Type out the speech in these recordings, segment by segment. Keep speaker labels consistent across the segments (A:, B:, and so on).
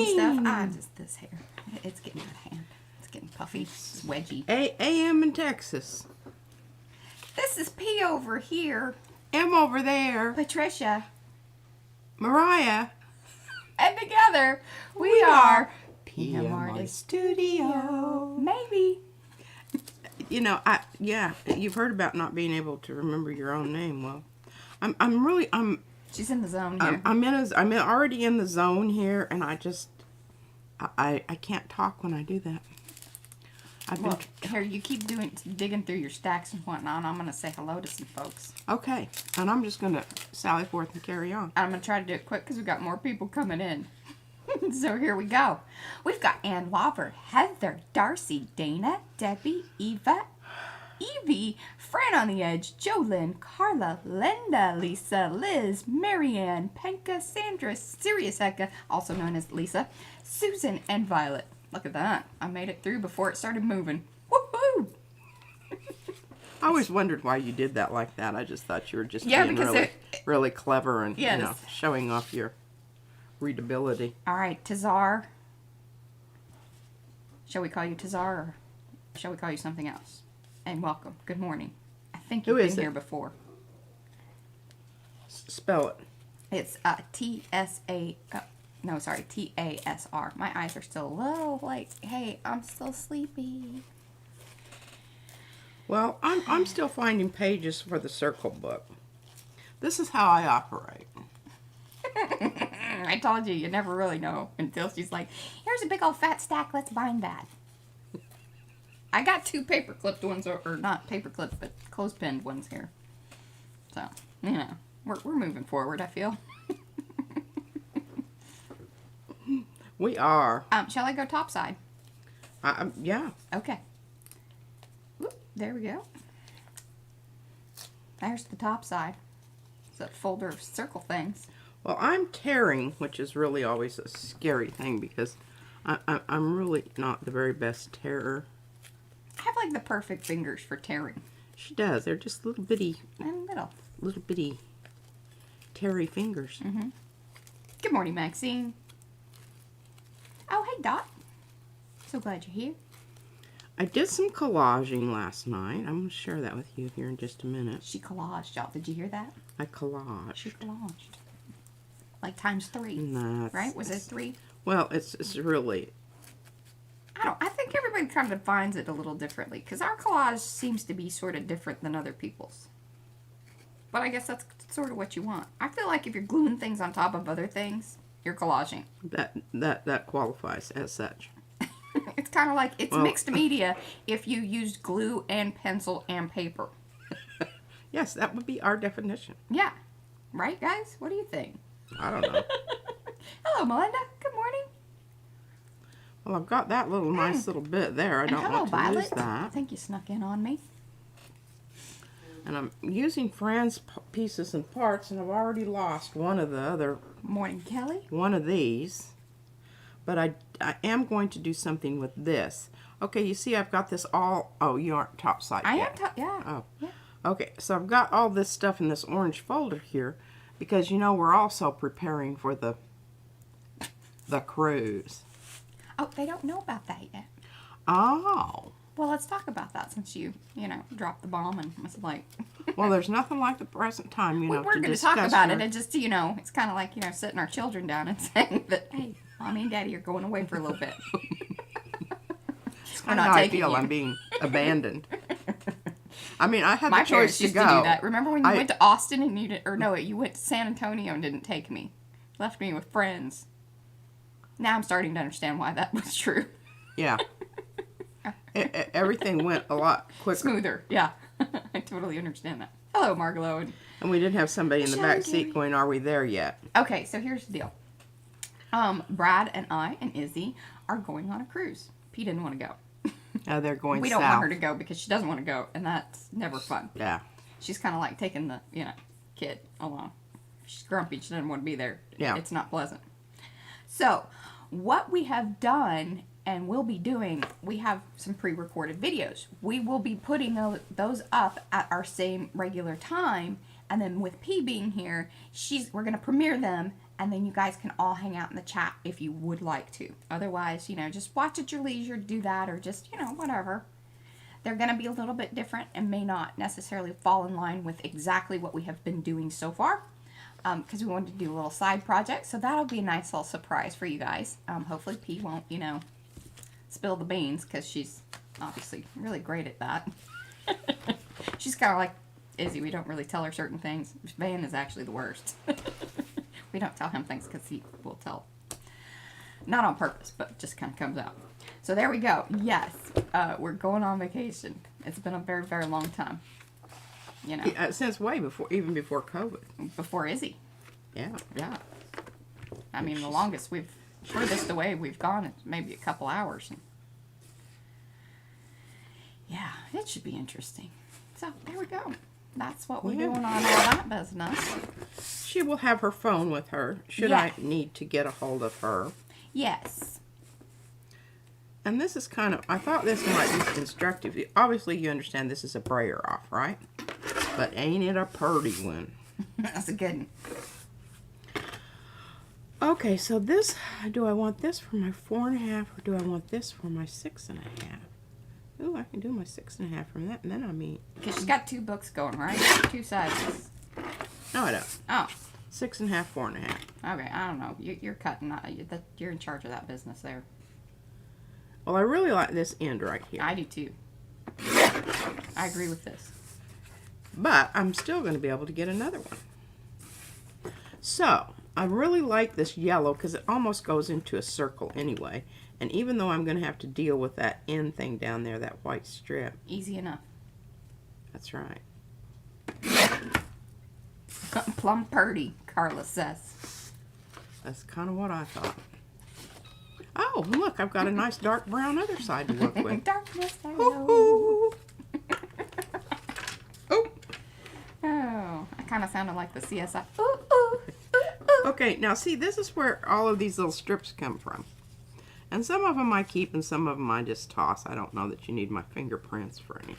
A: and stuff. Just this hair. It's getting out of hand. It's getting puffy. It's wedgy.
B: AM in Texas.
A: This is P over here.
B: M over there.
A: Patricia.
B: Mariah.
A: And together we are
B: PM Artist Studio.
A: Maybe.
B: You know, yeah, you've heard about not being able to remember your own name. Well, I'm
A: She's in the zone here.
B: I'm already in the zone here, and I can't talk when I do that.
A: Here, you keep digging through your stacks and whatnot. I'm going to say hello to some folks.
B: Okay, and I'm just going to sally forth and carry on.
A: I'm going to try to do it quick because we've got more people coming in. So here we go. We've got Ann Lauber, Heather, Darcy, Dana, Debbie, Eva, Evie, Fran on the Edge, Jolyn, Carla, Linda, Lisa, Liz, Marianne, Penka, Sandra, Sirius Eka, also known as Lisa, Susan, and Violet. Look at that. I made it through before it started moving. Woohoo!
B: I always wondered why you did that like that. I just thought you were just being really clever and you know, showing off your readability.
A: All right, Tazar. Shall we call you Tazar or shall we call you something else? And welcome. Good morning. I think you've been here before.
B: Spell it.
A: It's T-A-S-R. My eyes are still low. Like, hey, I'm still sleepy.
B: Well, I'm still finding pages for the circle book. This is how I operate.
A: I told you never really know until she's like, here's a big old fat stack, let's bind that. I got 2 paper clipped ones, or not paper clipped, but clothespin ones here. So, you know, we're moving forward, I feel.
B: We are.
A: Shall I go topside?
B: Yeah.
A: Okay. Whoop, there we go. There's the top side. It's a folder of circle things.
B: Well, I'm tearing, which is really always a scary thing because I'm really not the very best tearer.
A: I have like the perfect fingers for tearing.
B: She does. They're just little bitty,
A: little
B: bitty teary fingers.
A: Mm-hmm. Good morning, Maxine. Oh, hey, Dot. So glad you're here.
B: I did some collaging last night. I'm going to share that with you here in just a minute.
A: She collaged, y'all. Did you hear that?
B: I collaged.
A: She collaged. Like times 3. Right? Was it 3?
B: Well, it's really...
A: I think everybody kind of defines it a little differently. Because our collage seems to be sort of different than other people's. But I guess that's sort of what you want. I feel like if you're gluing things on top of other things, you're collaging.
B: That qualifies as such.
A: It's kind of like, it's mixed media if you used glue and pencil and paper.
B: Yes, that would be our definition.
A: Yeah. Right, guys? What do you think?
B: I don't know.
A: Hello, Melinda. Good morning.
B: Well, I've got that nice little bit there. I don't want to lose that.
A: I think you snuck in on me.
B: And I'm using Fran's pieces and parts, and I've already lost one of the other.
A: Morning, Kelly.
B: One of these. But I am going to do something with this. Okay, you see I've got this all... Oh, you aren't topside yet.
A: I am yeah.
B: Oh.
A: Yeah.
B: Okay, so I've got all this stuff in this orange folder here because, you know, we're also preparing for the cruise.
A: Oh, they don't know about that yet.
B: Oh.
A: Well, let's talk about that since you dropped the bomb and was like...
B: Well, there's nothing like the present time, you know,
A: we're going to talk about it and just, it's kind of like, sitting our children down and saying that, hey, Mommy and Daddy are going away for a little bit.
B: It's kind of how I feel. I'm being abandoned. I mean, I had the choice to go.
A: To do that. Remember when you went to Austin and you you went to San Antonio and didn't take me? Left me with friends. Now I'm starting to understand why that was true.
B: Yeah. Everything went a lot quicker.
A: Smoother, yeah. I totally understand that. Hello, Margalo.
B: And we did have somebody in the back seat going, are we there yet?
A: Okay, so here's the deal. Brad and I and Izzy are going on a cruise. P didn't want to go.
B: They're going
A: We
B: south.
A: don't want her to go because she doesn't want to go, and that's never fun.
B: Yeah.
A: She's kind of like taking the, kid along. She's grumpy. She doesn't want to be there.
B: Yeah.
A: It's not pleasant. So, what we have done and will be doing, we have some pre-recorded videos. We will be putting those up at our same regular time, and then with P being here, we're going to premiere them And then you guys can all hang out in the chat if you would like to. Otherwise, you know, just watch at your leisure, do that, or just, you know, whatever. They're going to be a little bit different and may not necessarily fall in line with exactly what we have been doing so far. Because we wanted to do a little side project. So that'll be a nice little surprise for you guys. Hopefully P won't, you know, spill the beans, because she's obviously really great at that. She's kind of like Izzy. We don't really tell her certain things. Van is actually the worst. We don't tell him things because he will tell. Not on purpose, but it just kind of comes out. So there we go. Yes, we're going on vacation. It's been a very, very long time. You know.
B: Yeah, since way before, even before COVID.
A: Before Izzy.
B: Yeah.
A: Yeah. I mean, the longest furthest away we've gone is maybe a couple hours. And yeah, it should be interesting. So there we go. That's what we're doing on all that business.
B: She will have her phone with her, should I need to get a hold of her.
A: Yes.
B: And this is kind of, I thought this might be instructive. Obviously, you understand this is a brayer off, right? But ain't it a purty one?
A: That's a good one.
B: Okay, so this, do I want this for my 4.5 or do I want this for my 6.5? Ooh, I can do my 6.5 from that, and then I mean...
A: Because she's got 2 books going, right? 2 sizes.
B: No, I don't.
A: Oh.
B: 6.5, 4.5.
A: Okay, I don't know. You're cutting. You're in charge of that business there.
B: Well, I really like this end right here.
A: I do too. I agree with this.
B: But I'm still going to be able to get another one. So, I really like this yellow because it almost goes into a circle anyway. And even though I'm going to have to deal with that end thing down there, that white strip.
A: Easy enough.
B: That's right.
A: Plum purty, Carla says.
B: That's kind of what I thought. Oh, look, I've got a nice dark brown other side to work with.
A: Darkness,
B: hello. Oh.
A: Oh, I kind of sounded like the CSI. Ooh, ooh, ooh, ooh.
B: Okay, now see, this is where all of these little strips come from. And some of them I keep and some of them I just toss. I don't know that you need my fingerprints for any.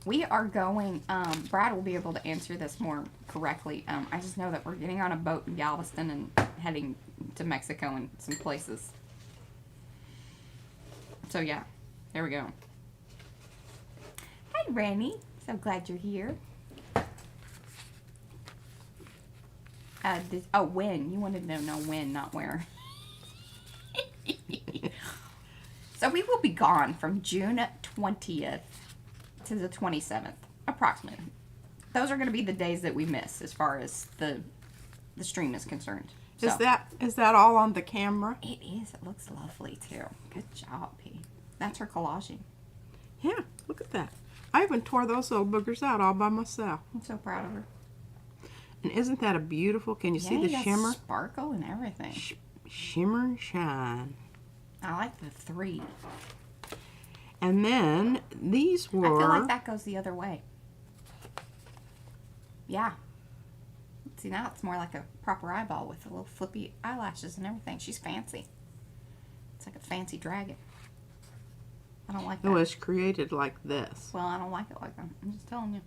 A: We are going, Brad will be able to answer this more correctly. I just know that we're getting on a boat in Galveston and heading to Mexico and some places. So yeah, there we go. Hi, Rennie. So glad you're here. When. You wanted to know when, not where. So we will be gone from June 20th to the 27th, approximately. Those are going to be the days that we miss as far as the stream is concerned. So,
B: is that all on the camera?
A: It is. It looks lovely too. Good job, P. That's her collaging.
B: Yeah, look at that. I even tore those little boogers out all by myself.
A: I'm so proud of her.
B: And isn't that a beautiful? Can you see the shimmer?
A: Sparkle and everything.
B: Shimmer and shine.
A: I like the 3.
B: And then these were...
A: I feel like that goes the other way. Yeah. See, now it's more like a proper eyeball with the little flippy eyelashes and everything. She's fancy. It's like a fancy dragon. I don't like that.
B: It was created like this.
A: Well, I don't like it like that. I'm just telling you.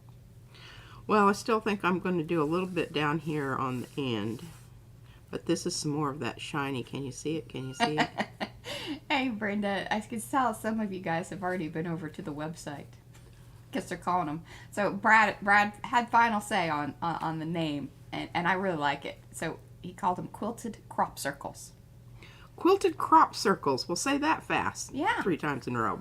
B: Well, I still think I'm going to do a little bit down here on the end. But this is some more of that shiny. Can you see it? Can you see it?
A: Hey, Brenda. I can tell some of you guys have already been over to the website. Guess they're calling them. So Brad had final say on the name, and I really like it. So he called them Quilted Crop Circles.
B: Quilted Crop Circles. We'll say that fast.
A: Yeah.
B: 3 times in a row.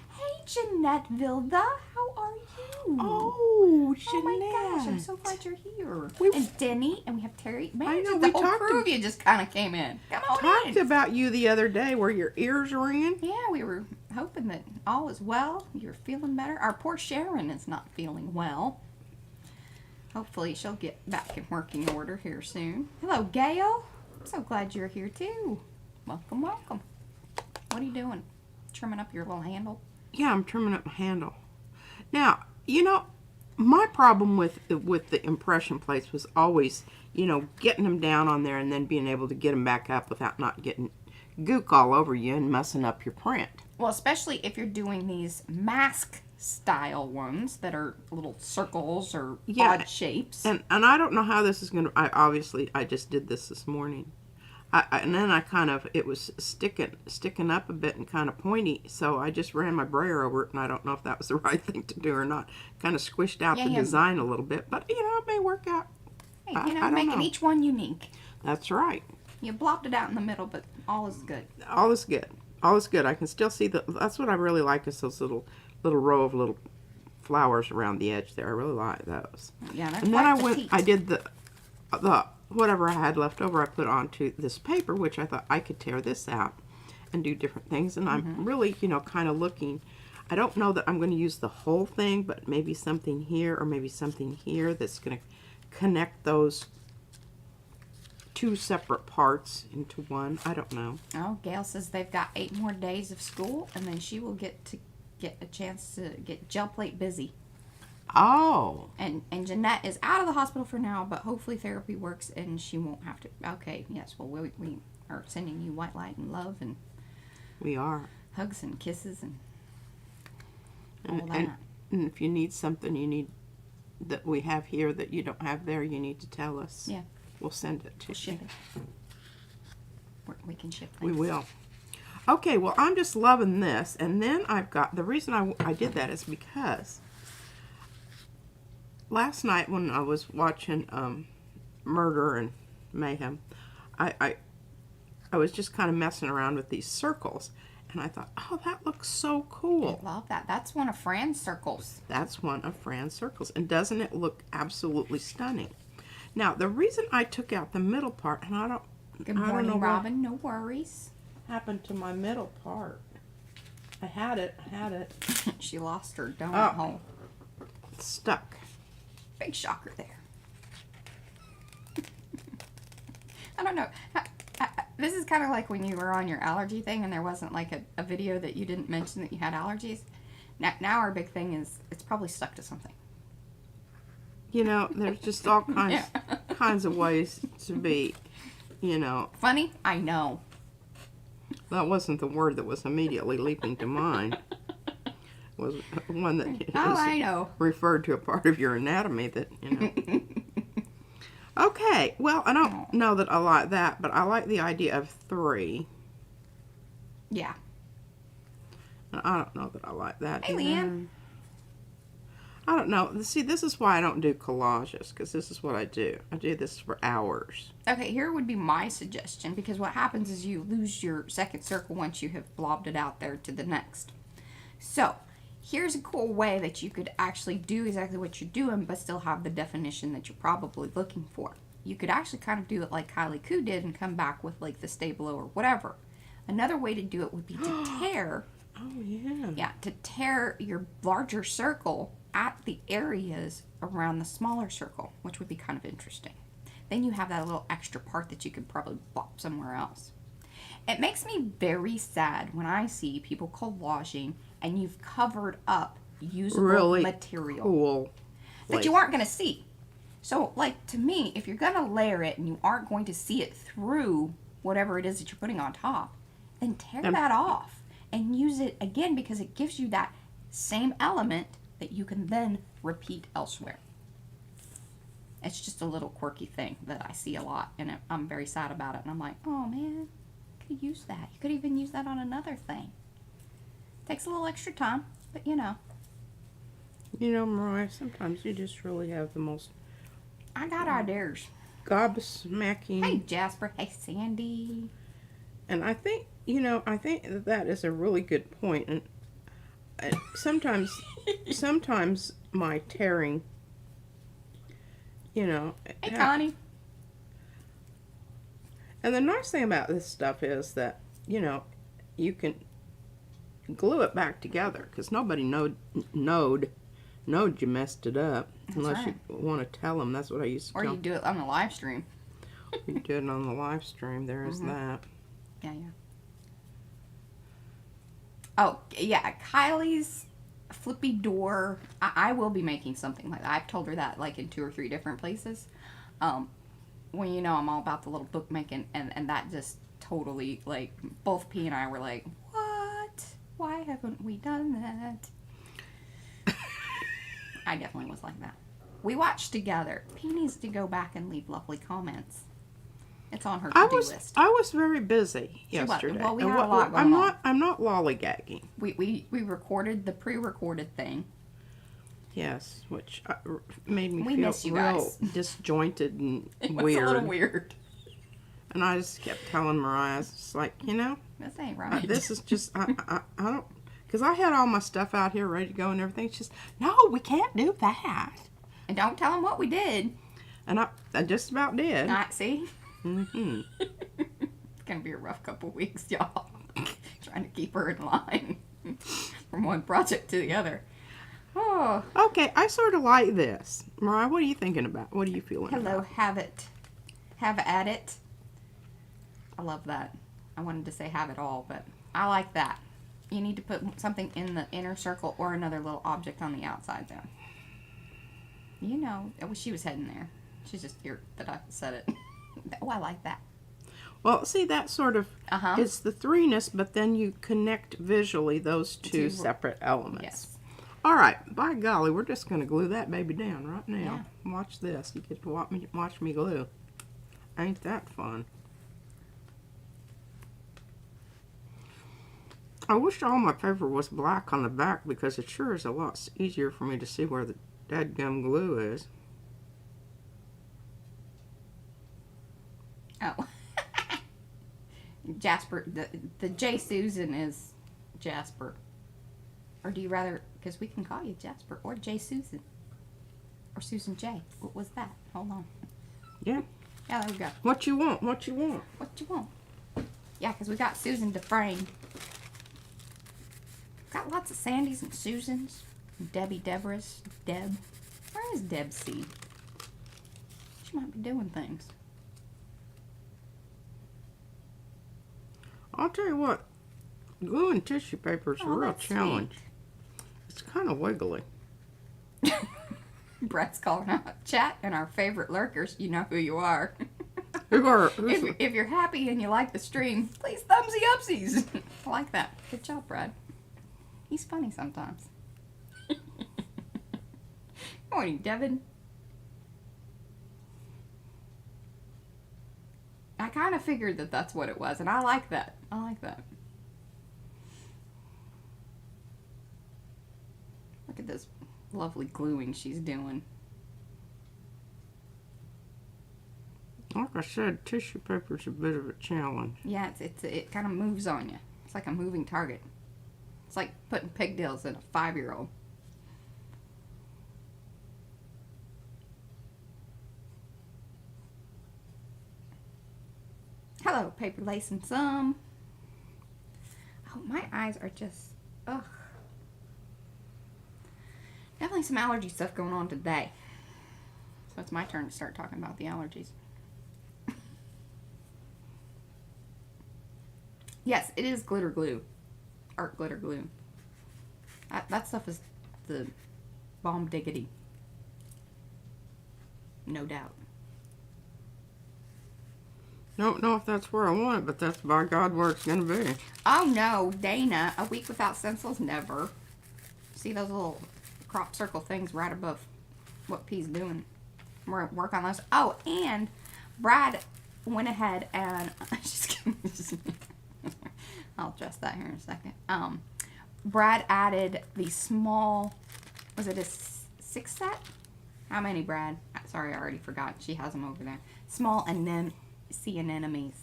A: Hey, Jeanette Vilda. How are you?
B: Oh, Jeanette.
A: Oh my gosh, I'm so glad you're here. And Denny, and we have Terry. Man,
B: I know,
A: the whole crew of you just kind of came in. Come on
B: talked about you the other day. Were your ears ringing?
A: Yeah, we were hoping that all is well. You're feeling better. Our poor Sharon is not feeling well. Hopefully she'll get back in working order here soon. Hello, Gail. I'm so glad you're here too. Welcome, welcome. What are you doing? Trimming up your little handle?
B: Yeah, I'm trimming up my handle. Now, you know, my problem with the impression plates was always, you know, getting them down on there and then being able to get them back up without not getting gook all over you and messing up your print.
A: Well, especially if you're doing these mask style ones that are little circles or
B: Yeah,
A: odd shapes.
B: And I don't know how this is going to, I just did this morning. And then I kind of, it was sticking up a bit and kind of pointy, so I just ran my brayer over it, and I don't know if that was the right thing to do or not. Kind of squished out the design a little bit, but, it may work out.
A: Hey,
B: I don't
A: making
B: know.
A: each one unique.
B: That's right.
A: You blobbed it out in the middle, but all is good.
B: All is good. All is good. I can still see that's what I really like, is those little row of little flowers around the edge there. I really like those.
A: Yeah, that's
B: And then
A: petite.
B: I did the whatever I had left over, I put onto this paper, which I thought I could tear this out and do different things. And I'm really, kind of looking. I don't know that I'm going to use the whole thing, but maybe something here or maybe something here that's going to connect those two separate parts into one. I don't know.
A: Oh, Gail says they've got 8 more days of school, and then she will get a chance to get jump late busy.
B: Oh.
A: And Jeanette is out of the hospital for now, but hopefully therapy works and she won't have to. Okay, yes, well, we are sending you white light and love and
B: We are.
A: hugs and kisses and all that.
B: And if you need something that we have here that you don't have there, you need to tell us.
A: Yeah.
B: We'll send it to
A: We'll ship
B: you.
A: it. We can ship
B: We
A: things.
B: will. Okay, well, I'm just loving this. And then I've got, the reason I did that is because last night when I was watching Murder and Mayhem, I was just kind of messing around with these circles. And I thought, oh, that looks so cool.
A: I love that. That's one of Fran's circles.
B: That's one of Fran's circles. And doesn't it look absolutely stunning? Now, the reason I took out the middle part, and I don't
A: Good
B: know
A: morning,
B: what
A: Robin. No worries.
B: happened to my middle part. I had it.
A: She lost her donut hole.
B: It's stuck.
A: Big shocker there. I don't know. This is kind of like when you were on your allergy thing and there wasn't like a video that you didn't mention that you had allergies. Now our big thing is it's probably stuck to something.
B: There's just all kinds of ways to be,
A: Funny? I know.
B: That wasn't the word that was immediately leaping to mind. It was one that
A: I know.
B: referred to a part of your anatomy that, Okay, well, I don't know that I like that, but I like the idea of 3.
A: Yeah.
B: I don't know that I like that.
A: Hey, Leanne.
B: I don't know. See, this is why I don't do collages, because this is what I do. I do this for hours.
A: Okay, here would be my suggestion, because what happens is you lose your second circle once you have blobbed it out there to the next. So, here's a cool way that you could actually do exactly what you're doing, but still have the definition that you're probably looking for. You could actually kind of do it like Kylie Koo did and come back with like the Stabilo or whatever. Another way to do it would be to tear.
B: Oh, yeah.
A: Yeah, to tear your larger circle at the areas around the smaller circle, which would be kind of interesting. Then you have that little extra part that you could probably plop somewhere else. It makes me very sad when I see people collaging and you've covered up usable material
B: Cool.
A: that you aren't going to see. So, like, to me, if you're going to layer it and you aren't going to see it through whatever it is that you're putting on top, then tear that off and use it again, because it gives you that same element that you can then repeat elsewhere. It's just a little quirky thing that I see a lot, and I'm very sad about it. And I'm like, oh man, you could use that. You could even use that on another thing. Takes a little extra time, but
B: Mariah, sometimes you just really have the most
A: I got ideas.
B: gobsmacking.
A: Hey Jasper, hey Sandy.
B: And I think, I think that is a really good point. And sometimes my tearing,
A: Hey Connie.
B: And the nice thing about this stuff is that, you can glue it back together, because nobody knowed you messed it up.
A: That's
B: unless
A: right.
B: you want to tell them. That's what I used to
A: Or
B: tell
A: you do it on the live stream.
B: You do it on the live stream. There is that.
A: Yeah. Oh, yeah. Kylie's flippy door. I will be making something like that. I've told her that like in 2 or 3 different places. When I'm all about the little bookmaking, and that just totally, like, both P and I were like, what? Why haven't we done that? I definitely was like that. We watched together. P needs to go back and leave lovely comments. It's on her to-do list.
B: I was very busy yesterday.
A: Well, we had a lot going on.
B: I'm not lollygagging.
A: We recorded the pre-recorded thing.
B: Yes, which made me
A: We
B: feel
A: miss you
B: real
A: guys.
B: disjointed and
A: It was
B: weird.
A: a little weird.
B: And I just kept telling Mariah, it's like, you know,
A: This ain't right.
B: this is just, I don't, because I had all my stuff out here ready to go and everything. It's just, no, we can't do that.
A: And don't tell them what we did.
B: And I just about did.
A: Not see.
B: Mm-hmm.
A: It's gonna be a rough couple weeks, y'all. Trying to keep her in line from one project to the other. Oh.
B: Okay, I sort of like this. Mariah, what are you thinking about? What are you feeling
A: Hello,
B: about?
A: have it. Have at it. I love that. I wanted to say have it all, but I like that. You need to put something in the inner circle or another little object on the outside there. You know, she was heading there. She's just here that I said it. Oh, I like that.
B: Well, see, that sort of is the threeness, but then you connect visually those two separate elements.
A: Yes.
B: All right, by golly, we're just going to glue that baby down right now. Yeah. Watch this. You get to watch me glue. Ain't that fun? I wish all my paper was black on the back because it sure is a lot easier for me to see where the dadgum glue is.
A: Oh. Jasper, the J. Susan is Jasper. Or do you rather, because we can call you Jasper or J. Susan. Or Susan J. What was that? Hold on.
B: Yeah.
A: Yeah, there we go.
B: What you want? What you want?
A: What you want? Yeah, because we got Susan DeFrame. Got lots of Sandys and Susans. Debbie Deborah's. Deb. Where is Deb C? She might be doing things.
B: I'll tell you what, gluing tissue paper is a real challenge. Sweet. It's kind of wiggly.
A: Brett's calling out chat and our favorite lurkers. You know who you are. If you're happy and you like the stream, please thumbsy upsies. I like that. Good job, Brad. He's funny sometimes. Good morning, Devin. I kind of figured that that's what it was, and I like that. I like that. Look at this lovely gluing she's doing.
B: Like I said, tissue paper's a bit of a challenge.
A: Yeah, it kind of moves on you. It's like a moving target. It's like putting pigtails in a 5-year-old. Hello, paper lace and some. Oh, my eyes are just, ugh. Definitely some allergy stuff going on today. So it's my turn to start talking about the allergies. Yes, it is glitter glue. Art glitter glue. That stuff is the bomb diggity. No doubt.
B: Don't know if that's where I want it, but that's by God where it's going to be.
A: Oh no, Dana, a week without stencils, never. See those little crop circle things right above what P's doing? We're work on those. Oh, and Brad went ahead and I'll address that here in a second. Brad added the small, was it a 6 set? How many, Brad? Sorry, I already forgot. She has them over there. Small and then sea anemones.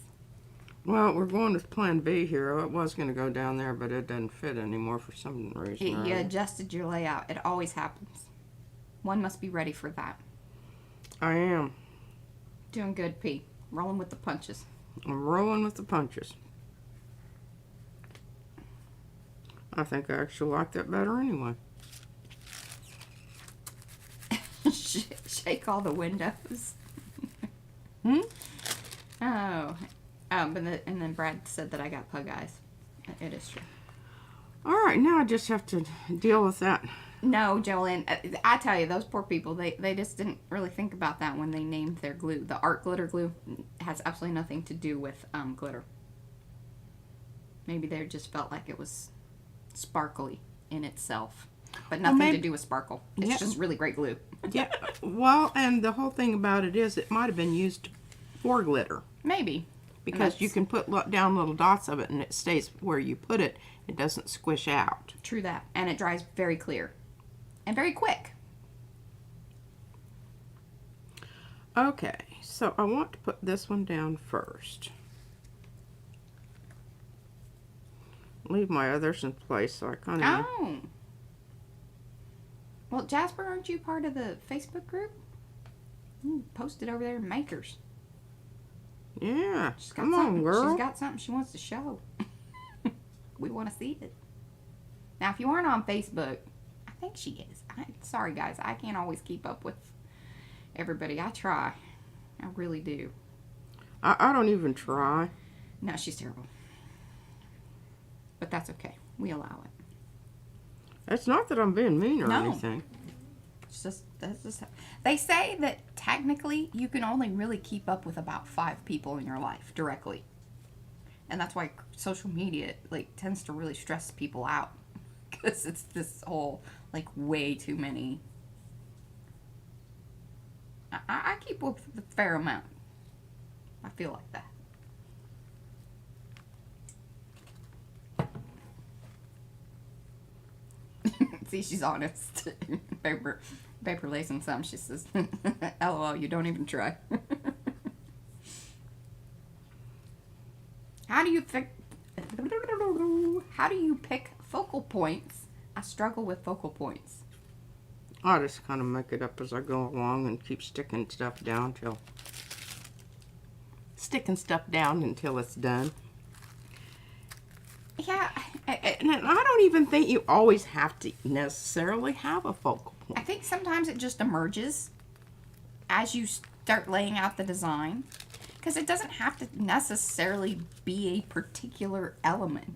B: Well, we're going with plan B here. It was going to go down there, but it doesn't fit anymore for some reason.
A: You adjusted your layout. It always happens. One must be ready for that.
B: I am.
A: Doing good, P. Rolling with the punches.
B: I'm rolling with the punches. I think I actually like that better anyway.
A: Shake all the windows.
B: Hmm?
A: Oh. And then Brad said that I got pug eyes. It is true.
B: All right, now I just have to deal with that.
A: No, Jolene, I tell you, those poor people, they just didn't really think about that when they named their glue. The art glitter glue has absolutely nothing to do with glitter. Maybe they just felt like it was sparkly in itself. But nothing
B: maybe,
A: to do with sparkle. It's
B: yeah.
A: just really great glue.
B: Yeah, well, and the whole thing about it is it might have been used for glitter.
A: Maybe.
B: Because you can put down little dots of it and it stays where you put it. It doesn't squish out.
A: True that. And it dries very clear. And very quick.
B: Okay, so I want to put this one down first. Leave my others in place so I kind of...
A: Oh. Well, Jasper, aren't you part of the Facebook group? Post it over there in Makers.
B: Yeah, come on, girl.
A: She's got something she wants to show. We want to see it. Now, if you aren't on Facebook, I think she is. Sorry, guys. I can't always keep up with everybody. I try. I really do.
B: I don't even try.
A: No, she's terrible. But that's okay. We allow it.
B: It's not that I'm being mean or
A: No.
B: anything.
A: It's just, they say that technically you can only really keep up with about 5 people in your life directly. And that's why social media tends to really stress people out. Because it's this whole, way too many. I keep up with a fair amount. I feel like that. See, she's honest. Paper lacing some. She says, LOL, you don't even try. How do you pick focal points? I struggle with focal points.
B: I just kind of make it up as I go along and keep sticking stuff down until it's done.
A: Yeah.
B: And I don't even think you always have to necessarily have a focal point.
A: I think sometimes it just emerges as you start laying out the design. Because it doesn't have to necessarily be a particular element.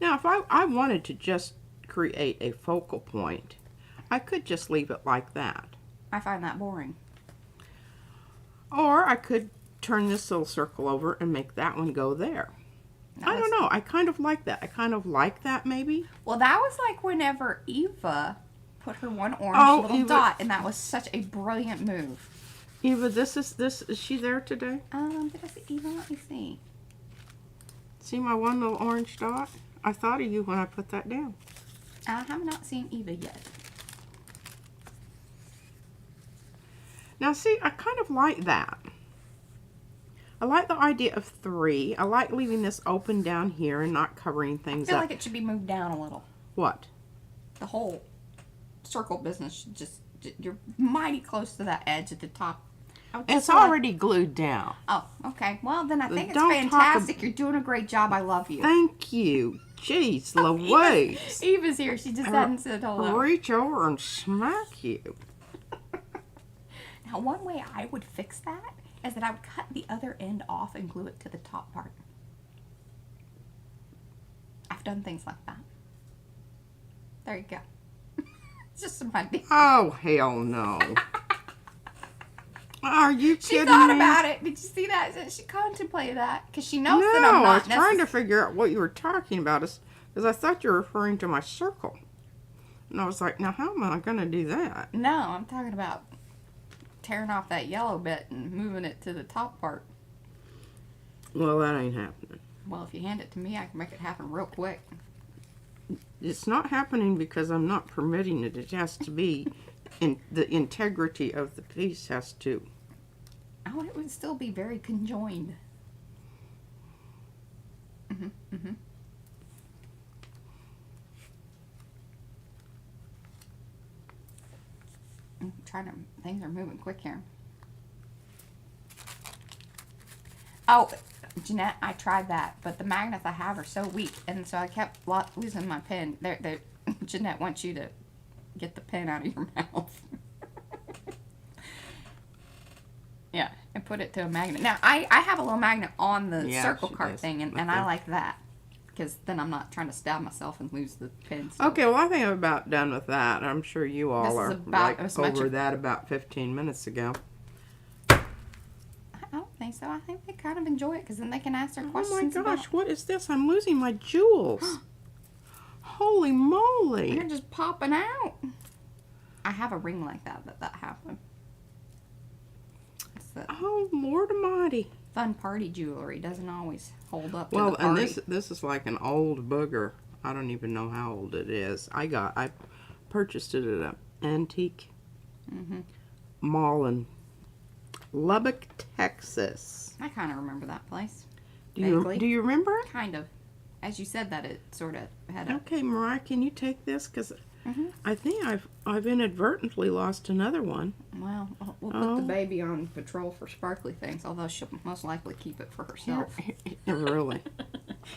B: Now, if I wanted to just create a focal point, I could just leave it like that.
A: I find that boring.
B: Or I could turn this little circle over and make that one go there. I don't know. I kind of like that. I kind of like that, maybe.
A: Well, that was like whenever Eva put her one orange little dot, and that was such a brilliant move.
B: Eva, is she there today?
A: Did I see Eva? Let me see.
B: See my one little orange dot? I thought of you when I put that down.
A: I have not seen Eva yet.
B: Now, see, I kind of like that. I like the idea of 3. I like leaving this open down here and not covering things up.
A: I feel like it should be moved down a little.
B: What?
A: The whole circle business should just... You're mighty close to that edge at the top.
B: It's already glued down.
A: Oh, okay. Well, then I think it's fantastic. You're doing a great job. I love you.
B: Thank you. Jeez Louise.
A: Eva's here. She just hadn't said hello.
B: Reach over and smack you.
A: Now, one way I would fix that is that I would cut the other end off and glue it to the top part. I've done things like that. There you go. It's just some idea.
B: Oh, hell no. Are you kidding me?
A: She thought about it. Did you see that? She contemplated that because she knows that I'm not.
B: No, I was trying to figure out what you were talking about. Because I thought you were referring to my circle. And I was like, now how am I going to do that?
A: No, I'm talking about tearing off that yellow bit and moving it to the top part.
B: Well, that ain't happening.
A: Well, if you hand it to me, I can make it happen real quick.
B: It's not happening because I'm not permitting it. It has to be, the integrity of the piece has to.
A: Oh, it would still be very conjoined. I'm trying to, things are moving quick here. Oh, Jeanette, I tried that, but the magnets I have are so weak, and so I kept losing my pen. Jeanette wants you to get the pen out of your mouth. Yeah, and put it to a magnet. Now, I have a little magnet on the circle cart thing, and I like that. Because then I'm not trying to stab myself and lose the pen. So.
B: Okay, well, I think I'm about done with that. I'm sure you all are
A: about
B: over that about 15 minutes ago.
A: I don't think so. I think they kind of enjoy it because then they can ask their questions.
B: Oh my gosh, what is this? I'm losing my jewels. Holy moly.
A: They're just popping out. I have a ring like that happened. It's the
B: Oh, Lord Almighty.
A: fun party jewelry. Doesn't always hold up to
B: Well,
A: the party.
B: and this is like an old booger. I don't even know how old it is. I purchased it at an antique mall in Lubbock, Texas.
A: I kind of remember that place.
B: Do you
A: Vaguely.
B: remember it?
A: Kind of. As you said that, it sort of had a...
B: Okay, Mariah, can you take this? Because
A: Mhm.
B: I think I've inadvertently lost another one.
A: Well, we'll put
B: Oh.
A: the baby on patrol for sparkly things, although she'll most likely keep it for herself.
B: Really?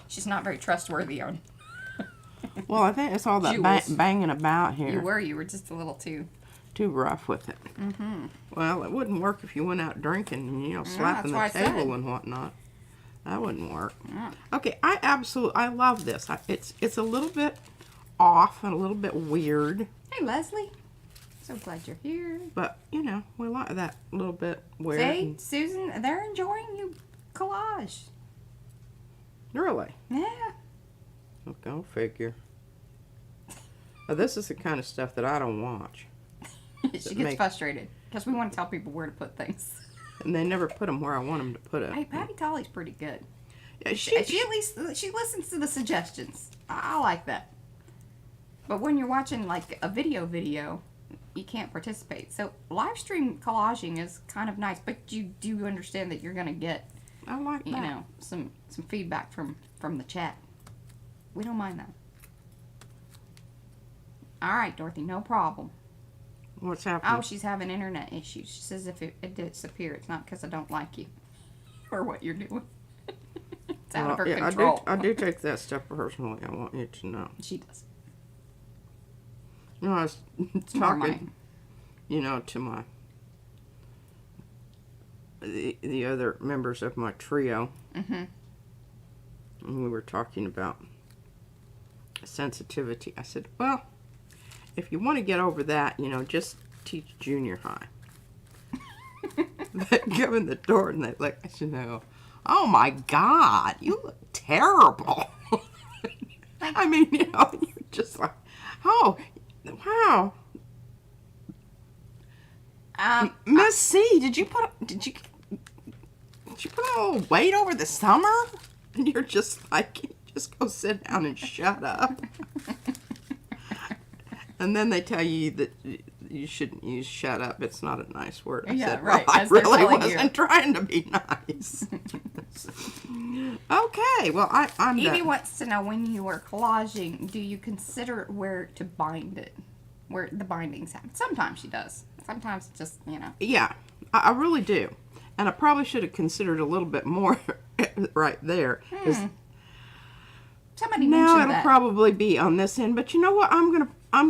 A: She's not very trustworthy on...
B: Well, I think it's all that
A: Jewels.
B: banging about here.
A: You were just a little too...
B: Too rough with it.
A: Mm-hmm.
B: Well, it wouldn't work if you went out drinking and, you know, slapping the
A: that's why I
B: table
A: said.
B: and whatnot. That wouldn't work.
A: Yeah.
B: Okay, I love this. It's a little bit off and a little bit weird,
A: Hey, Leslie. So glad you're here.
B: but, you know, we like that little bit weird.
A: See,
B: and-
A: Susan, they're enjoying you collage.
B: Really?
A: Yeah.
B: Go figure. Now, this is the kind of stuff that I don't watch.
A: She gets frustrated because we want to tell people where to put things.
B: And they never put them where I want them to put it.
A: Hey, Patty Tolly's pretty good.
B: Yeah,
A: She at least she listens to the suggestions. I like that. But when you're watching like a video, you can't participate. So live stream collaging is kind of nice, but you do understand that you're gonna get,
B: I like that.
A: you know, some feedback from the chat. We don't mind that. All right, Dorothy, no problem.
B: What's happening?
A: Oh, she's having internet issues. She says if it disappear, it's not because I don't like you or what you're doing. It's out of her
B: yeah,
A: control.
B: I do take that stuff personally. I want you to know.
A: She does.
B: You know, I was
A: It's more mine.
B: talking, you know, to the other members of my trio,
A: Mm-hmm.
B: and we were talking about sensitivity. I said, well, if you want to get over that, you know, just teach junior high. They go in the door and they look at you and they go, oh my God, you look terrible. I mean, you know, you're just like, oh, wow. Miss C, did you put a little weight over the summer? And you're just like, just go sit down and shut up. And then they tell you that you shouldn't use shut up. It's not a nice word. I
A: Yeah,
B: said,
A: right,
B: well, I
A: as they're
B: really
A: telling
B: wasn't
A: you.
B: trying to be nice. Okay, well, I'm
A: Evie
B: done.
A: wants to know, when you are collaging, do you consider where to bind it? Where the bindings happen? Sometimes she does. Sometimes it's just, you know.
B: Yeah, I really do. And I probably should have considered a little bit more right there. 'Cause
A: Somebody
B: now
A: mentioned
B: it'll
A: that.
B: probably be on this end. But you know what? I'm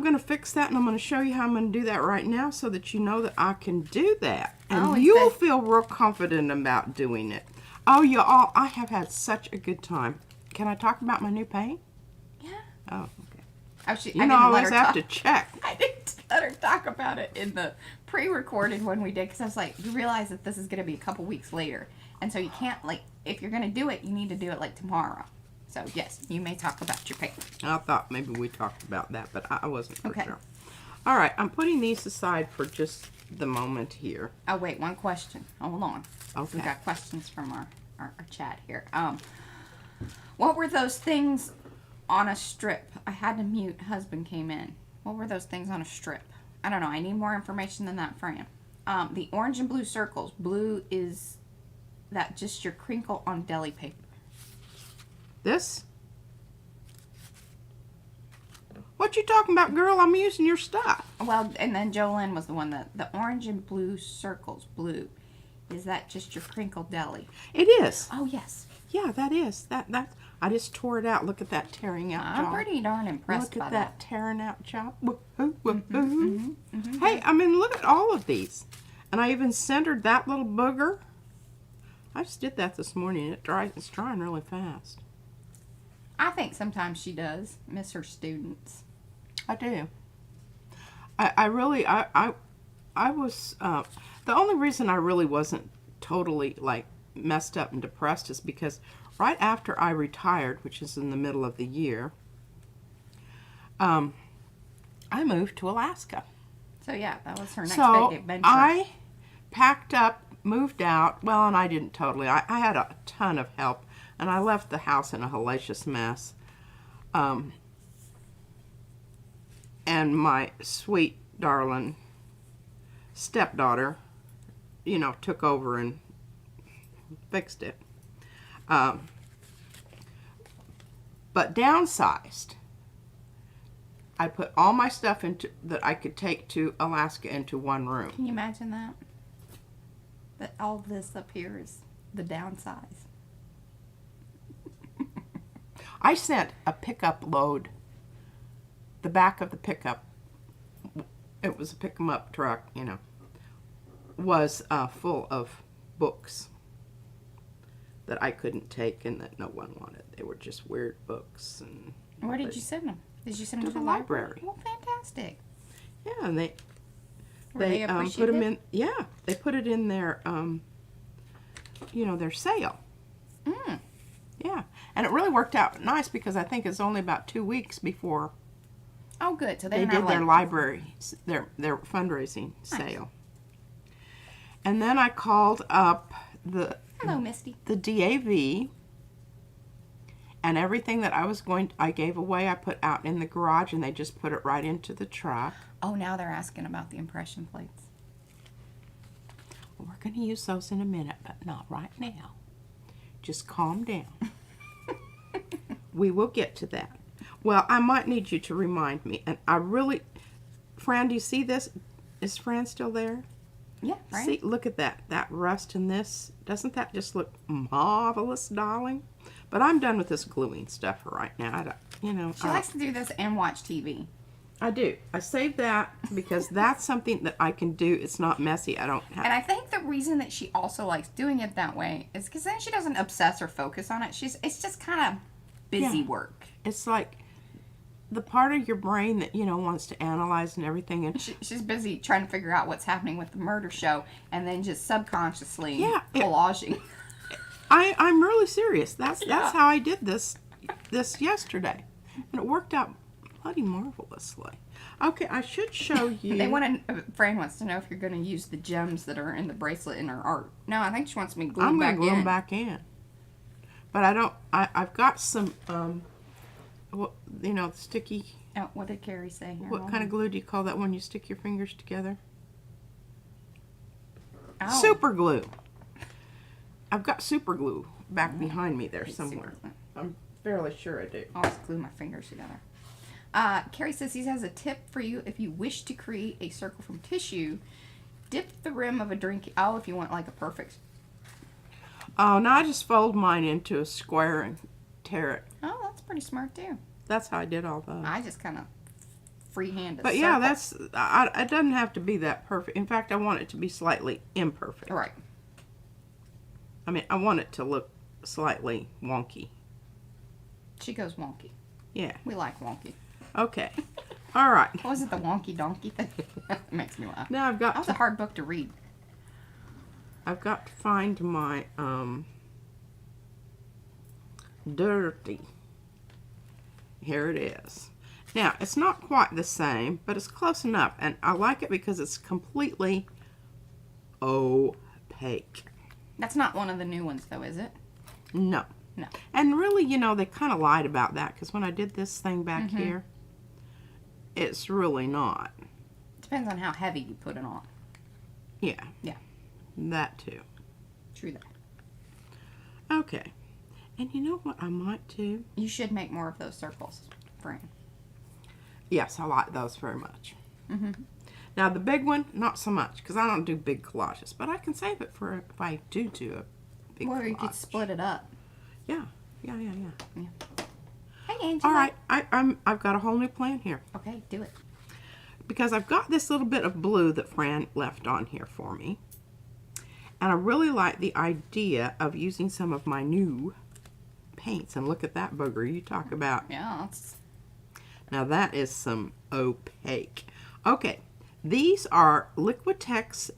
B: gonna fix that, and I'm gonna show you how I'm gonna do that right now, so that you know that I can do that, and
A: Oh,
B: you'll feel real confident about doing it. Oh, you all! I have had such a good time. Can I talk about my new paint?
A: Yeah.
B: Oh, okay.
A: Oh, she,
B: You
A: I
B: know, I
A: didn't let
B: always
A: her
B: have
A: talk.
B: to check.
A: I didn't let her talk about it in the pre-recorded one we did, because I was like, you realize that this is going to be a couple weeks later, and so you can't, like, if you're going to do it, you need to do it like tomorrow. So yes, you may talk about your paint.
B: I thought maybe we talked about that, but I wasn't for
A: Okay.
B: sure. All right, I'm putting these aside for just the moment here.
A: Oh wait, one question. Hold on.
B: Okay.
A: We got questions from our chat here. What were those things on a strip? I had to mute. Husband came in. What were those things on a strip? I don't know. I need more information than that, Fran. The orange and blue circles. Blue is that just your crinkle on deli paper.
B: This? What you talking about, girl? I'm using your stuff.
A: Well, and then Jolene was the one that the orange and blue circles. Blue. Is that just your crinkle deli?
B: It is.
A: Oh yes.
B: Yeah, that is. That I just tore it out. Look at that tearing out job.
A: I'm pretty darn impressed
B: Look
A: by
B: at
A: that.
B: that tearing out job. Woohoo, woohoo. Hey, I mean, look at all of these. And I even centered that little booger. I just did that this morning. It's drying really fast.
A: I think sometimes she does miss her students.
B: I do. I was, the only reason I really wasn't totally like messed up and depressed is because right after I retired, which is in the middle of the year, I moved to Alaska.
A: So yeah, that was her next
B: So
A: big adventure.
B: I packed up, moved out. Well, and I didn't totally. I had a ton of help, and I left the house in a hellacious mess. And my sweet, darling stepdaughter, took over and fixed it. But downsized. I put all my stuff into that I could take to Alaska into one room.
A: Can you imagine that? That all this up here is the downsize.
B: I sent a pickup load. The back of the pickup, it was a pick 'em up truck, was full of books that I couldn't take and that no one wanted. They were just weird books. And
A: where did you send them? Did you send them
B: to
A: to
B: the library?
A: Well, fantastic.
B: Yeah, and they
A: Were they
B: put them
A: appreciative?
B: in. Yeah, they put it in their their sale.
A: Mm.
B: Yeah, and it really worked out nice because I think it's only about 2 weeks before
A: Oh, good. So
B: they
A: didn't
B: did
A: have
B: their
A: like
B: library, their fundraising sale. And then I called up
A: Hello, Misty.
B: the DAV, and everything that I gave away, I put out in the garage, and they just put it right into the truck.
A: Oh, now they're asking about the impression plates.
B: We're going to use those in a minute, but not right now. Just calm down. We will get to that. Well, I might need you to remind me, and I really, Fran, do you see this? Is Fran still there?
A: Yeah, right.
B: See, look at that rust in this. Doesn't that just look marvelous, darling? But I'm done with this gluing stuff for right now.
A: She likes to do this and watch TV.
B: I do. I saved that because that's something that I can do. It's not messy. I don't have.
A: And I think the reason that she also likes doing it that way is because then she doesn't obsess or focus on it. It's just kind of busy work.
B: It's like the part of your brain that wants to analyze and everything, and
A: She's busy trying to figure out what's happening with the murder show, and then just subconsciously collaging.
B: I'm really serious. That's how I did this yesterday, and it worked out bloody marvelously. Okay, I should show you.
A: Fran wants to know if you're going to use the gems that are in the bracelet in her art. No, I think she wants me to glue them back in.
B: I'm going to glue them back in, but I don't. I've got some. Sticky.
A: Oh, what did Carrie say here?
B: What kind of glue do you call that when you stick your fingers together?
A: Oh.
B: Super glue. I've got super glue back behind me there somewhere. I'm fairly sure I do.
A: I'll just glue my fingers together. Carrie says he has a tip for you if you wish to create a circle from tissue. Dip the rim of a drink. Oh, if you want like a perfect.
B: Oh, now I just fold mine into a square and tear it.
A: Oh, that's pretty smart too.
B: That's how I did all those.
A: I just kind of freehand.
B: But yeah, it doesn't have to be that perfect. In fact, I want it to be slightly imperfect.
A: Right.
B: I mean, I want it to look slightly wonky.
A: She goes wonky.
B: Yeah.
A: We like wonky.
B: Okay. All right.
A: What was it, the wonky donkey thing? That makes me laugh.
B: Now
A: That was a hard book to read.
B: I've got to find my dirty. Here it is. Now, it's not quite the same, but it's close enough, and I like it because it's completely opaque.
A: That's not one of the new ones, though, is it?
B: No.
A: No.
B: And really, they kind of lied about that, because when I did this thing back here, it's really not.
A: Depends on how heavy you put it on.
B: Yeah.
A: Yeah.
B: That too.
A: True that.
B: Okay. And you know what I might do?
A: You should make more of those circles, Fran.
B: Yes, I like those very much.
A: Mm-hmm.
B: Now, the big one, not so much, because I don't do big collages. But I can save it for if I do a big collage.
A: Or you could split it up.
B: Yeah. Yeah.
A: Hey, Angela.
B: All right. I've got a whole new plan here.
A: Okay, do it.
B: Because I've got this little bit of blue that Fran left on here for me. And I really like the idea of using some of my new paints. And look at that booger. You talk about.
A: Yeah.
B: Now that is some opaque. Okay. These are Liquitex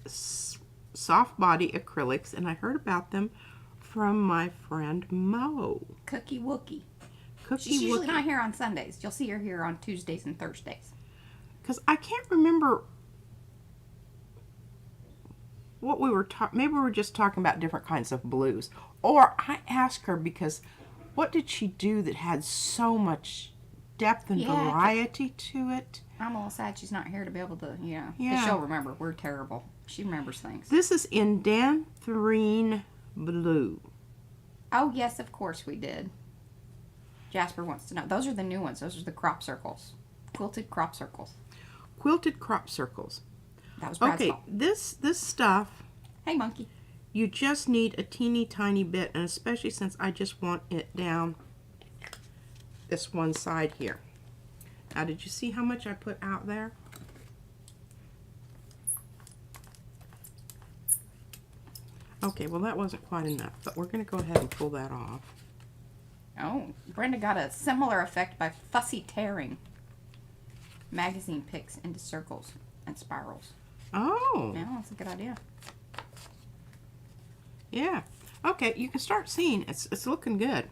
B: soft body acrylics. And I heard about them from my friend Mo.
A: Cookie Wookie.
B: Cookie
A: She's usually
B: Wookie.
A: not here on Sundays. You'll see her here on Tuesdays and Thursdays.
B: Because I can't remember what we were talking. Maybe we were just talking about different kinds of blues. Or I asked her because what did she do that had so much depth and variety to it?
A: I'm a little sad she's not here to be able to, you know.
B: Yeah.
A: Because she'll remember. We're terrible. She remembers things.
B: This is in Danthrine Blue.
A: Oh, yes, of course we did. Jasper wants to know. Those are the new ones. Those are the crop circles. Quilted crop circles.
B: Quilted crop circles.
A: That was Brad's
B: Okay,
A: fault.
B: this stuff,
A: Hey, monkey.
B: you just need a teeny tiny bit, and especially since I just want it down this one side here. Now, did you see how much I put out there? Okay, well that wasn't quite enough, but we're going to go ahead and pull that off.
A: Oh, Brenda got a similar effect by fussy tearing magazine picks into circles and spirals.
B: Oh,
A: Yeah, that's a good idea.
B: yeah. Okay, you can start seeing it's looking good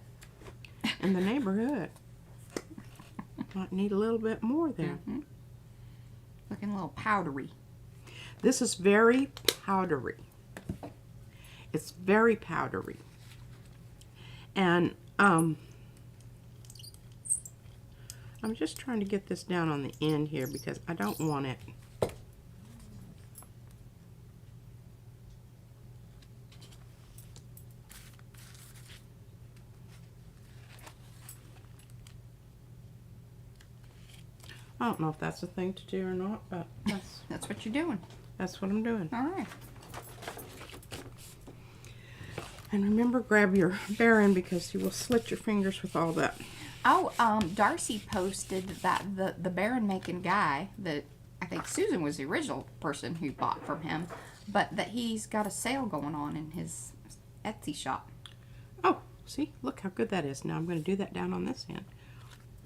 B: in the neighborhood. Might need a little bit more there.
A: Mm-hmm. Looking a little powdery.
B: This is very powdery. It's very powdery. And I'm just trying to get this down on the end here because I don't want it. I don't know if that's a thing to do or not, but
A: That's what you're doing.
B: that's what I'm doing.
A: All right.
B: And remember, grab your Baron because you will slit your fingers with all that.
A: Oh, Darcy posted that the Baron making guy that I think Susan was the original person who bought from him, but that he's got a sale going on in his Etsy shop.
B: Oh, see? Look how good that is. Now I'm going to do that down on this end.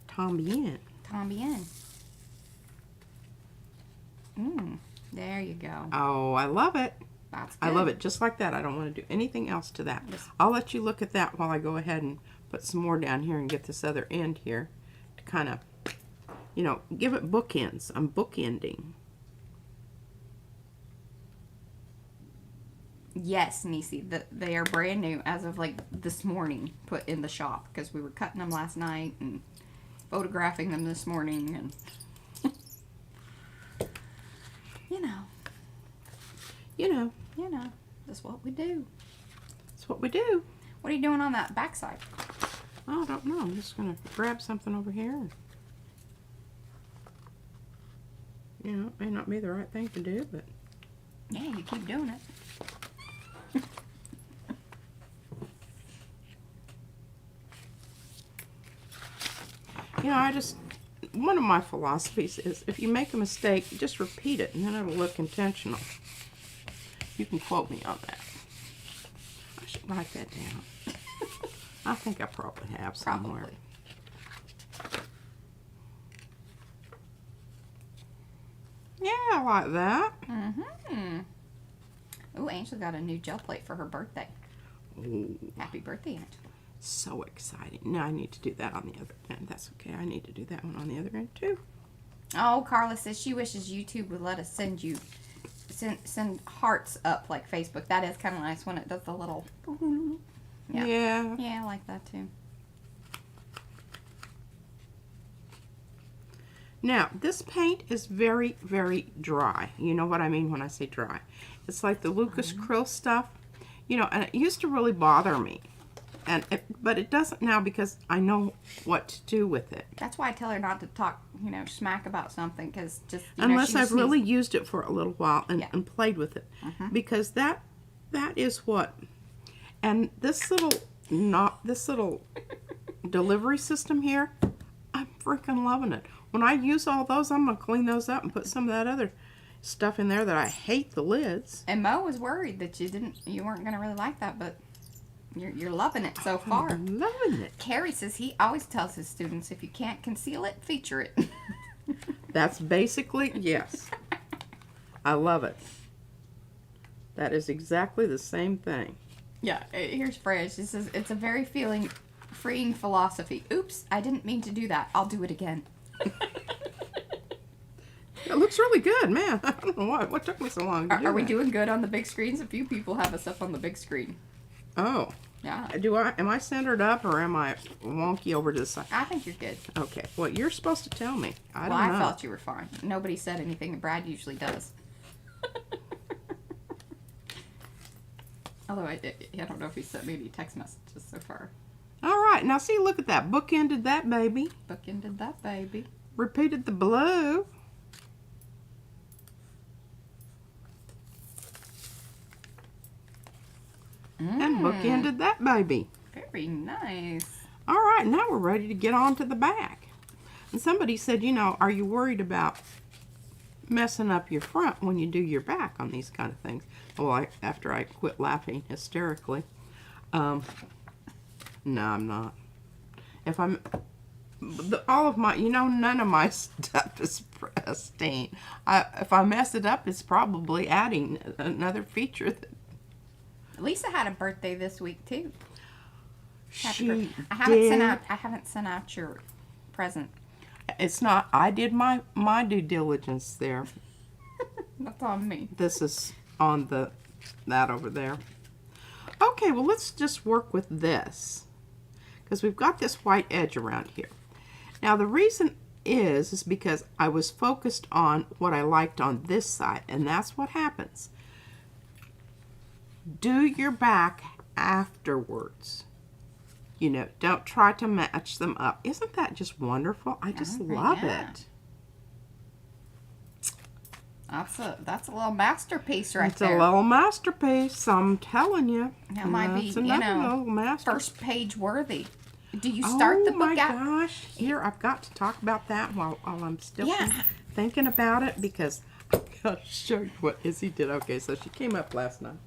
B: Tambien.
A: Tambien. There you go.
B: Oh, I love it.
A: That's good.
B: I love it just like that. I don't want to do anything else to that.
A: Yes.
B: I'll let you look at that while I go ahead and put some more down here and get this other end here to kind of, you know, give it bookends. I'm bookending.
A: Yes, Nisi, they are brand new as of like this morning, put in the shop because we were cutting them last night and photographing them this morning, and you know, that's what we do.
B: That's what we do.
A: What are you doing on that backside?
B: Oh, I don't know. I'm just going to grab something over here. And, you know, it may not be the right thing to do, but
A: Yeah, you keep doing it.
B: you know, one of my philosophies is if you make a mistake, just repeat it and then it'll look intentional. You can quote me on that. I should write that down. I think I probably have somewhere.
A: Probably.
B: Yeah, I like that.
A: Mm-hmm. Ooh, Angela got a new gel plate for her birthday.
B: Ooh,
A: Happy birthday, Angela.
B: so exciting. Now I need to do that on the other end. That's okay. I need to do that one on the other end too.
A: Oh, Carla says she wishes YouTube would let us send hearts up like Facebook. That is kind of nice when it does the little. Yeah. Yeah, I like that too.
B: Now, this paint is very, very dry. You know what I mean when I say dry. It's like the Lucas Krill stuff. You know, and it used to really bother me. But it doesn't now because I know what to do with it.
A: That's why I tell her not to talk, smack about something, because just
B: Unless I've really used it for a little while and played with it.
A: Mm-hmm.
B: Because that is what. And this little delivery system here, I'm freaking loving it. When I use all those, I'm going to clean those up and put some of that other stuff in there that I hate the lids.
A: And Mo was worried that you weren't going to really like that, but you're loving it so far.
B: I'm loving it.
A: Carrie says he always tells his students, if you can't conceal it, feature it.
B: That's basically, yes. I love it. That is exactly the same thing.
A: Yeah, here's Freya. She says, it's a very Freeing philosophy. Oops, I didn't mean to do that. I'll do it again.
B: It looks really good, man. I don't know what took me so long to do
A: Are we
B: that.
A: doing good on the big screens? A few people have us up on the big screen.
B: Oh.
A: Yeah.
B: Am I centered up or am I wonky over to the side?
A: I think you're good.
B: Okay. Well, you're supposed to tell me. I don't
A: Well,
B: know.
A: I felt you were fine. Nobody said anything, and Brad usually does. Although I don't know if he sent me any text messages so far.
B: All right. Now, see, look at that. Bookended that baby.
A: Bookended that baby.
B: Repeated the blue. And bookended that baby.
A: Very nice.
B: All right, now we're ready to get on to the back. And somebody said, you know, are you worried about messing up your front when you do your back on these kind of things? Well, after I quit laughing hysterically. No, I'm not. If I'm... all of my, you know, none of my stuff is pristine. If I mess it up, it's probably adding another feature that...
A: Lisa had a birthday this week too.
B: She
A: I haven't sent out your present.
B: It's not. I did my due diligence there.
A: That's on me.
B: This is on that over there. Okay, well let's just work with this because we've got this white edge around here. Now the reason is because I was focused on what I liked on this side, and that's what happens. Do your back afterwards. You know, don't try to match them up. Isn't that just wonderful? I just love it.
A: That's a little masterpiece right
B: It's
A: there.
B: a little masterpiece, I'm telling you.
A: That might be,
B: It's
A: you
B: another
A: know,
B: little masterpiece.
A: first page worthy. Do you start the book
B: out?
A: out?
B: Oh my gosh. Here, I've got to talk about that while I'm still
A: Yeah.
B: thinking about it because I've got to show you what Izzy did. Okay, so she came up last night.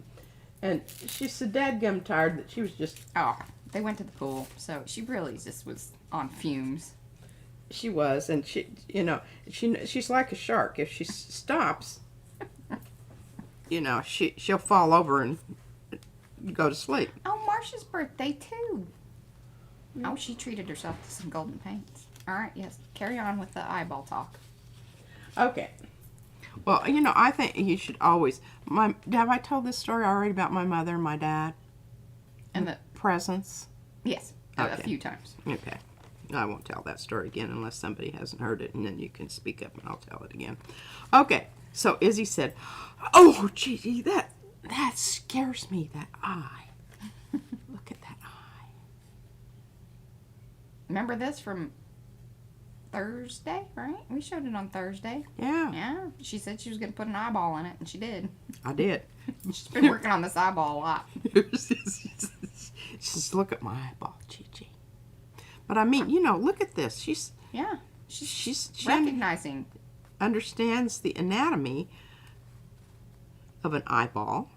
B: And she's so dadgum tired that she was just...
A: Oh, they went to the pool, so she really just was on fumes.
B: She was, and she, you know, she's like a shark. If she stops, you know, she'll fall over and go to sleep.
A: Oh, Marsha's birthday too. Oh, she treated herself to some golden paints. All right, yes, carry on with the eyeball talk.
B: Okay. Well, you know, I think you should always... have I told this story already about my mother and my dad?
A: And the...
B: Presents?
A: Yes,
B: Okay.
A: a few times.
B: Okay. I won't tell that story again unless somebody hasn't heard it, and then you can speak up and I'll tell it again. Okay, so Izzy said, oh, gee, that scares me, that eye. Look at that eye.
A: Remember this from Thursday, right? We showed it on Thursday.
B: Yeah.
A: Yeah, she said she was going to put an eyeball in it, and she did.
B: I did.
A: She's been working on this eyeball a lot.
B: Just look at my eyeball, Gigi. But I mean, you know, look at this. She
A: Recognizing.
B: understands the anatomy of an eyeball.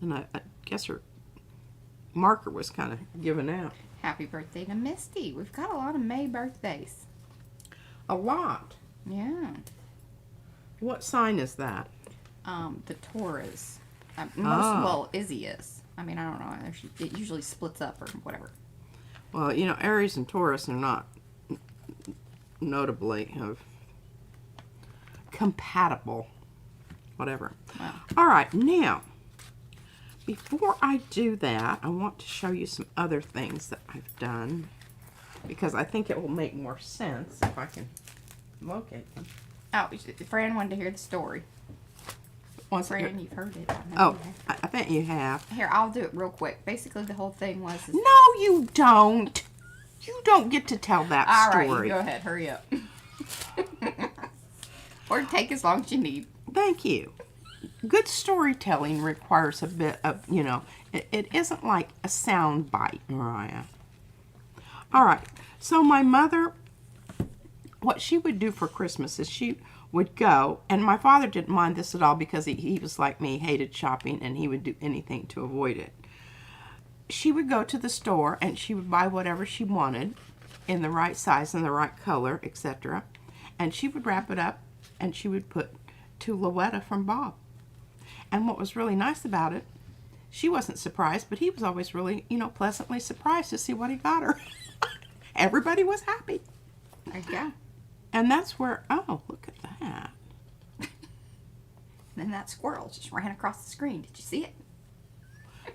B: And I guess her marker was kind of given out.
A: Happy birthday to Misty. We've got a lot of May birthdays.
B: A lot.
A: Yeah.
B: What sign is that?
A: The Taurus.
B: Oh.
A: Izzy is. I mean, I don't know. It usually splits up or whatever.
B: Well, you know, Aries and Taurus are not notably compatible. Whatever.
A: Wow.
B: All right, now, before I do that, I want to show you some other things that I've done because I think it will make more sense if I can locate them.
A: Oh, Fran wanted to hear the story. Fran, you've heard it.
B: I bet you have.
A: Here, I'll do it real quick. Basically, the whole thing was...
B: No, you don't. You don't get to tell that story.
A: All right, you go ahead. Hurry up. Or take as long as you need.
B: Thank you. Good storytelling requires a bit of, you know, it isn't like a sound bite, Mariah. All right. So my mother, what she would do for Christmas is she would go, and my father didn't mind this at all because he was like me, hated shopping, and he would do anything to avoid it. She would go to the store and she would buy whatever she wanted in the right size and the right color, etc. And she would wrap it up and she would put to Louetta from Bob. And what was really nice about it, she wasn't surprised, but he was always really, you know, pleasantly surprised to see what he got her. Everybody was happy.
A: There you go.
B: And that's where, oh, look at that.
A: Then that squirrel just ran across the screen. Did you see it?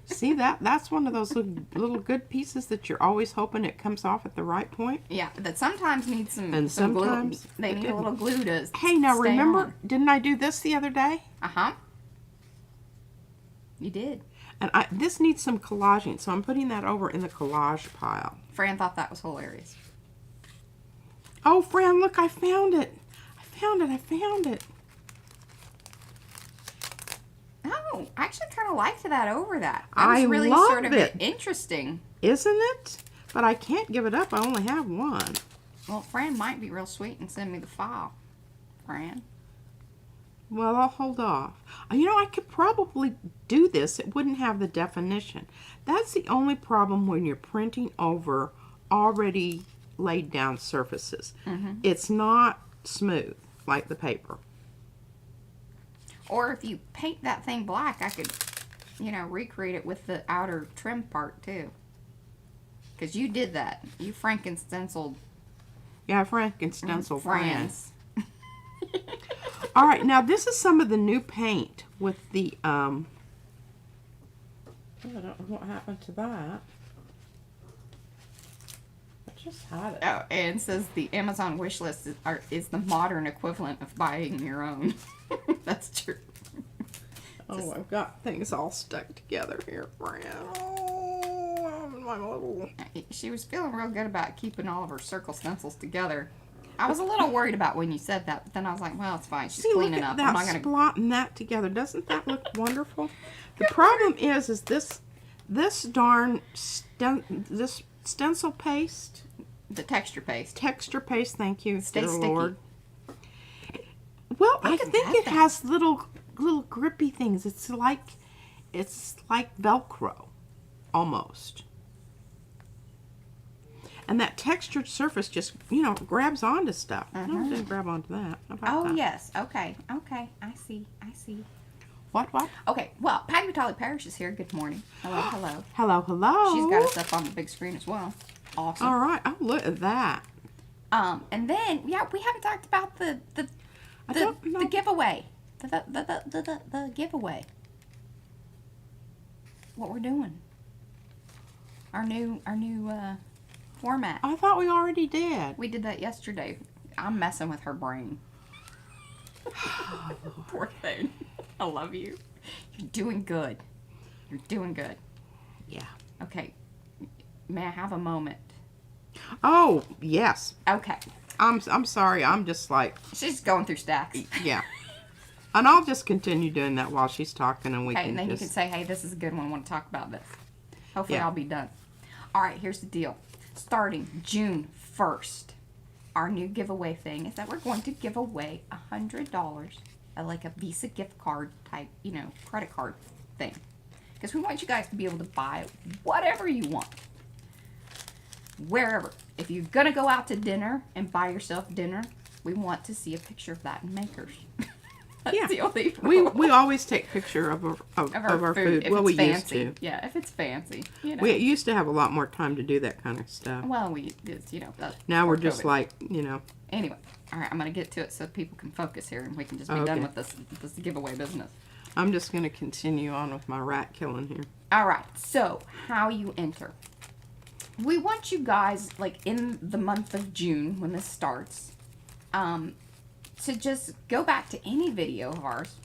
B: See that? That's one of those little good pieces that you're always hoping it comes off at the right point.
A: Yeah, that sometimes needs some,
B: And
A: some
B: sometimes
A: glue. They
B: it
A: need a
B: didn't.
A: little glue to
B: Hey, now
A: stay
B: remember,
A: on.
B: didn't I do this the other day?
A: Uh-huh. You did.
B: And this needs some collaging, so I'm putting that over in the collage pile.
A: Fran thought that was hilarious.
B: Oh, Fran, look, I found it. I found it.
A: Oh, I actually kind of liked that over that. That was
B: I
A: really
B: love
A: sort of
B: it.
A: interesting.
B: Isn't it? But I can't give it up. I only have one.
A: Well, Fran might be real sweet and send me the file. Fran.
B: Well, I'll hold off. You know, I could probably do this. It wouldn't have the definition. That's the only problem when you're printing over already laid down surfaces. It's not smooth like the paper.
A: Or if you paint that thing black, I could, you know, recreate it with the outer trim part too. Because you did that. You Franken-stenciled
B: Yeah, Franken-stencil Fran.
A: Fran's.
B: All right, now this is some of the new paint with the, I don't know what happened to that. I just had it.
A: Oh, and it says the Amazon wish list is the modern equivalent of buying your own. That's true.
B: Oh, I've got things all stuck together here, Fran. Oh, my little...
A: She was feeling real good about keeping all of her circle stencils together. I was a little worried about when you said that, but then I was like, well, it's fine. She's
B: See, look
A: cleaning
B: at
A: up.
B: that,
A: I'm not gonna...
B: splotting that together. Doesn't that look wonderful? The problem is this darn this stencil paste,
A: The texture paste.
B: texture paste. Thank you,
A: Stay
B: dear
A: sticky.
B: Lord. Well, I
A: Look at
B: think
A: that
B: it
A: thing.
B: has little grippy things. It's like Velcro, almost. And that textured surface just, you know, grabs onto stuff. No, it didn't grab onto that. How about
A: Oh,
B: that?
A: yes. Okay. Okay. I see.
B: What?
A: Okay. Well, Patty Vitale Parrish is here. Good morning. Hello, hello.
B: Hello.
A: She's got us up on the big screen as well. Awesome.
B: All right. Oh, look at that.
A: And then, yeah, we haven't talked about the giveaway. The giveaway. What we're doing. Our new format.
B: I thought we already did.
A: We did that yesterday. I'm messing with her brain. Poor thing. I love you. You're doing good. You're doing good.
B: Yeah.
A: Okay. May I have a moment?
B: Oh, yes.
A: Okay.
B: I'm sorry. I'm just like,
A: She's going through stacks.
B: yeah. And I'll just continue doing that while she's talking, and we
A: Okay,
B: can
A: and then
B: just...
A: you can say, hey, this is a good one. I want to talk about this. Hopefully
B: Yeah.
A: I'll be done. All right, here's the deal. Starting June 1st, our new giveaway thing is that we're going to give away $100, like a Visa gift card type, you know, credit card thing. Because we want you guys to be able to buy whatever you want. Wherever. If you're going to go out to dinner and buy yourself dinner, we want to see a picture of that in Makers. That's the only rule.
B: We always take picture of our food.
A: If
B: Well,
A: it's
B: we
A: fancy.
B: used to.
A: Yeah, if it's fancy. You know.
B: We used to have a lot more time to do that kind of stuff.
A: Well, we just, you know.
B: Now we're
A: before
B: just
A: COVID.
B: like, you know.
A: Anyway, all right, I'm going to get to it so people can focus here and we can just be
B: Okay.
A: done with this giveaway business.
B: I'm just going to continue on with my rat killing here.
A: All right, so how you enter. We want you guys, like in the month of June when this starts, to just go back to any video of ours,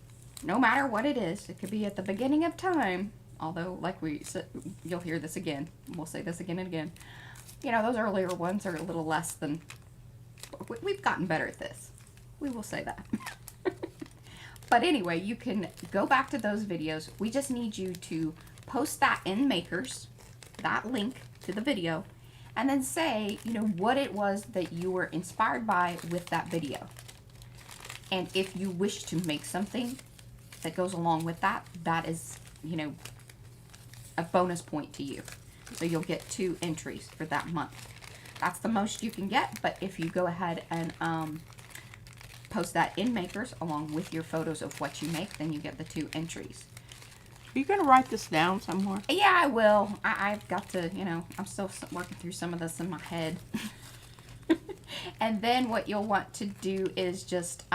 A: no matter what it is. It could be at the beginning of time, although like we said, you'll hear this again. We'll say this again and again. You know, those earlier ones are a little less than, we've gotten better at this. We will say that. But anyway, you can go back to those videos. We just need you to post that in Makers, that link to the video, and then say, you know, what it was that you were inspired by with that video. And if you wish to make something that goes along with that, that is, you know, a bonus point to you. So you'll get 2 entries for that month. That's the most you can get, but if you go ahead and post that in Makers along with your photos of what you make, then you get the 2 entries.
B: Are you going to write this down somewhere?
A: Yeah, I will. I've got to, you know, I'm still working through some of this in my head. And then what you'll want to do is just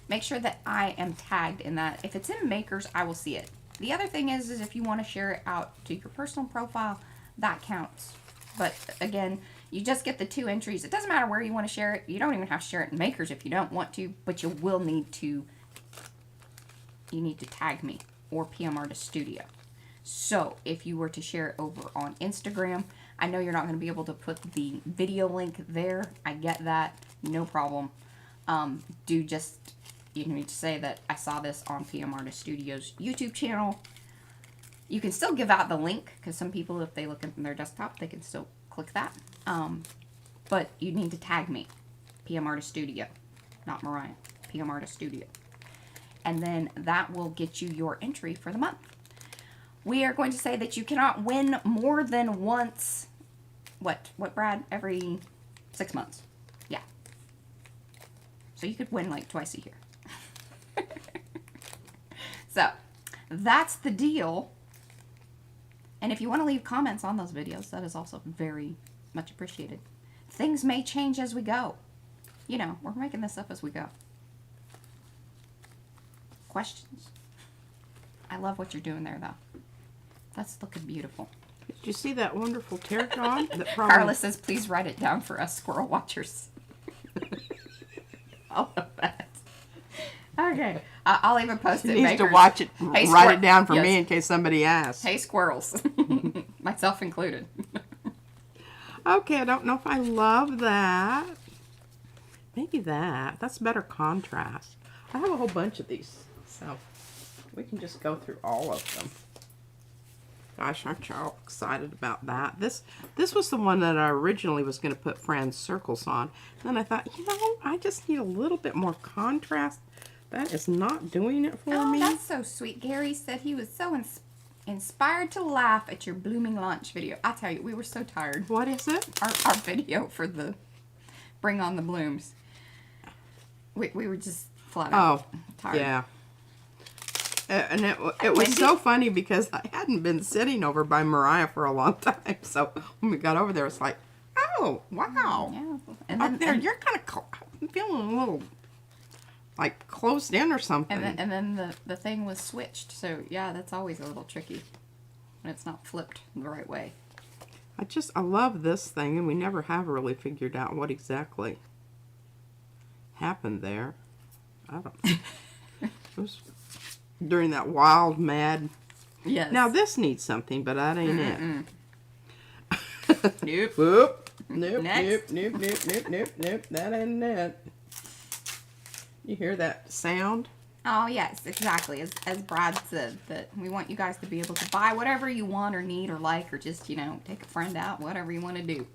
A: make sure that I am tagged in that. If it's in Makers, I will see it. The other thing is if you want to share it out to your personal profile, that counts. But again, you just get the 2 entries. It doesn't matter where you want to share it. You don't even have to share it in Makers if you don't want to, but you will need to, tag me or PM Artist Studio. So if you were to share it over on Instagram, I know you're not going to be able to put the video link there. I get that. No problem. You need to say that I saw this on PM Artist Studio's YouTube channel. You can still give out the link because some people, if they look at their desktop, they can still click that. But you need to tag me, PM Artist Studio, not Mariah, PM Artist Studio. And then that will get you your entry for the month. We are going to say that you cannot win more than once. What, Brad? Every 6 months. Yeah. So you could win like twice a year. So, that's the deal. And if you want to leave comments on those videos, that is also very much appreciated. Things may change as we go. You know, we're making this up as we go. Questions? I love what you're doing there, though. That's looking beautiful.
B: Did you see that wonderful tarot?
A: Carla says, please write it down for us squirrel watchers. I love that. Okay. I'll even post it.
B: She needs to watch it,
A: hey,
B: write it down for me in case somebody asks.
A: Hey, squirrels. Myself included.
B: Okay, I don't know if I love that. Maybe that. That's better contrast. I have a whole bunch of these, so we can just go through all of them. Gosh, aren't y'all excited about that? This was the one that I originally was going to put Fran's circles on. Then I thought, you know, I just need a little bit more contrast. That is not doing it for me.
A: Oh, that's so sweet. Gary said he was so inspired to laugh at your blooming launch video. I tell you, we were so tired.
B: What is it?
A: Our video for the Bring on the Blooms. We were just flat out tired.
B: Yeah. And it was so funny because I hadn't been sitting over by Mariah for a long time. So when we got over there, it's like, oh, wow.
A: Yeah. And
B: Up there, you're kind of, I'm feeling a little, like, closed in or something.
A: And then the thing was switched. So, yeah, that's always a little tricky when it's not flipped the right way.
B: I love this thing, and we never have really figured out what exactly happened there. I don't know. It was during that wild, mad...
A: Yes.
B: Now, this needs something, but that ain't it.
A: Nope.
B: Whoop. Nope,
A: Next.
B: nope. That ain't it. You hear that sound?
A: Oh, yes, exactly. As Brad said, that we want you guys to be able to buy whatever you want or need or like, or just, you know, take a friend out, whatever you want to do.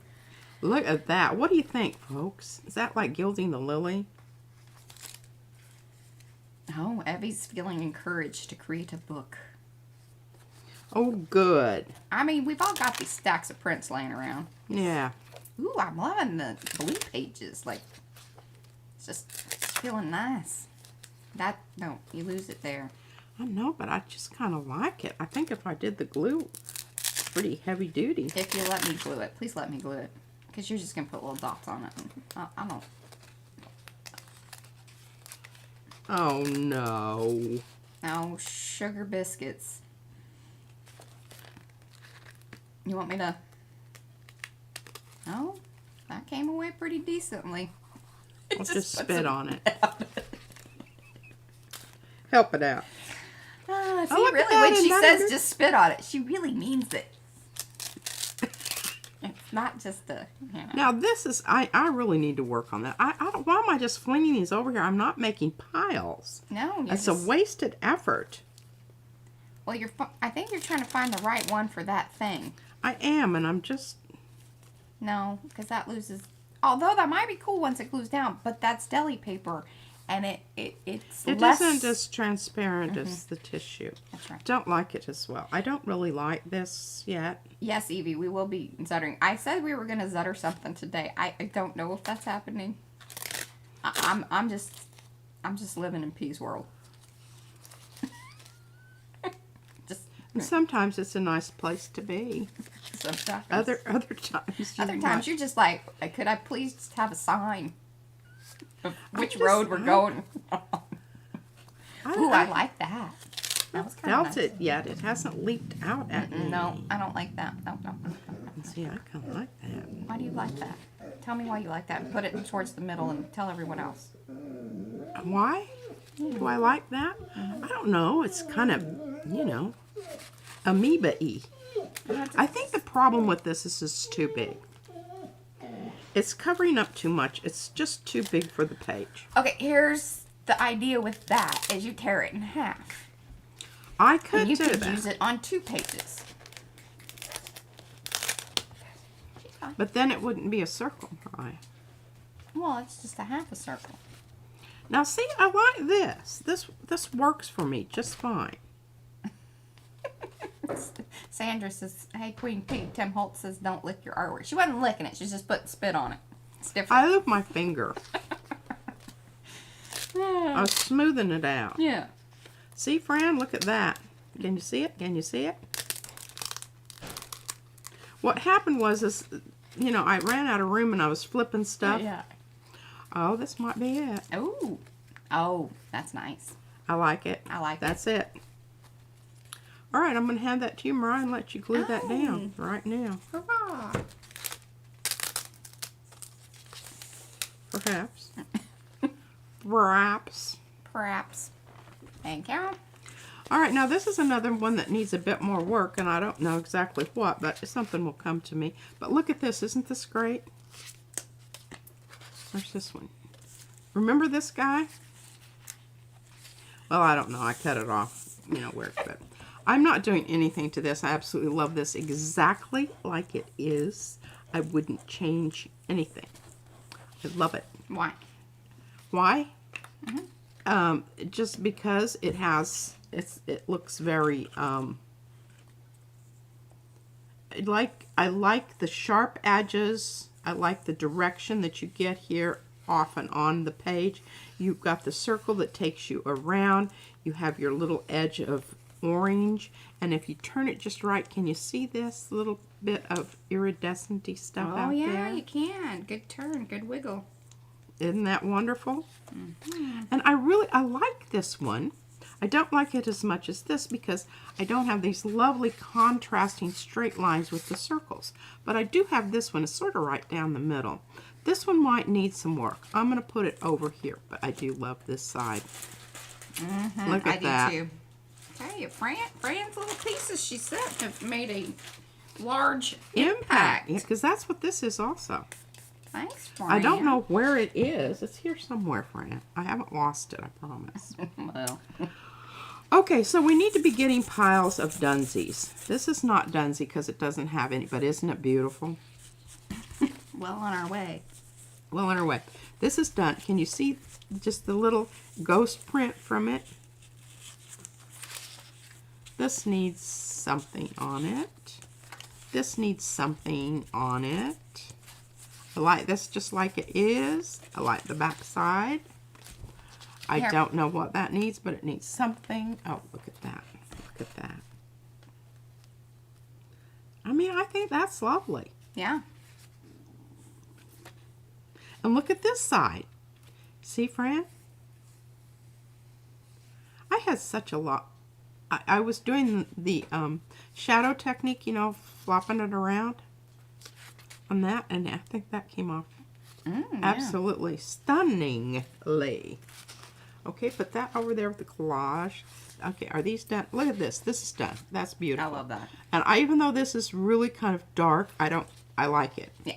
B: Look at that. What do you think, folks? Is that like Gilding the Lily?
A: Oh, Evie's feeling encouraged to create a book.
B: Oh, good.
A: I mean, we've all got these stacks of prints laying around.
B: Yeah.
A: Ooh, I'm loving the blue pages. Like, it's just feeling nice. No, you lose it there.
B: I know, but I just kind of like it. I think if I did the glue, it's pretty heavy duty.
A: If you let me glue it, please let me glue it. Because you're just going to put little dots on it. I don't.
B: Oh, no.
A: Oh, sugar biscuits. You want me to... Oh, that came away pretty decently.
B: I'll just spit on it. Help it out.
A: See,
B: look at
A: really,
B: that,
A: when she
B: and
A: says
B: that-
A: just spit on it, she really means it. It's not just a, you know.
B: Now, this is... I really need to work on that. I don't... Why am I just flinging these over here? I'm not making piles.
A: No,
B: It's a wasted effort.
A: Well, I think you're trying to find the right one for that thing.
B: I am, and I'm just...
A: No, because that loses... Although that might be cool once it glues down, but that's deli paper, and it's
B: It
A: less...
B: isn't as transparent as the tissue.
A: That's right.
B: Don't like it as well. I don't really like this yet.
A: Yes, Evie, we will be zuttering. I said we were going to zutter something today. I don't know if that's happening. I'm just living in Pea's world.
B: And sometimes it's a nice place to be.
A: Sometimes.
B: Other times.
A: Other times you're just like, could I please just have a sign of which
B: just-
A: road we're going? Ooh, I
B: I
A: like that. That was kind
B: felt
A: of nice.
B: it yet. It hasn't leaked out at me.
A: No, I don't like that. No.
B: See, I kind of like that.
A: Why do you like that? Tell me why you like that. And put it towards the middle and tell everyone else.
B: Why? Do I like that? I don't know. It's kind of, you know, amoeba-y. I think the problem with this is it's too big. It's covering up too much. It's just too big for the page.
A: Okay, here's the idea with that is you tear it in half.
B: I could
A: And you
B: do
A: could
B: that.
A: use it on 2 pages.
B: But then it wouldn't be a circle, right?
A: Well, it's just a half a circle.
B: Now see, I like this. This works for me just fine.
A: Sandra says, hey, Queen Pig. Tim Holt says, don't lick your artwork. She wasn't licking it. She's just putting spit on it. It's different.
B: I love my finger. I was smoothing it out.
A: Yeah.
B: See, Fran, look at that. Can you see it? Can you see it? What happened was, you know, I ran out of room and I was flipping stuff.
A: Yeah.
B: Oh, this might be it.
A: Ooh. Oh, that's nice.
B: I like it.
A: I like
B: That's it. All right, I'm going to hand that to you, Mariah, and let you glue that
A: Oh.
B: down right now.
A: Hurrah.
B: Perhaps. Perhaps.
A: Perhaps. Thank you.
B: All right, now this is another one that needs a bit more work, and I don't know exactly what, but something will come to me. But look at this. Isn't this great? Where's this one? Remember this guy? Well, I don't know. I cut it off, you know, where, but I'm not doing anything to this. I absolutely love this exactly like it is. I wouldn't change anything. I love it.
A: Why?
B: Why? Just because it has, it looks very, I like the sharp edges. I like the direction that you get here off and on the page. You've got the circle that takes you around. You have your little edge of orange. And if you turn it just right, can you see this little bit of iridescent-y stuff
A: Oh,
B: out
A: yeah,
B: there?
A: you can. Good turn. Good wiggle.
B: Isn't that wonderful? And I like this one. I don't like it as much as this because I don't have these lovely contrasting straight lines with the circles. But I do have this one. It's sort of right down the middle. This one might need some work. I'm going to put it over here, but I do love this side. Look at that.
A: I do too. Tell you, Fran's little pieces she said have made a large impact.
B: Yeah, because that's what this is also.
A: Thanks, Fran.
B: I don't know where it is. It's here somewhere, Fran. I haven't lost it, I promise.
A: Well,
B: Okay, so we need to be getting piles of Dunsies. This is not Dunsie because it doesn't have any, but isn't it beautiful?
A: well on our way.
B: Well on our way. This is done. Can you see just the little ghost print from it? This needs something on it. This needs something on it. I like this just like it is. I like the back side. I
A: Here.
B: don't know what that needs, but it needs something. Oh, look at that. Look at that. I mean, I think that's lovely.
A: Yeah.
B: And look at this side. See, Fran? I had such a lot. I was doing the shadow technique, you know, flopping it around on that, and I think that came off absolutely stunningly. Okay, put that over there with the collage. Okay, are these done? Look at this. This is done. That's
A: I
B: beautiful.
A: love that.
B: And even though this is really kind of dark, I like it.
A: Yeah.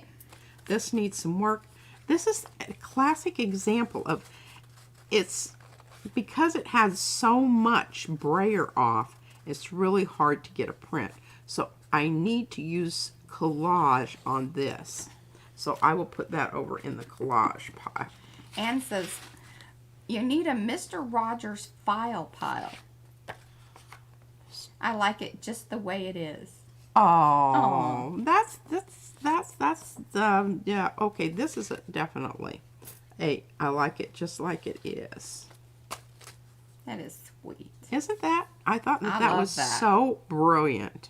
B: This needs some work. This is a classic example of, it's because it has so much brayer off, it's really hard to get a print. So I need to use collage on this. So I will put that over in the collage pile.
A: Anne says, you need a Mr. Rogers file pile. I like it just the way it is.
B: Oh, that's yeah, okay, this is definitely I like it just like it is.
A: That is sweet.
B: Isn't that? I thought
A: I
B: that
A: love
B: was
A: that.
B: so brilliant.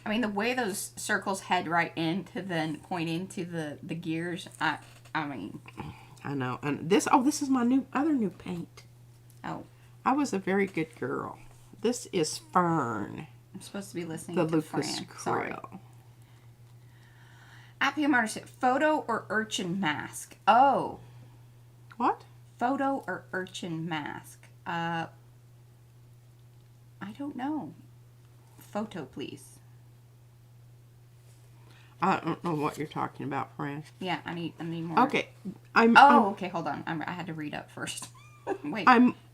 A: I mean, the way those circles head right into then point into the gears. I mean.
B: I know. And this is my other new paint.
A: Oh.
B: I was a very good girl. This is Fern.
A: I'm supposed to be listening
B: The
A: to
B: Lucas
A: Fran. Sorry.
B: Krill.
A: At PM Artist, photo or urchin mask? Oh.
B: What?
A: Photo or urchin mask? I don't know. Photo, please.
B: I don't know what you're talking about, Fran.
A: Yeah, I need more.
B: Okay.
A: Okay, hold on. I had to read up first. Wait.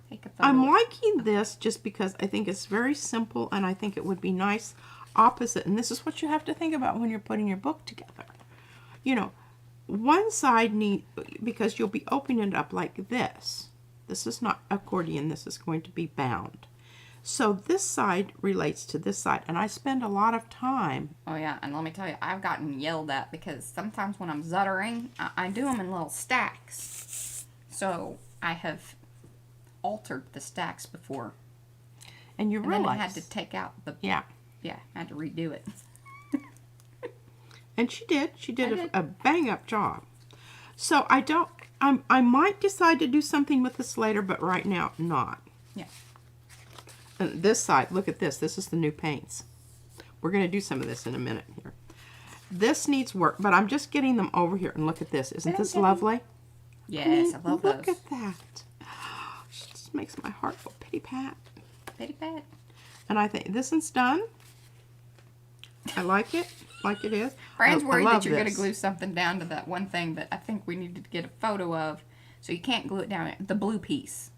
A: Take a photo.
B: I'm liking this just because I think it's very simple and I think it would be nice opposite. And this is what you have to think about when you're putting your book together. You know, one side because you'll be opening it up like this. This is not accordion. This is going to be bound. So this side relates to this side. And I spend a lot of time.
A: Oh, yeah. And let me tell you, I've gotten yelled at because sometimes when I'm zuttering, I do them in little stacks. So I have altered the stacks before.
B: And you realize.
A: Then I had to take out the...
B: Yeah.
A: Yeah, I had to redo it.
B: And she did. She did a bang-up job. So I might decide to do something with this later, but right now, not.
A: Yeah.
B: And this side, look at this. This is the new paints. We're going to do some of this in a minute here. This needs work, but I'm just getting them over here. And look at this. Isn't this lovely?
A: Yes, I love those.
B: Look at that. She just makes my heart go pity-pat.
A: Pity-pat.
B: And I think this one's done. I like it. Like it is.
A: Fran's worried that you're
B: this.
A: going to glue something down to that one thing that I think we need to get a photo of. So you can't glue it down. The blue piece.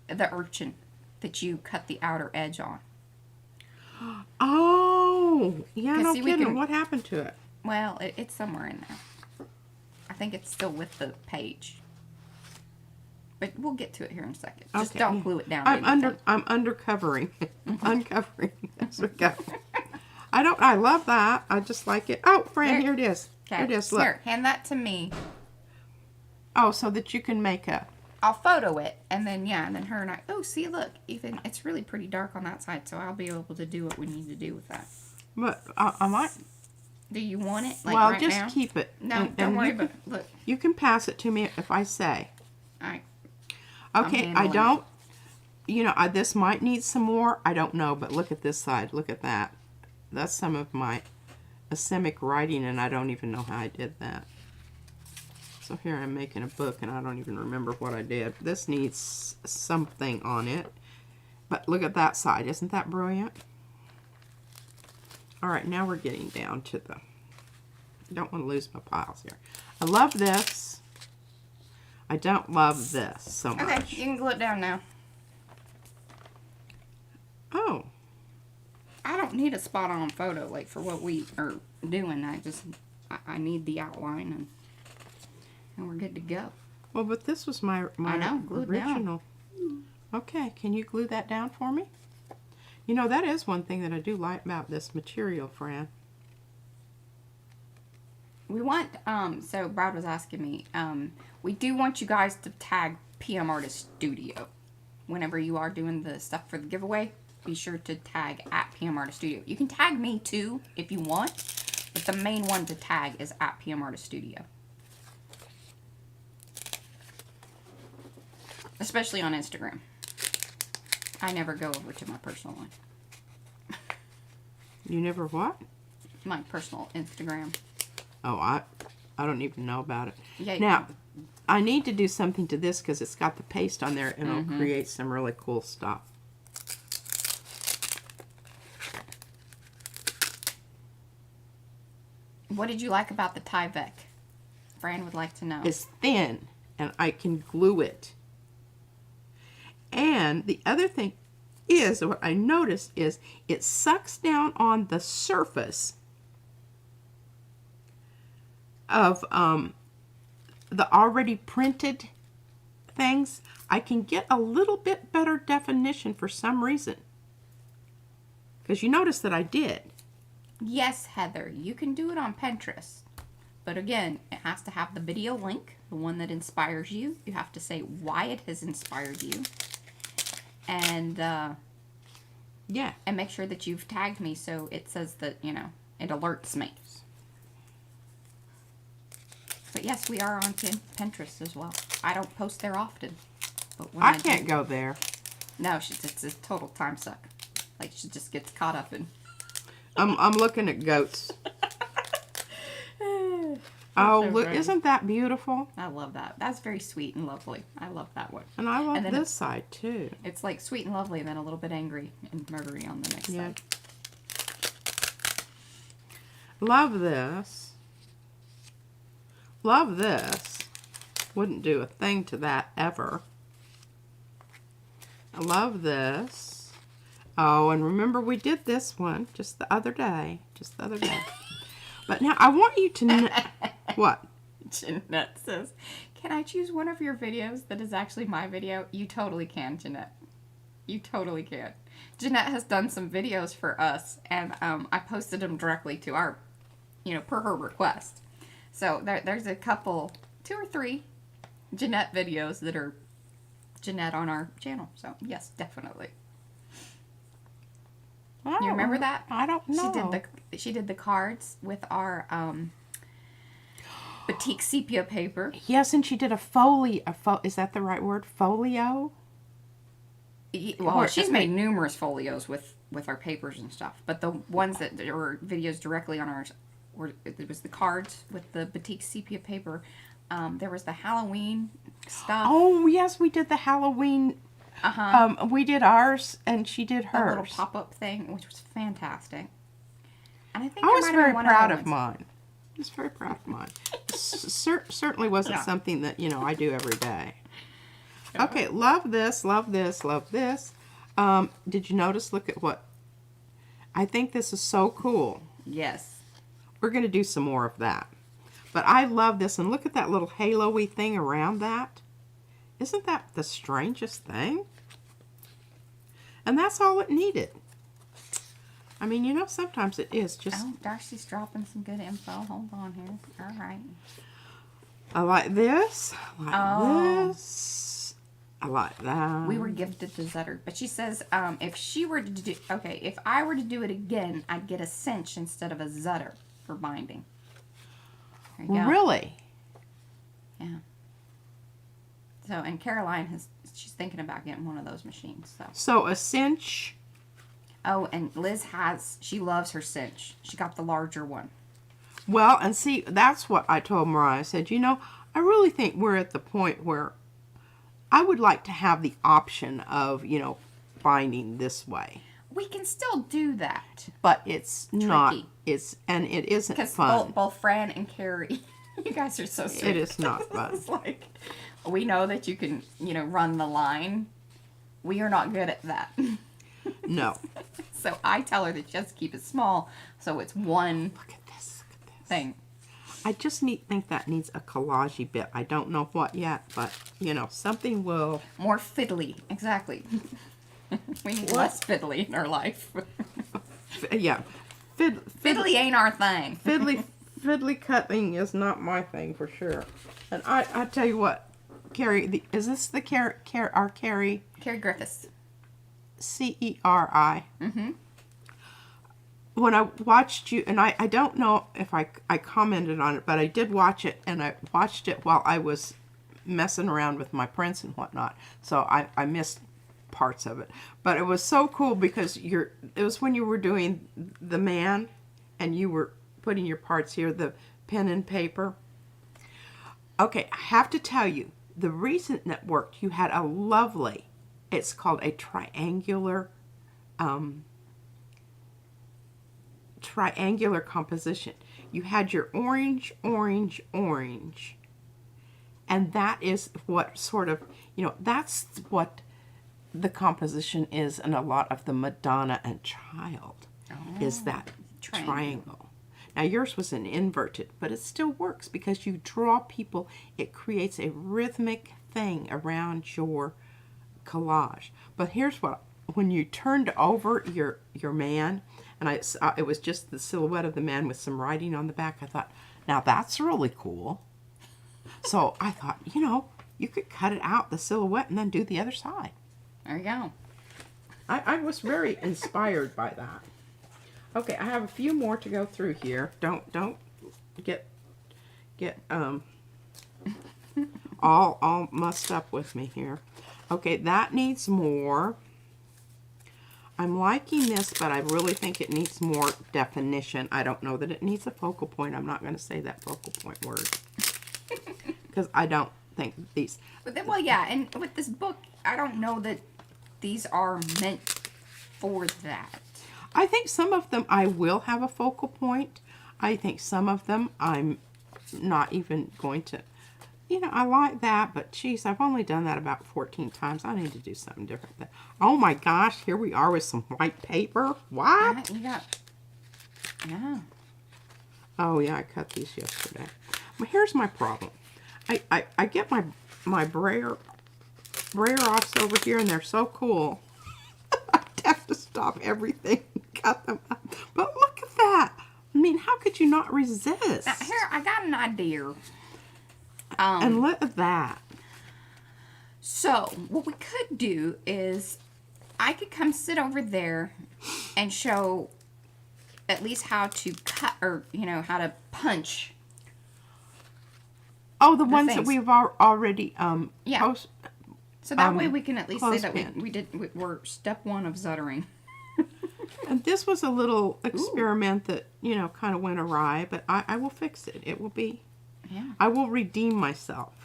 A: The urchin that you cut the outer edge on.
B: Oh, yeah, no
A: see, we
B: kidding.
A: can-
B: What happened to it?
A: Well, it's somewhere in there. I think it's still with the page. But we'll get to it here in a second. Just
B: Okay.
A: don't glue it down. to
B: I'm
A: anything.
B: undercovering. Uncovering. As we go. I love that. I just like it. Oh, Fran, here it is. Here it is. Look.
A: Here, hand that to me.
B: Oh, so that you can make a...
A: I'll photo it, and then, yeah, and then her and I... Oh, see, look. Even it's really pretty dark on that side, so I'll be able to do what we need to do with that.
B: But I might...
A: Do you want it, like,
B: well,
A: right
B: just
A: now?
B: keep it.
A: No,
B: And
A: don't worry
B: you can-
A: about it. Look.
B: You can pass it to me if I say.
A: All right.
B: Okay,
A: I'm
B: I
A: handling
B: don't... You know, this might need some more. I don't know, but look at this side. Look at that. That's some of my asemic writing, and I don't even know how I did that. So here I'm making a book, and I don't even remember what I did. This needs something on it. But look at that side. Isn't that brilliant? All right, now we're getting down to the... I don't want to lose my piles here. I love this. I don't love this so much.
A: Okay, you can glue it down now.
B: Oh.
A: I don't need a spot-on photo, like, for what we are doing. I need the outline, and we're good to go.
B: Well, but this was my
A: I know, glue it down.
B: original. Okay, can you glue that down for me? You know, that is one thing that I do like about this material, Fran.
A: We want, so Brad was asking me, we do want you guys to tag PM Artist Studio. Whenever you are doing the stuff for the giveaway, be sure to tag at PM Artist Studio. You can tag me too if you want, but the main one to tag is at PM Artist Studio. Especially on Instagram. I never go over to my personal one.
B: You never what?
A: My personal Instagram.
B: Oh, I don't even know about it.
A: Yeah,
B: Now, I need to do something to this because it's got the paste on there and it'll create some really cool stuff.
A: What did you like about the Tyvek? Fran would like to know.
B: It's thin and I can glue it. And the other thing is, what I noticed is it sucks down on the surface of the already printed things. I can get a little bit better definition for some reason. Because you notice that I did.
A: Yes, Heather, you can do it on Pinterest. But again, it has to have the video link, the one that inspires you. You have to say why it has inspired you. And,
B: yeah.
A: And make sure that you've tagged me so it says that, you know, it alerts me. But yes, we are on Pinterest as well. I don't post there often. But when
B: I can't go there.
A: No, it's a total time suck. Like, she just gets caught up in...
B: I'm looking at goats. Oh,
A: so
B: look,
A: funny.
B: isn't that beautiful?
A: I love that. That's very sweet and lovely. I love that one.
B: And I love
A: And then
B: this side, too.
A: It's like sweet and lovely, and then a little bit angry and murdery on the next side.
B: Love this. Love this. Wouldn't do a thing to that ever. I love this. Oh, and remember we did this one just the other day. But now I want you to know... What?
A: Jeanette says, can I choose one of your videos that is actually my video? You totally can, Jeanette. You totally can. Jeanette has done some videos for us, and I posted them directly to our, you know, per her request. So there's a couple, 2 or 3 Jeanette videos that are Jeanette on our channel. So yes, definitely.
B: Oh,
A: You remember that?
B: I don't know.
A: She did the cards with our batik sepia paper.
B: Yes, and she did a folio. Is that the right word? Folio?
A: Well, she's made numerous folios with our papers and stuff. But the ones that were videos directly on ours, it was the cards with the batik sepia paper. There was the Halloween stuff.
B: Oh, yes, we did the Halloween. We did ours, and she did hers.
A: That little pop-up thing, which was fantastic. And I think
B: I was very proud of mine. I was very proud of mine. Certainly wasn't something that, you know, I do every day. Okay, love this, love this, love this. Did you notice? Look at what... I think this is so cool.
A: Yes.
B: We're going to do some more of that. But I love this, and look at that little halo-y thing around that. Isn't that the strangest thing? And that's all it needed. I mean, you know, sometimes it is just...
A: Oh, Darcy's dropping some good info. Hold on here. All right.
B: I like this. I like this. I like that.
A: We were gifted the Zutter. But she says if she were to do... Okay, if I were to do it again, I'd get a cinch instead of a Zutter for binding. There you go.
B: Really?
A: Yeah. So, and Caroline she's thinking about getting one of those machines.
B: So a cinch.
A: Oh, and Liz she loves her cinch. She got the larger one.
B: Well, and see, that's what I told Mariah. I said, you know, I really think we're at the point where I would like to have the option of, you know, binding this way.
A: We can still do that.
B: But it's
A: Tricky.
B: not, and it isn't fun.
A: Because both Fran and Carrie, you guys are so sweet.
B: It is not fun.
A: It's like, we know that you can, you know, run the line. We are not good at that.
B: No.
A: So I tell her that she has to keep it small, so it's one
B: Look at this. Look at this.
A: thing.
B: I just think that needs a collagey bit. I don't know what yet, but, you know, something will...
A: More fiddly. Exactly. We need less fiddly in our life.
B: Yeah.
A: Fiddly ain't our thing.
B: Fiddly cutting is not my thing for sure. And I tell you what, Carrie, is this the our Carrie?
A: Carrie Griffiths.
B: Ceri.
A: Mm-hmm.
B: When I watched you, and I don't know if I commented on it, but I did watch it, and I watched it while I was messing around with my prints and whatnot. So I missed parts of it. But it was so cool because it was when you were doing the man, and you were putting your parts here, the pen and paper. Okay, I have to tell you, the reason that worked, you had a lovely, it's called a triangular composition. You had your orange, orange, orange. And that is what sort of, you know, that's what the composition is in a lot of the Madonna and Child, is that triangle. Now yours was an inverted, but it still works because you draw people. It creates a rhythmic thing around your collage. But here's what, when you turned over your man, and it was just the silhouette of the man with some writing on the back, I thought, Now that's really cool. So I thought, you know, you could cut it out, the silhouette, and then do the other side.
A: There you go.
B: I was very inspired by that. Okay, I have a few more to go through here. Don't get all mussed up with me here. Okay, that needs more. I'm liking this, but I really think it needs more definition. I don't know that it needs a focal point. I'm not going to say that focal point word. Because I don't think these...
A: But then, well, yeah, and with this book, I don't know that these are meant for that.
B: I think some of them I will have a focal point. I think some of them I'm not even going to... You know, I like that, but geez, I've only done that about 14 times. I need to do something different. Oh my gosh, here we are with some white paper. What?
A: Yeah, you got... Yeah.
B: Oh yeah, I cut these yesterday. Well, here's my problem. I get my brayer offs over here, and they're so cool. I have to stop everything and cut them up. But look at that. I mean, how could you not resist?
A: Now, here, I got an idea.
B: And look at that.
A: So, what we could do is I could come sit over there and show at least how to cut, or, you know, how to punch.
B: Oh, the ones that we've already
A: yeah. So that way we can at least say that
B: clothespin.
A: we're step one of Zuttering.
B: And this was a little experiment that, you know, kind of went awry, but I will fix it. It will be...
A: Yeah.
B: I will redeem myself.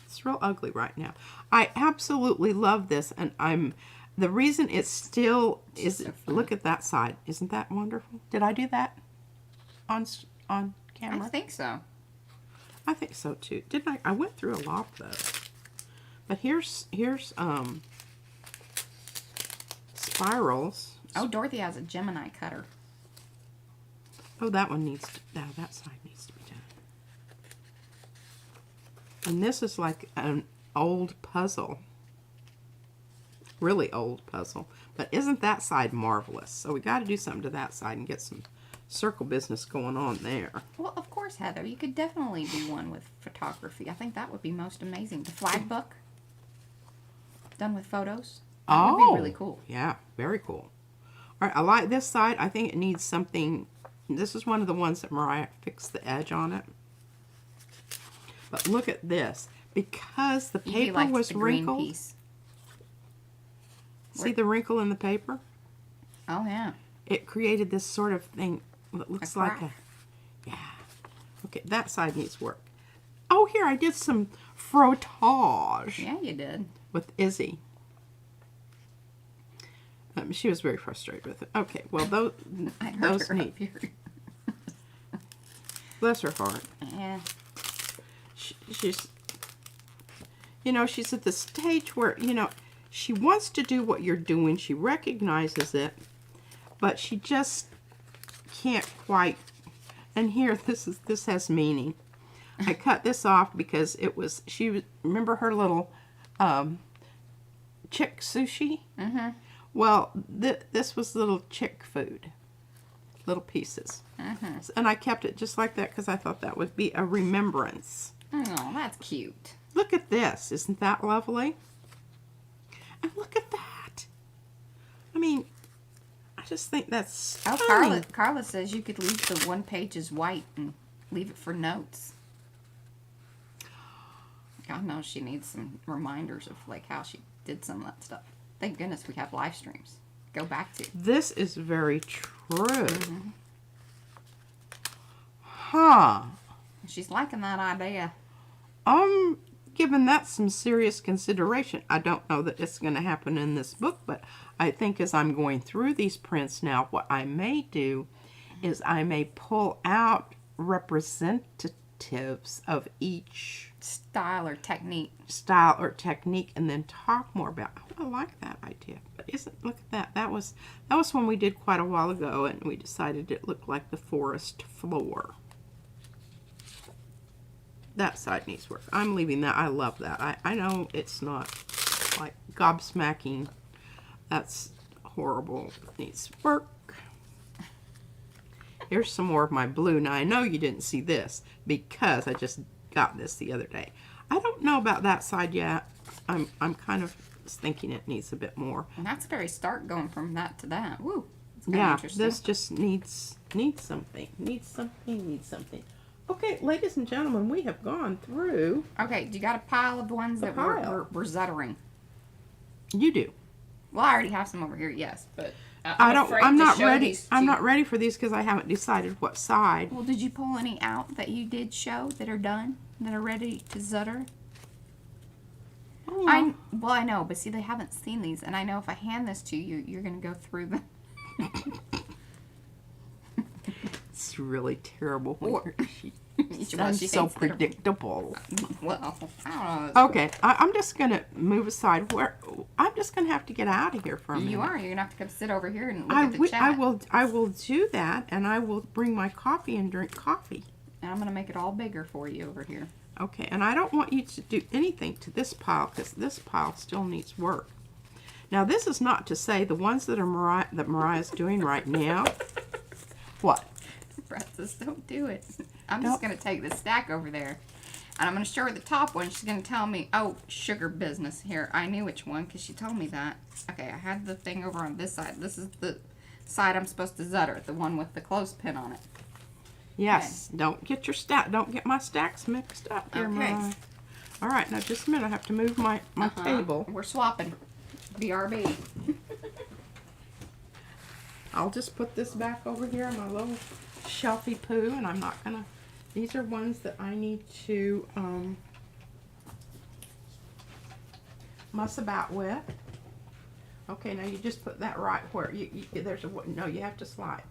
B: It's real ugly right now. I absolutely love this, and the reason it still is,
A: so
B: look at that side. Isn't that wonderful? Did I do that on camera?
A: I think so.
B: I think so too. Didn't I? I went through a lot of those. But here's spirals.
A: Oh, Dorothy has a Gemini cutter.
B: Oh, that one needs to, that side needs to be done. And this is like an old puzzle. Really old puzzle. But isn't that side marvelous? So we got to do something to that side and get some circle business going on there.
A: Well, of course, Heather. You could definitely do one with photography. I think that would be most amazing. The flag book. Done with photos. That would be really cool.
B: Yeah, very cool. All right, I like this side. I think it needs something. This is one of the ones that Mariah fixed the edge on it. But look at this. Because the paper was wrinkled.
A: Piece.
B: See the wrinkle in the paper?
A: Oh, yeah.
B: It created this sort of thing that looks like a... Yeah. Okay, that side needs work. Oh, here, I did some frottage.
A: Yeah, you did.
B: With Izzy. She was very frustrated with it. Okay, well, those need... Bless her heart.
A: Yeah.
B: She's, you know, she's at the stage where, you know, she wants to do what you're doing. She recognizes it, but she just can't quite. And here, this has meaning. I cut this off because it was, remember her little chick sushi? Mm-hmm. Well, this was little chick food. Little pieces. Mm-hmm. And I kept it just like that because I thought that would be a remembrance.
A: Oh, that's cute.
B: Look at this. Isn't that lovely? And look at that. I mean, I just think that's stunning.
A: Oh, Carla says you could leave the one page as white and leave it for notes. God knows she needs some reminders of like how she did some of that stuff. Thank goodness we have live streams. Go back to.
B: This is very true. Mm-hmm. Huh.
A: She's liking that idea.
B: I'm giving that some serious consideration. I don't know that it's going to happen in this book, but I think as I'm going through these prints now, what I may do is I may pull out representatives of each
A: style or technique,
B: and then talk more about. Oh, I like that idea. But look at that. That was one we did quite a while ago, and we decided it looked like the forest floor. That side needs work. I'm leaving that. I love that. I know it's not like gobsmacking. That's horrible. It needs work. Here's some more of my blue. Now, I know you didn't see this because I just got this the other day. I don't know about that side yet. I'm kind of thinking it needs a bit more.
A: And that's very stark going from that to that. Woo.
B: Yeah, this just needs something. Needs something. Okay, ladies and gentlemen, we have gone through.
A: Okay, you got a pile of ones that we're zuttering.
B: You do.
A: Well, I already have some over here, yes, but
B: I'm not ready. I'm not ready for these because I haven't decided what side.
A: Well, did you pull any out that you did show that are done, that are ready to zutter?
B: Oh, yeah.
A: Well, I know, but see, they haven't seen these, and I know if I hand this to you, you're gonna go through them.
B: It's really terrible when
A: She
B: sounds so predictable.
A: Well, I don't know.
B: Okay, I'm just gonna move aside. I'm just gonna have to get out of here for a minute.
A: You are. You're gonna have to come sit over here and look at the chat.
B: I will do that, and I will bring my coffee and drink coffee.
A: And I'm gonna make it all bigger for you over here.
B: Okay, and I don't want you to do anything to this pile because this pile still needs work. Now, this is not to say the ones that Mariah's doing right now. What?
A: Francis, don't do it. I'm just going to take this stack over there. And I'm going to show her the top one. She's going to tell me, oh, sugar business. Here, I knew which one because she told me that. Okay, I had the thing over on this side. This is the side I'm supposed to zutter, the one with the clothespin on it.
B: Yes, okay. Don't get my stacks mixed up here,
A: okay.
B: Mariah. All right, now just a minute. I have to move my table.
A: We're swapping. BRB.
B: I'll just put this back over here in my little shelfie poo, and I'm not gonna. These are ones that I need to muss about with. Okay, now you just put that right where there's a no. You have to slide.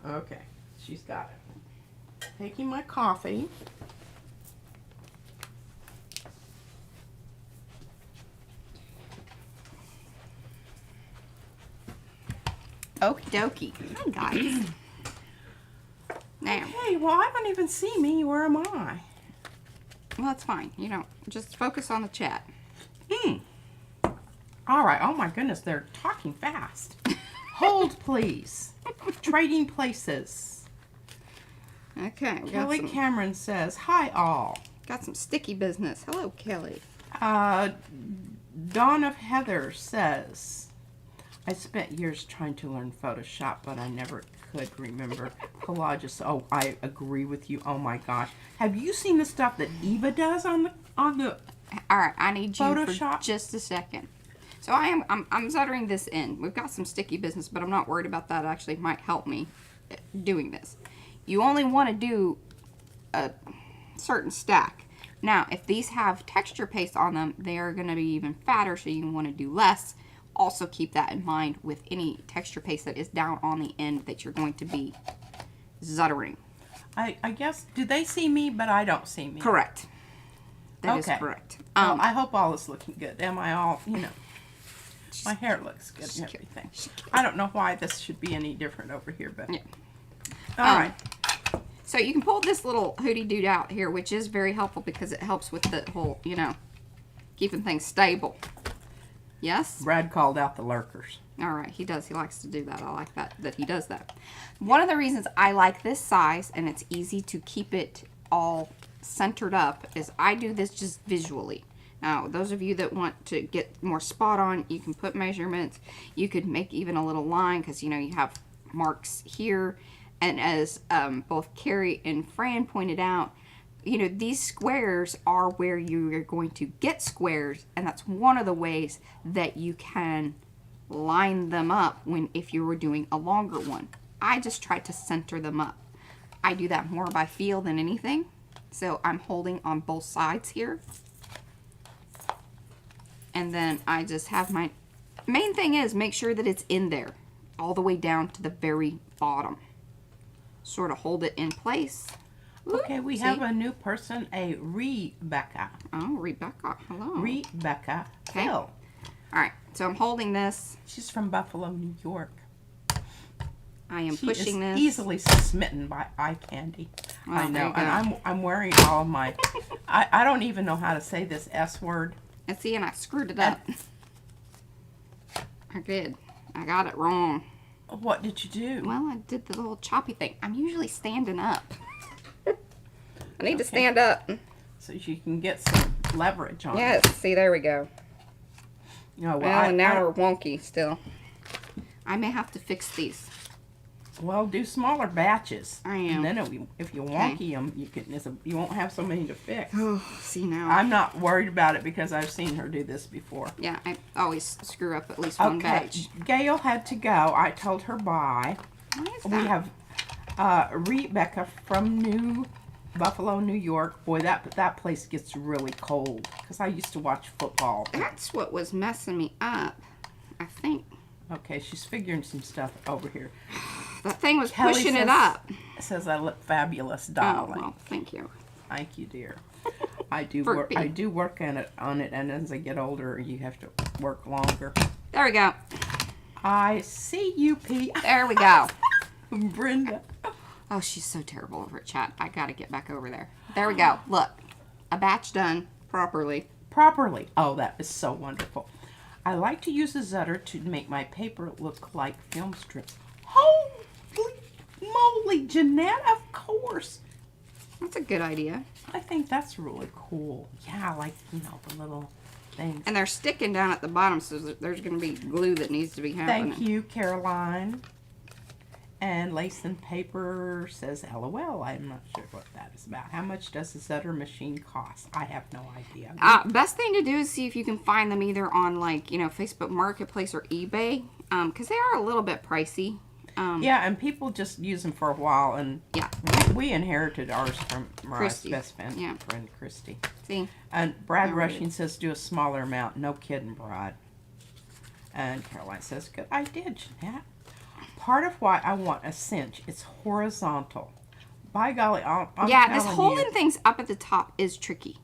B: Okay, she's got it. Taking my coffee.
A: Okie dokie. Hi, guys. Now.
B: Hey, well, I don't even see me. Where am I?
A: Well, that's fine. You know, just focus on the chat.
B: All right. Oh, my goodness. They're talking fast. Hold, please. Trading places.
A: Okay.
B: Kelly Cameron says, hi, all.
A: Got some sticky business. Hello, Kelly.
B: Dawn of Heather says, I spent years trying to learn Photoshop, but I never could remember collages. Oh, I agree with you. Oh my gosh. Have you seen the stuff that Eva does on the
A: All right, I need you
B: Photoshop?
A: for just a second. So I'm zuttering this in. We've got some sticky business, but I'm not worried about that. It actually might help me doing this. You only want to do a certain stack. Now, if these have texture paste on them, they are going to be even fatter, so you want to do less. Also keep that in mind with any texture paste that is down on the end that you're going to be zuttering.
B: I guess, do they see me, but I don't see me?
A: Correct. That is correct.
B: Well, I hope all is looking good. Am I all, you know, my hair looks good and everything. I don't know why this should be any different over here, but.
A: Yeah.
B: All right.
A: So you can pull this little hootie dude out here, which is very helpful because it helps with the whole, you know, keeping things stable. Yes?
B: Brad called out the lurkers.
A: All right, he does. He likes to do that. I like that he does that. One of the reasons I like this size, and it's easy to keep it all centered up, is I do this just visually. Now, those of you that want to get more spot on, you can put measurements. You could make even a little line because, you know, you have marks here. And as both Carrie and Fran pointed out, you know, these squares are where you're going to get squares, and that's one of the ways that you can line them up if you were doing a longer one. I just try to center them up. I do that more by feel than anything. So I'm holding on both sides here. And then I just have my main thing is make sure that it's in there all the way down to the very bottom. Sort of hold it in place.
B: Okay, we have a new person, a Rebecca.
A: Oh, Rebecca. Hello.
B: Rebecca Hill.
A: All right, so I'm holding this.
B: She's from Buffalo, New York.
A: I am pushing this.
B: Easily smitten by eye candy.
A: Oh,
B: I know, and I'm wearing all of my. I don't even know how to say this S word.
A: And see, and I screwed it up. I did. I got it wrong.
B: What did you do?
A: Well, I did the little choppy thing. I'm usually standing up. I need to stand up.
B: So you can get some leverage on it.
A: Yes, see, there we go.
B: Oh,
A: Well, and now we're wonky still. I may have to fix these.
B: Well, do smaller batches.
A: I am.
B: And then if you wonky them, you won't have so many to fix.
A: Oh, see now.
B: I'm not worried about it because I've seen her do this before.
A: Yeah, I always screw up at least one batch.
B: Gail had to go. I told her bye.
A: What is
B: We
A: that?
B: have Rebecca from New Buffalo, New York. Boy, that place gets really cold because I used to watch football.
A: That's what was messing me up, I think.
B: Okay, she's figuring some stuff over here.
A: That thing was
B: Kelly
A: pushing
B: says,
A: it up.
B: Says I look fabulous,
A: Oh,
B: darling.
A: well, thank you.
B: Thank you, dear. I do
A: For
B: work.
A: being-
B: I do work on it, and as I get older, you have to work longer.
A: There we go.
B: I see you, P.
A: There we go.
B: Brenda.
A: Oh, she's so terrible over at chat. I gotta get back over there. There we go. Look, a batch done properly.
B: Properly. Oh, that is so wonderful. I like to use a Zutter to make my paper look like film strips. Holy moly, Jeanette, of course.
A: That's a good idea.
B: I think that's really cool. Yeah, like, the little things.
A: And they're sticking down at the bottom, so there's going to be glue that needs to be happening.
B: Thank you, Caroline. And Lace and Paper says, LOL. I'm not sure what that is about. How much does a Zutter machine cost? I have no idea.
A: Best thing to do is see if you can find them either on, like, Facebook Marketplace or eBay, because they are a little bit pricey.
B: Yeah, and people just use them for a while, and
A: Yeah.
B: we inherited ours from Mariah's
A: Christy.
B: best friend,
A: Yeah.
B: Christy.
A: See?
B: And Brad
A: There it
B: Rushing
A: is.
B: says do a smaller amount. No kidding, Brad. And Caroline says, good idea, Jeanette. Part of why I want a cinch, it's horizontal. By golly, I'm
A: Yeah, this
B: telling
A: holding
B: you.
A: things up at the top is tricky.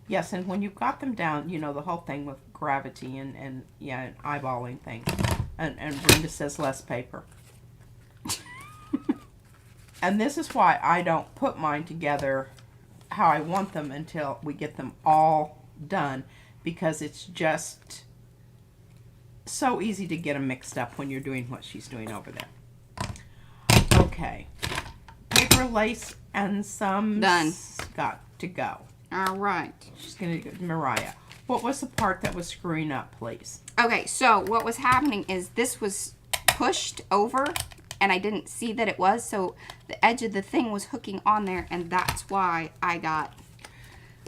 B: Yes, and when you've got them down, the whole thing with gravity and eyeballing things. And Brenda says less paper. And this is why I don't put mine together how I want them until we get them all done, because it's just so easy to get them mixed up when you're doing what she's doing over there. Okay. Paper, lace, and some
A: Done.
B: got to go.
A: All right.
B: She's going to go Mariah. What was the part that was screwing up, please?
A: Okay, so what was happening is this was pushed over, and I didn't see that it was, so the edge of the thing was hooking on there, and that's why I got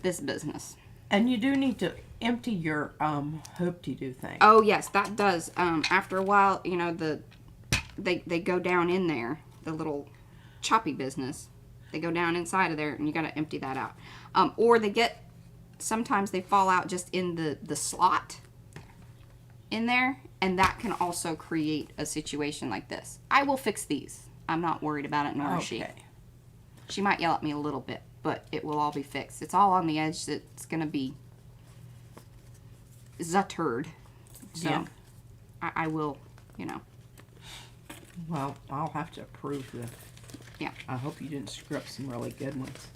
A: this business.
B: And you do need to empty your hoop-de-doo thing.
A: Oh, yes, that does. After a while, they go down in there, the little choppy business. They go down inside of there, and you got to empty that out. Or sometimes they fall out just in the slot in there, and that can also create a situation like this. I will fix these. I'm not worried about it, nor is she.
B: Okay.
A: She might yell at me a little bit, but it will all be fixed. It's all on the edge that's going to be zuttered. So
B: Yeah.
A: I will,
B: Well, I'll have to approve the...
A: Yeah.
B: I hope you didn't screw up some really good ones.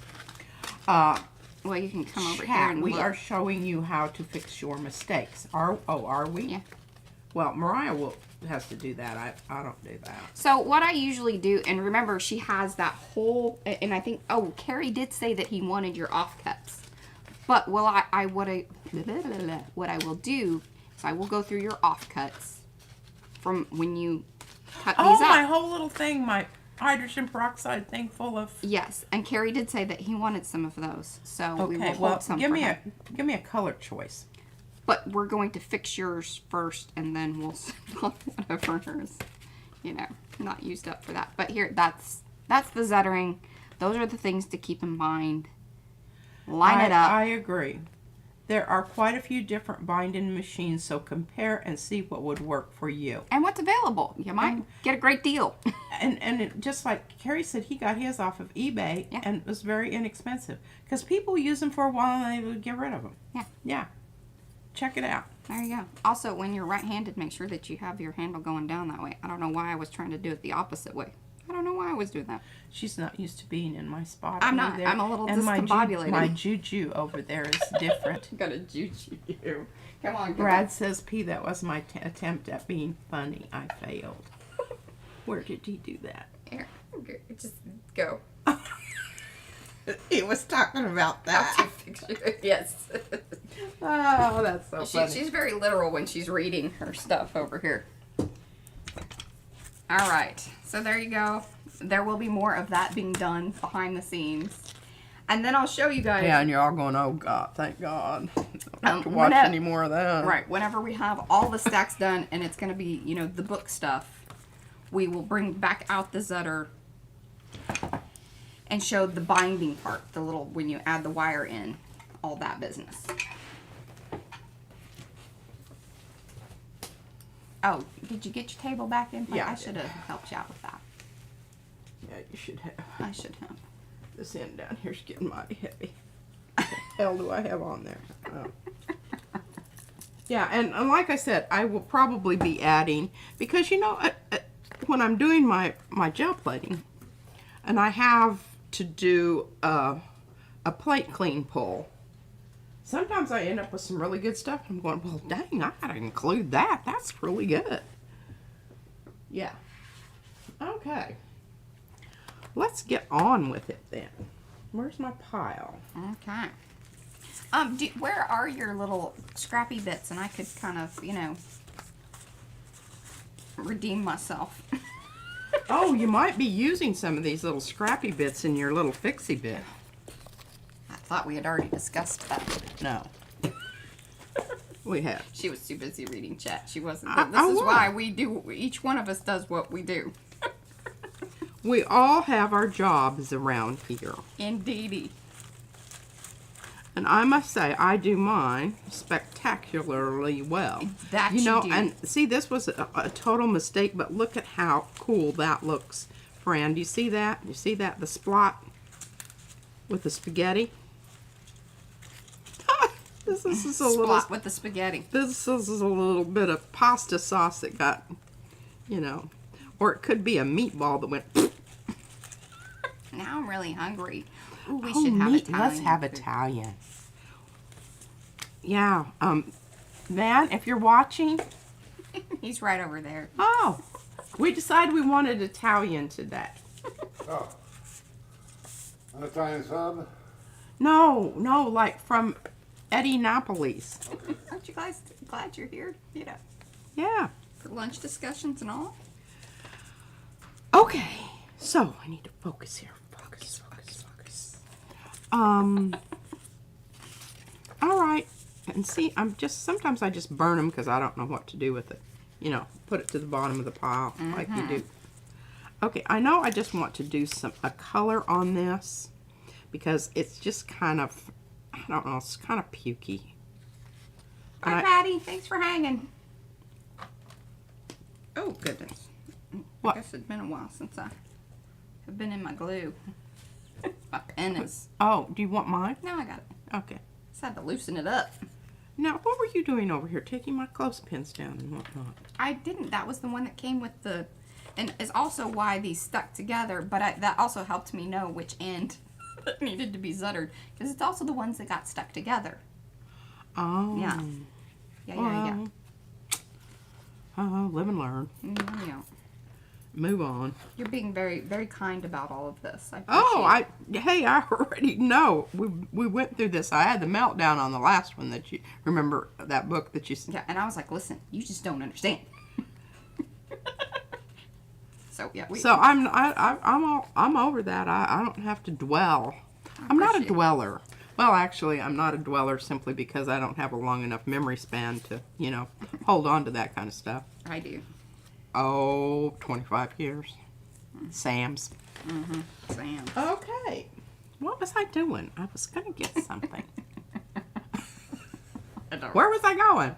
A: Well, you can come over here
B: Chat,
A: and
B: we
A: look.
B: are showing you how to fix your mistakes. Are we?
A: Yeah.
B: Well, Mariah has to do that. I don't do that.
A: So what I usually do, and remember she has that whole, and I think, Carrie did say that he wanted your offcuts. But what I will do is I will go through your offcuts from when you cut these up.
B: My whole little thing, my hydrogen peroxide thing full of...
A: Yes, and Carrie did say that he wanted some of those. So we will
B: Okay,
A: hold
B: well,
A: some
B: give
A: for
B: me
A: him.
B: a color choice.
A: But we're going to fix yours first, and then we'll sell whatever is, not used up for that. But here, that's the Zuttering. Those are the things to keep in mind. Line it up.
B: I agree. There are quite a few different binding machines, so compare and see what would work for you.
A: And what's available. You might get a great deal.
B: And it, just like Carrie said, he got his off of eBay,
A: Yeah.
B: and it was very inexpensive. Because people use them for a while and they would get rid of them.
A: Yeah.
B: Yeah. Check it out.
A: There you go. Also, when you're right-handed, make sure that you have your handle going down that way. I don't know why I was trying to do it the opposite way. I don't know why I was doing that.
B: She's not used to being in my spot.
A: I'm
B: over
A: not.
B: there.
A: I'm a little
B: and
A: discombobulated.
B: my juju over there is different.
A: Got a juju you. Come on,
B: Brad says, P, that was my attempt at being funny. I failed. Where did he do that?
A: Here, just go.
B: He was talking about that.
A: Yes.
B: Oh, that's so funny.
A: She's very literal when she's reading her stuff over here. All right, so there you go. There will be more of that being done behind the scenes. And then I'll show you guys.
B: Yeah, and you're all going, oh, God, thank God. I don't have to watch any more of that.
A: Right, whenever we have all the stacks done and it's going to be, you know, the book stuff, we will bring back out the Zutter and show the binding part, the little, when you add the wire in, all that business. Oh, did you get your table back in place?
B: Yeah,
A: I should have helped you out with that.
B: Yeah, you should have.
A: I should have.
B: This end down here's getting mighty heavy. What the hell do I have on there? Oh. Yeah, and like I said, I will probably be adding, because, you know, when I'm doing my gel plating, and I have to do a plate clean pull, sometimes I end up with some really good stuff. I'm going, well, dang, I gotta include that. That's really good. Yeah. Okay. Let's get on with it then. Where's my pile?
A: Okay. Where are your little scrappy bits? And I could kind of, you know, redeem myself.
B: Oh, you might be using some of these little scrappy bits in your little fixie bit.
A: I thought we had already discussed that.
B: No. We have.
A: She was too busy reading chat. She wasn't. This is why we do, each one of us does what we do.
B: We all have our jobs around here.
A: Indeedy.
B: And I must say, I do mine spectacularly well.
A: That
B: you know,
A: do.
B: and see, this was a total mistake, but look at how cool that looks, Fran. Do you see that? Do you see that? The splot with the spaghetti? This is a little
A: Spot with the spaghetti.
B: This is a little bit of pasta sauce that got, you know, or it could be a meatball that went.
A: Now I'm really hungry. Ooh, we should have Italian.
B: Let's have Italian. Yeah. Man, if you're watching.
A: He's right over there.
B: Oh, we decided we wanted Italian today.
C: Oh. An Italian sub?
B: No, like from Eddie Napoli's.
C: Okay.
A: Aren't you guys glad you're here? You know,
B: Yeah.
A: for lunch discussions and all.
B: Okay. So I need to focus here. Focus. All right. And see, sometimes I just burn them because I don't know what to do with it. You know, put it to the bottom of the pile like you do. Okay, I know I just want to do a color on this because it's just kind of, I don't know, it's kind of pukey.
A: Hi, Patty. Thanks for hanging. Oh, goodness.
B: What?
A: I guess it's been a while since I have been in my glue. My pen is...
B: Oh, do you want mine?
A: No, I got it.
B: Okay.
A: Just had to loosen it up.
B: Now, what were you doing over here? Taking my clothespins down and whatnot.
A: I didn't. That was the one that came with the... And is also why these stuck together, but that also helped me know which end needed to be zuttered. Because it's also the ones that got stuck together.
B: Oh.
A: Yeah. Yeah.
B: Oh, live and learn.
A: Yeah.
B: Move on.
A: You're being very, very kind about all of this.
B: I already know. We went through this. I had the meltdown on the last one that you remember, that book that you.
A: Yeah, and I was like, listen, you just don't understand. So yeah. I'm over that. I don't have to dwell. I'm not a dweller. Well, actually, I'm not a dweller simply because I don't have a long enough memory span to, you know, hold on to that kind of stuff. I do.
B: Oh, 25 years. Sam's.
A: Sam.
B: Okay. What was I doing? I was going to get something. Where was I going?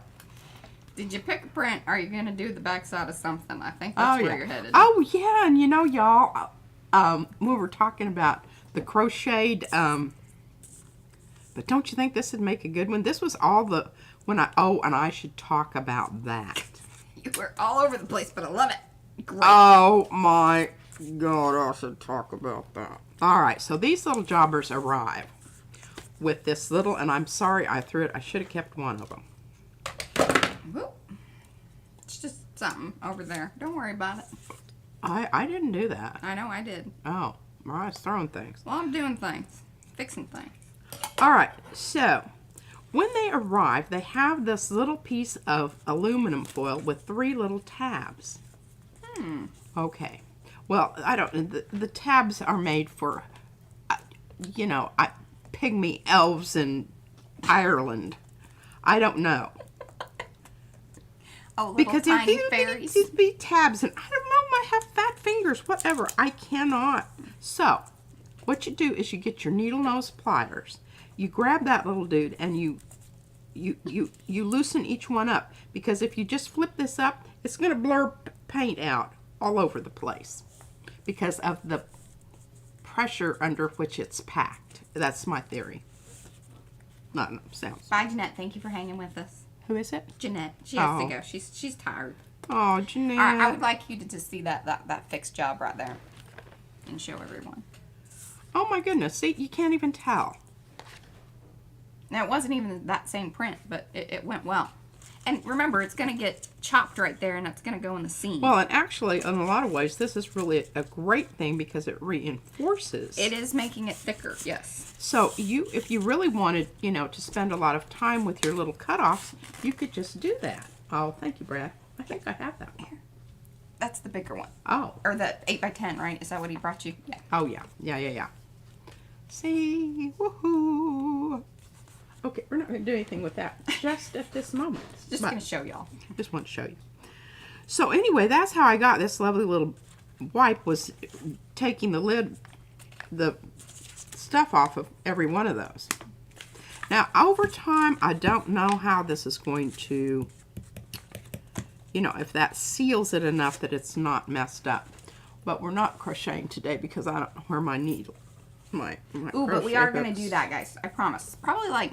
A: Did you pick a print? Are you going to do the backside of something? I think that's where you're headed.
B: Oh, yeah. And you know, y'all, we were talking about the crocheted, but don't you think this would make a good one? This was all the, and I should talk about that.
A: You were all over the place, but I love it. Great.
B: Oh, my God, I should talk about that. All right, so these little jobbers arrive with this little, and I'm sorry I threw it. I should have kept one of them.
A: Whoop. It's just something over there. Don't worry about it.
B: I didn't do that.
A: I know I did.
B: Oh, I was throwing things.
A: Well, I'm doing things. Fixing things.
B: All right, so when they arrive, they have this little piece of aluminum foil with 3 little tabs. Okay. Well, I don't. The tabs are made for, you know, pygmy elves in Ireland. I don't know.
A: Oh, little
B: Because
A: tiny
B: if
A: fairies.
B: these be tabs, and I don't know, I have fat fingers, whatever. I cannot. So, what you do is you get your needle nose pliers. You grab that little dude and you loosen each one up, because if you just flip this up, it's going to blur paint out all over the place because of the pressure under which it's packed. That's my theory. No, sounds.
A: Bye, Jeanette. Thank you for hanging with us.
B: Who is it?
A: Jeanette. She has to
B: Oh.
A: go. She's tired.
B: Oh, Jeanette.
A: All right, I would like you to just see that fixed job right there and show everyone.
B: Oh my goodness. See, you can't even tell.
A: Now, it wasn't even that same print, but it went well. And remember, it's going to get chopped right there, and it's going to go in the seam.
B: Well, and actually, in a lot of ways, this is really a great thing because it reinforces.
A: It is making it thicker, yes.
B: So if you really wanted, you know, to spend a lot of time with your little cutoffs, you could just do that. Oh, thank you, Brad. I think I have that one.
A: That's the bigger one.
B: Oh.
A: Or the 8x10, right? Is that what he brought you? Yeah.
B: Oh, yeah. Yeah. See? Woohoo! Okay, we're not going to do anything with that just at this moment.
A: Just
B: But
A: going to show y'all.
B: just want to show you. So anyway, that's how I got this lovely little wipe, was taking the lid, the stuff off of every one of those. Now, over time, I don't know how this is going to, you know, if that seals it enough that it's not messed up. But we're not crocheting today because I don't know where my needle, my
A: Ooh, but we
B: crochet
A: are going to
B: hooks.
A: do that, guys. I promise. Probably like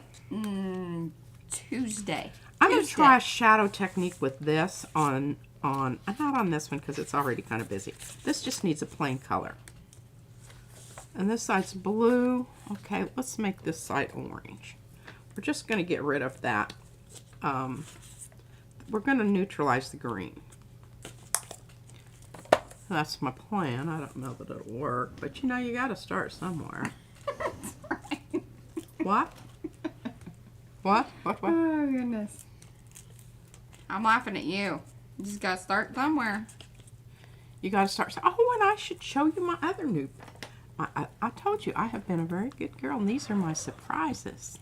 A: Tuesday.
B: I'm going to
A: Tuesday.
B: try a shadow technique with this on not on this one because it's already kind of busy. This just needs a plain color. And this side's blue. Okay, let's make this side orange. We're just going to get rid of that. We're going to neutralize the green. That's my plan. I don't know that it'll work, but you know, you got to start somewhere. What? What?
A: Oh, goodness. I'm laughing at you. You just got to start somewhere.
B: You got to start. Oh, and I should show you my other new. I told you I have been a very good girl, and these are my surprises.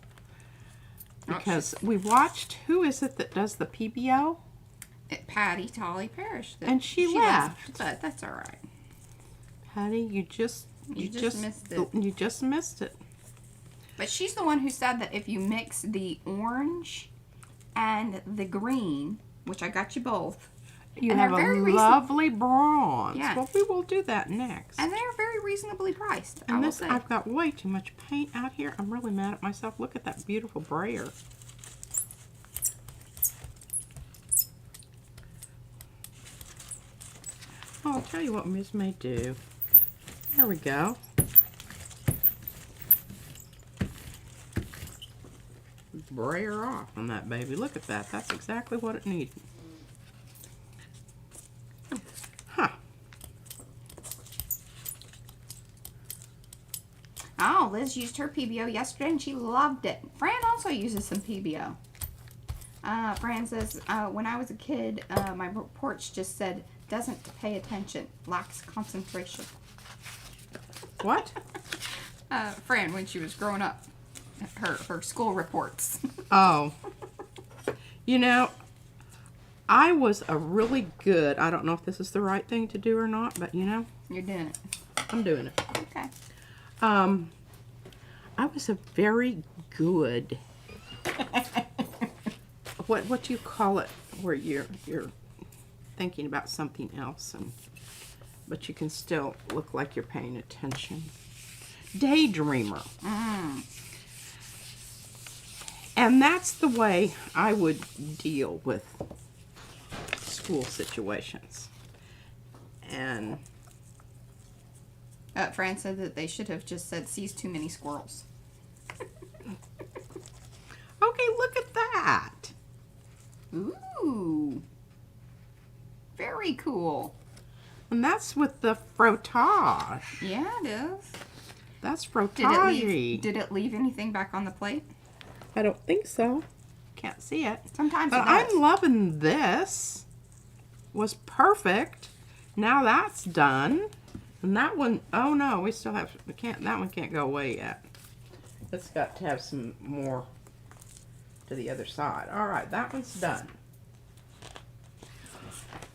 B: Because we watched, who is it that does the PBO?
A: Patty Tolly Parrish.
B: And she left.
A: But that's all right.
B: Patty, you just
A: missed it.
B: You just missed it.
A: But she's the one who said that if you mix the orange and the green, which I got you both,
B: You
A: and
B: have
A: they're
B: a
A: very
B: lovely bronze.
A: Yeah.
B: Well, we will do that next.
A: and they're very reasonably priced. I
B: And
A: will
B: this,
A: say.
B: I've got way too much paint out here. I'm really mad at myself. Look at that beautiful brayer. Oh, I'll tell you what Miss may do. There we go. Brayer off on that baby. Look at that. That's exactly what it needed. Huh.
A: Oh, Liz used her PBO yesterday and she loved it. Fran also uses some PBO. Fran says, when I was a kid, my reports just said, doesn't pay attention, lacks concentration.
B: What?
A: Fran, when she was growing up, her school reports.
B: Oh. You know, I was a really good, I don't know if this is the right thing to do or not, but you know,
A: You're doing it.
B: I'm doing it.
A: Okay.
B: I was a very good, what do you call it, where you're thinking about something else, but you can still look like you're paying attention. Daydreamer. And that's the way I would deal with school situations. And
A: Fran said that they should have just said, sees too many squirrels.
B: okay, look at that.
A: Ooh. Very cool.
B: And that's with the frottage.
A: Yeah, it is.
B: That's
A: Did
B: frottage.
A: did it leave anything back on the plate?
B: I don't think so. Can't see it.
A: Sometimes
B: But
A: it does.
B: I'm loving this. Was perfect. Now that's done. And that one, oh no, we still have, that one can't go away yet. It's got to have some more to the other side. All right, that one's done.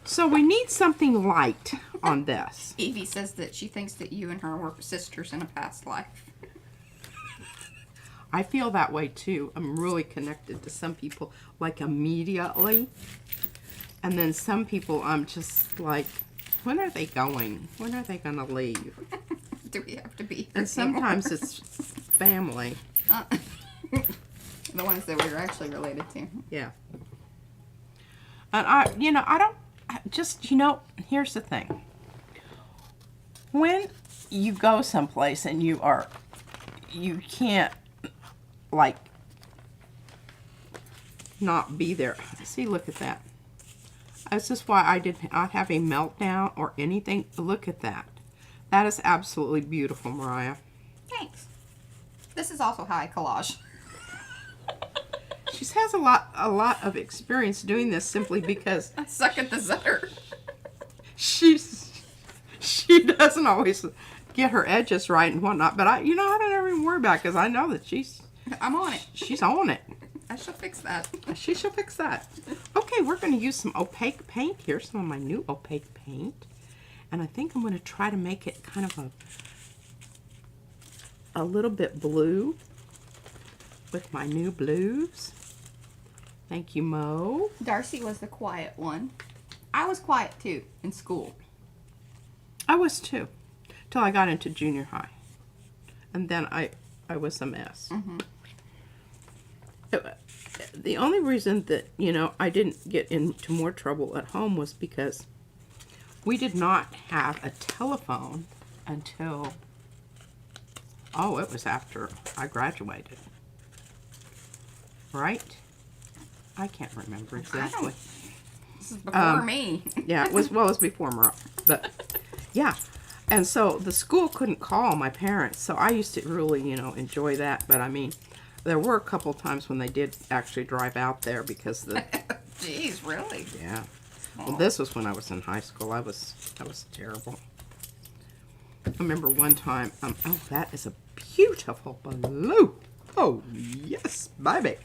B: So we need something light on this.
A: Evie says that she thinks that you and her were sisters in a past life.
B: I feel that way too. I'm really connected to some people like immediately. And then some people I'm just like, when are they going? When are they going to leave?
A: Do we have to be here
B: And sometimes it's family.
A: the ones that we were actually related to.
B: Yeah. And here's the thing. When you go someplace and you can't, like, not be there. See, look at that. This is why I did not have a meltdown or anything. Look at that. That is absolutely beautiful, Mariah.
A: Thanks. This is also how I collage.
B: She has a lot of experience doing this simply because
A: I suck at the Zutter.
B: she doesn't always get her edges right and whatnot. But I don't ever even worry about it because I know that
A: I'm on it.
B: she's on it.
A: I shall fix that.
B: She shall fix that. Okay, we're going to use some opaque paint here. Some of my new opaque paint. And I think I'm going to try to make it kind of a little bit blue with my new blues. Thank you, Mo.
A: Darcy was the quiet one. I was quiet too in school.
B: I was too. Till I got into junior high. And then I was a mess.
A: Mm-hmm.
B: The only reason that, I didn't get into more trouble at home was because we did not have a telephone until, it was after I graduated. Right? I can't remember exactly.
A: This is before me.
B: Yeah, it was before Mariah. But, yeah. And so the school couldn't call my parents, so I used to really, enjoy that. But, I mean, there were a couple times when they did actually drive out there because the...
A: Jeez, really?
B: Yeah. Well, this was when I was in high school. I was terrible. I remember one time, that is a beautiful blue. Oh, yes, baby.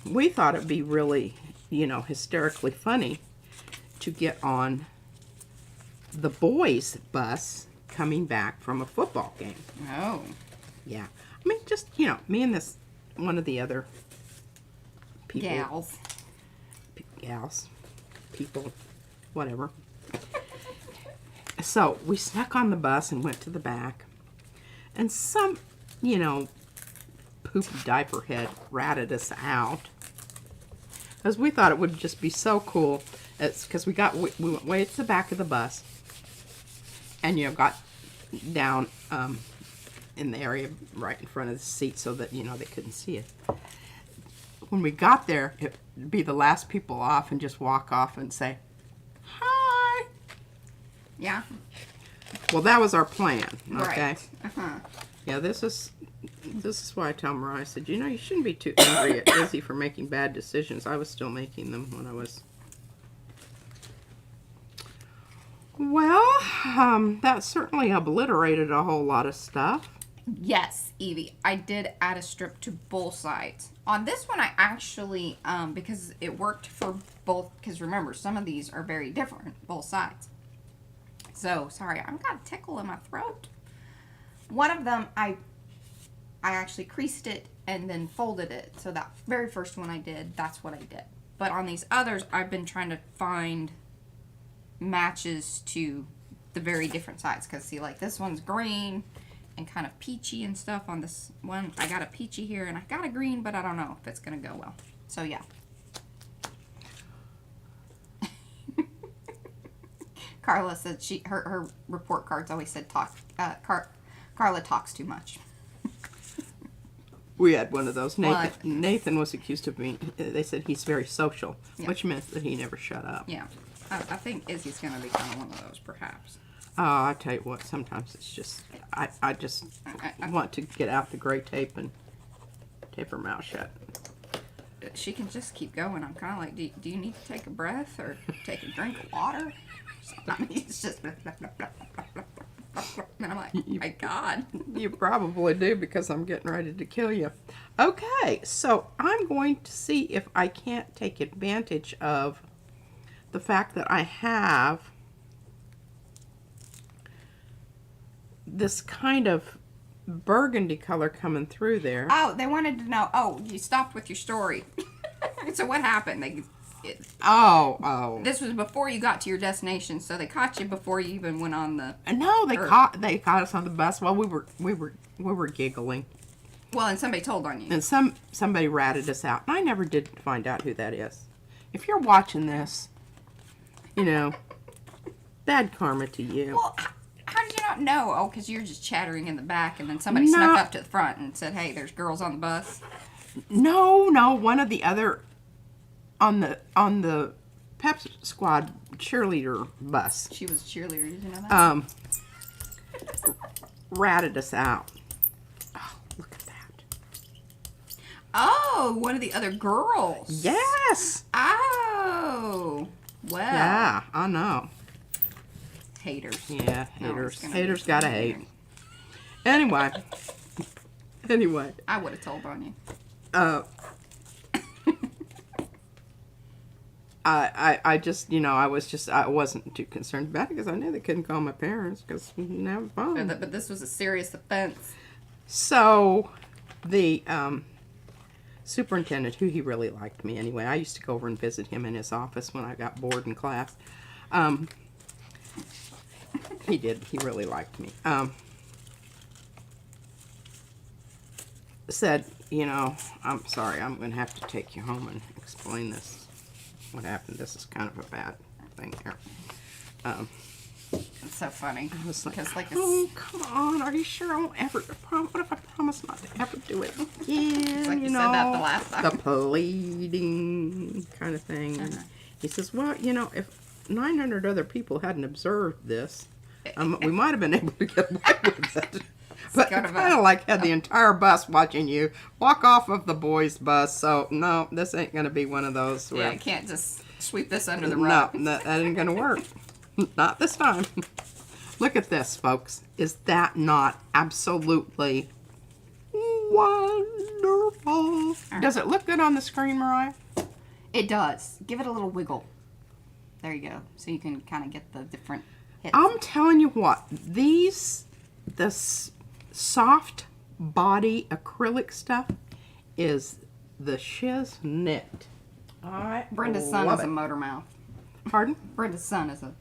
B: We thought it'd be really, hysterically funny to get on the boys' bus coming back from a football game.
A: Oh.
B: Yeah. I mean, just, me and one of the other people. Gals. People. Whatever. So, we snuck on the bus and went to the back. And some, poopy diaper head ratted us out. Because we thought it would just be so cool. It's because we went way to the back of the bus. And, got down in the area right in front of the seat so that, they couldn't see it. When we got there, it'd be the last people off and just walk off and say, hi.
A: Yeah.
B: Well, that was our plan, okay?
A: Right. Uh-huh.
B: Yeah, this is why I tell Mariah, I said, you shouldn't be too angry at Izzy for making bad decisions. I was still making them when I was... Well, that certainly obliterated a whole lot of stuff.
A: Yes, Evie. I did add a strip to both sides. On this one, I actually, because it worked for both, because remember, some of these are very different, both sides. So, sorry, I've got a tickle in my throat. One of them, I actually creased it and then folded it. So that very first one I did, that's what I did. But on these others, I've been trying to find matches to the very different sides. Because, see, like, this one's green and kind of peachy and stuff. On this one, I got a peachy here and I got a green, but I don't know if it's going to go well. So, yeah. Carla said her report cards always said Carla talks too much.
B: We had one of those. Nathan,
A: What?
B: Nathan was accused of being, they said he's very social,
A: Yeah.
B: which meant that he never shut up.
A: Yeah. I think Izzy's going to be kind of one of those, perhaps.
B: Oh, I tell you what, sometimes it's just, I just want to get out the gray tape and tape her mouth shut.
A: She can just keep going. I'm kind of like, do you need to take a breath or take a drink of water? I mean, it's just... And I'm like, oh my God.
B: You probably do, because I'm getting ready to kill you. Okay, so I'm going to see if I can't take advantage of the fact that I have this kind of burgundy color coming through there.
A: Oh, they wanted to know, oh, you stopped with your story. So what happened?
B: Oh.
A: This was before you got to your destination, so they caught you before you even went on the...
B: No, they caught us on the bus while we were giggling.
A: Well, and somebody told on you.
B: And somebody ratted us out. And I never did find out who that is. If you're watching this, you know, bad karma to you.
A: Well, how did you not know? Oh, because you're just chattering in the back, and then somebody snuck up to the front and said, hey, there's girls on the bus.
B: No, one of the other on the Pep Squad cheerleader bus.
A: She was a cheerleader, did you know that?
B: Ratted us out. Oh, look at that.
A: Oh, one of the other girls.
B: Yes.
A: Oh, well.
B: Yeah, I know.
A: Haters.
B: Yeah,
A: No,
B: haters.
A: it's gonna
B: Haters
A: be
B: gotta
A: weird.
B: hate. Anyway.
A: I would have told on you.
B: I just, you know, I wasn't too concerned about it because I knew they couldn't call my parents because we didn't have a phone.
A: But this was a serious offense.
B: So, the superintendent, who he really liked me anyway, I used to go over and visit him in his office when I got bored in class. He did. He really liked me. Said, you know, I'm sorry, I'm going to have to take you home and explain this. What happened? This is kind of a bad thing here.
A: It's so funny.
B: I was like,
A: because
B: oh, come on. Are you sure I won't ever... What if I promise not to ever do it again?
A: It's like you
B: know,
A: said that the last time.
B: The pleading kind of thing.
A: Uh-huh.
B: He says, well, you know, if 900 other people hadn't observed this, we might have been able to get away with it. But I kind of like had the entire bus watching you walk off of the boys' bus. So, no, this ain't going to be one of those.
A: Yeah, I can't just sweep this under the rug.
B: No, that ain't going to work. Not this time. Look at this, folks. Is that not absolutely wonderful? Right. Does it look good on the screen, Mariah?
A: It does. Give it a little wiggle. There you go. So you can kind of get the different hits.
B: I'm telling you what. This soft body acrylic stuff is the shiznit.
A: Brenda's son is a motor mouth.
B: Pardon?
A: Brenda's son is a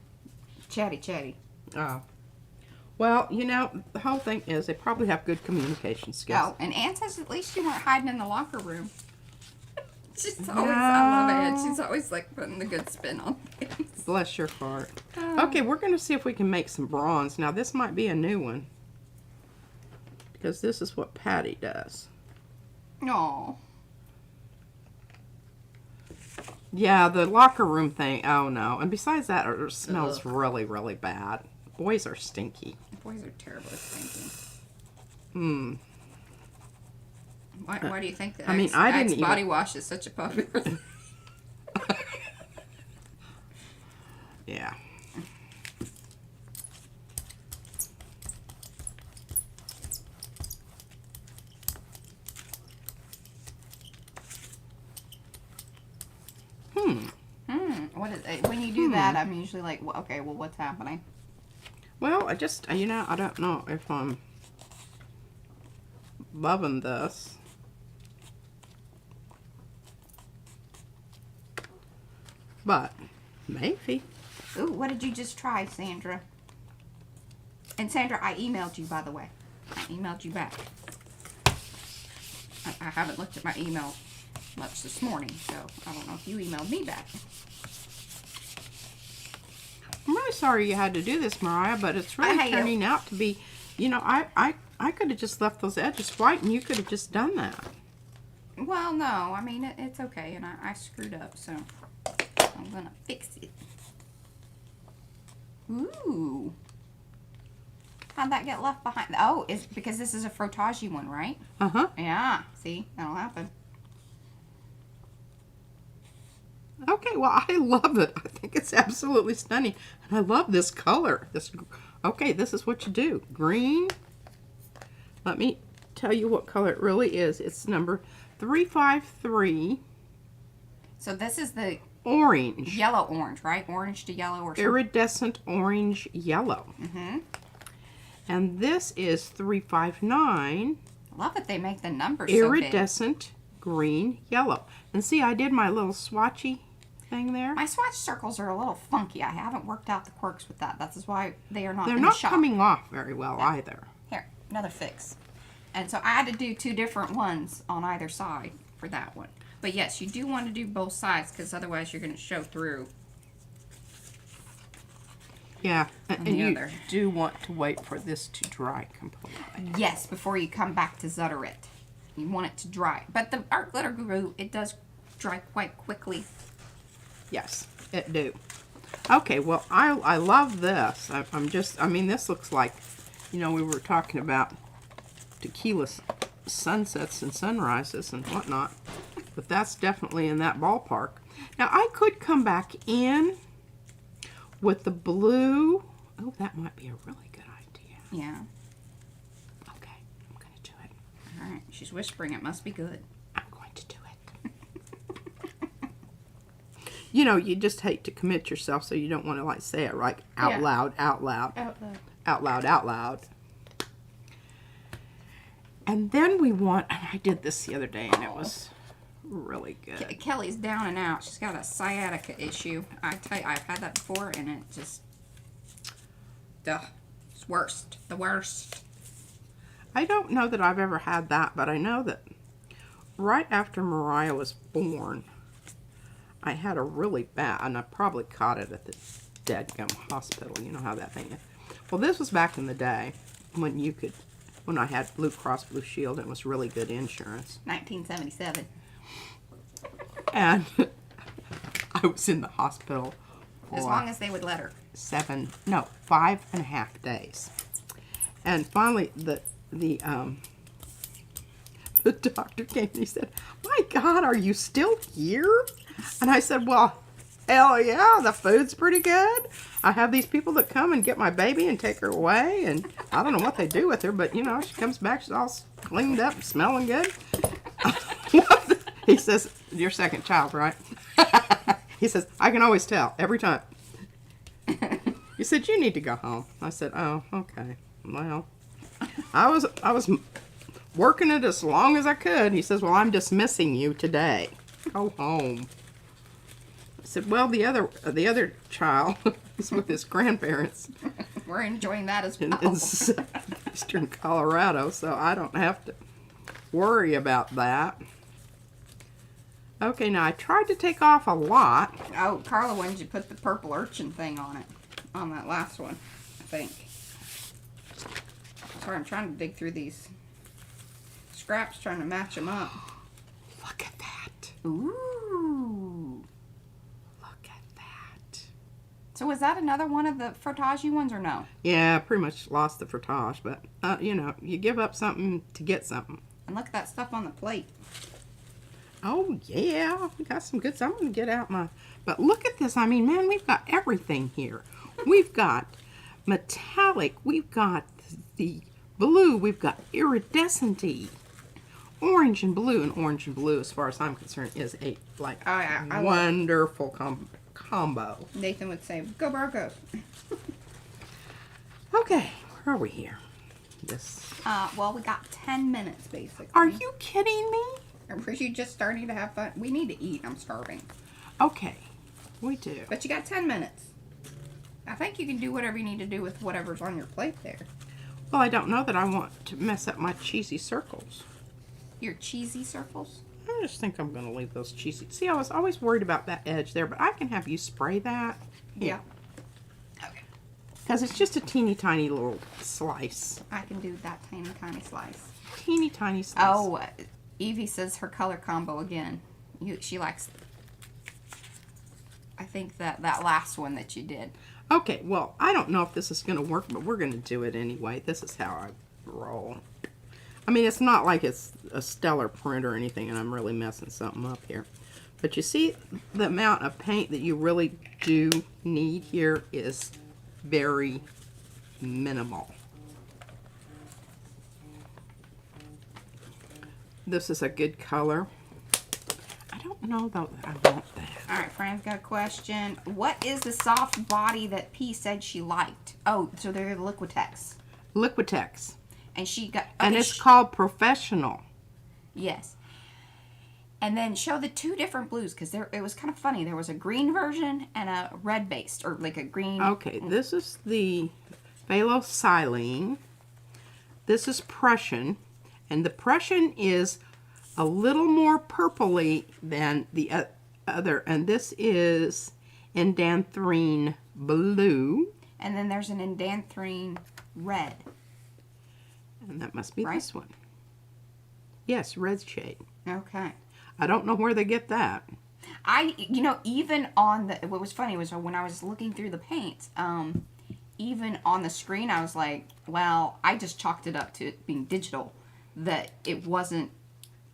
A: chatty.
B: Oh. Well, you know, the whole thing is they probably have good communication skills.
A: Oh, and Ann says at least you weren't hiding in the locker room. She's always, I love it. She's always like putting the good spin on things.
B: Bless your heart. Okay, we're going to see if we can make some bronze. Now, this might be a new one. Because this is what Patty does.
A: Aw.
B: Yeah, the locker room thing. Oh, no. And besides that, it smells really, really bad. Boys are stinky.
A: Boys are terribly stinky. Why do you think that Axe body wash is such a popular thing?
B: Yeah.
A: What is it? When you do that, I'm usually like, well, okay, well, what's happening?
B: Well, I just, you know, I don't know if I'm loving this. But, maybe.
A: Ooh, what did you just try, Sandra? And Sandra, I emailed you, by the way. I emailed you back. I haven't looked at my email much this morning, so I don't know if you emailed me back.
B: I'm really sorry you had to do this, Mariah, but it's really turning out to be, you know, I could have just left those edges white and you could have just done that.
A: Well, no, I mean, it's okay, and I screwed up, so I'm going to fix it. Ooh. How'd that get left behind? Oh, it's because this is a frottage one, right?
B: Uh-huh.
A: Yeah. See, that'll happen.
B: Okay, well, I love it. I think it's absolutely stunning. And I love this color. Okay, this is what you do. Green. Let me tell you what color it really is. It's number 353.
A: So this is the
B: Orange.
A: yellow orange, right? Orange to yellow or something.
B: Iridescent orange yellow.
A: Mm-hmm.
B: And this is 359.
A: I love that they make the numbers so big.
B: Iridescent green yellow. And see, I did my little swatchy thing there.
A: My swatch circles are a little funky. I haven't worked out the quirks with that. That's why they are not
B: They're
A: in
B: not
A: the shop.
B: coming off very well either.
A: Here, another fix. And so I had to do 2 different ones on either side for that one. But yes, you do want to do both sides because otherwise you're going to show through.
B: Yeah,
A: the
B: and you
A: other.
B: do want to wait for this to dry completely.
A: Yes, before you come back to Zutter it. You want it to dry. But the art glitter glue, it does dry quite quickly.
B: Yes, it do. Okay, well, I love this. I mean, this looks like, you know, we were talking about tequila sunsets and sunrises and whatnot. But that's definitely in that ballpark. Now, I could come back in with the blue. Oh, that might be a really good idea.
A: Yeah.
B: Okay, I'm going to do it.
A: All right. She's whispering. It must be good.
B: I'm going to do it. You know, you just hate to commit yourself, so you don't want to, like, say it right out loud, out loud,
A: Out loud.
B: out loud, out loud. And then we want, and I did this the other day, and it was really good.
A: Kelly's down and out. She's got a sciatica issue. I tell you, I've had that before, and it just, it's worst. The worst.
B: I don't know that I've ever had that, but I know that right after Mariah was born, I had a really bad, and I probably caught it at the dadgum hospital. You know how that thing is. Well, this was back in the day when you could, when I had Blue Cross Blue Shield, and it was really good insurance.
A: 1977.
B: And I was in the hospital for
A: As long as they would let her.
B: 5.5 days. And finally, the doctor came and he said, "My God, are you still here?" And I said, "Well, hell yeah, the food's pretty good. I have these people that come and get my baby and take her away, and I don't know what they do with her, but you know, she comes back, she's all cleaned up, smelling good." He says, "Your second child, right?" He says, "I can always tell, every time." He said, "You need to go home." I said, "Oh, okay. Well, I was working it as long as I could." He says, "Well, I'm dismissing you today. Go home." I said, "Well, the other child is with his grandparents
A: We're enjoying that as well.
B: in eastern Colorado, so I don't have to worry about that." Okay, now I tried to take off a lot.
A: Oh, Carla wanted you to put the purple urchin thing on it. On that last one, I think. Sorry, I'm trying to dig through these scraps, trying to match them up.
B: Look at that.
A: Ooh.
B: Look at that.
A: So was that another one of the frottage ones or no?
B: Yeah, I pretty much lost the frottage, but, you know, you give up something to get something.
A: And look at that stuff on the plate.
B: Oh, yeah. We got some good stuff. I'm going to get out my... But look at this. I mean, man, we've got everything here. We've got metallic. We've got the blue. We've got iridescent-y. Orange and blue. And orange and blue, as far as I'm concerned, is a, like,
A: Oh, yeah, I
B: wonderful combo.
A: Nathan would say, "Go Broncos."
B: Okay, where are we here? This.
A: Well, we got 10 minutes, basically.
B: Are you kidding me?
A: Or were you just starting to have fun? We need to eat. I'm starving.
B: Okay, we do.
A: But you got 10 minutes. I think you can do whatever you need to do with whatever's on your plate there.
B: Well, I don't know that I want to mess up my cheesy circles.
A: Your cheesy circles?
B: I just think I'm going to leave those cheesy. See, I was always worried about that edge there, but I can have you spray that.
A: Yeah. Okay.
B: Because it's just a teeny tiny little slice.
A: I can do that tiny, tiny slice.
B: Teeny tiny slice.
A: Oh, Evie says her color combo again. She likes, I think, that last one that you did.
B: Okay, well, I don't know if this is going to work, but we're going to do it anyway. This is how I roll. I mean, it's not like it's a stellar print or anything, and I'm really messing something up here. But you see, the amount of paint that you really do need here is very minimal. This is a good color. I don't know, though, that I want that.
A: All right, Fran's got a question. What is the soft body that P said she liked? Oh, so they're the Liquitex.
B: Liquitex.
A: And she got...
B: And it's called Professional.
A: Yes. And then show the two different blues, because it was kind of funny. There was a green version and a red-based, or like a green...
B: Okay, this is the Phalocylene. This is Prussian. And the Prussian is a little more purpley than the other. And this is Indanthrene Blue.
A: And then there's an Indanthrene Red.
B: And that must be
A: right?
B: This one. Yes, red shade.
A: Okay.
B: I don't know where they get that.
A: You know, even on the... What was funny was when I was looking through the paints, even on the screen, I was like, well, I just chalked it up to it being digital. That it wasn't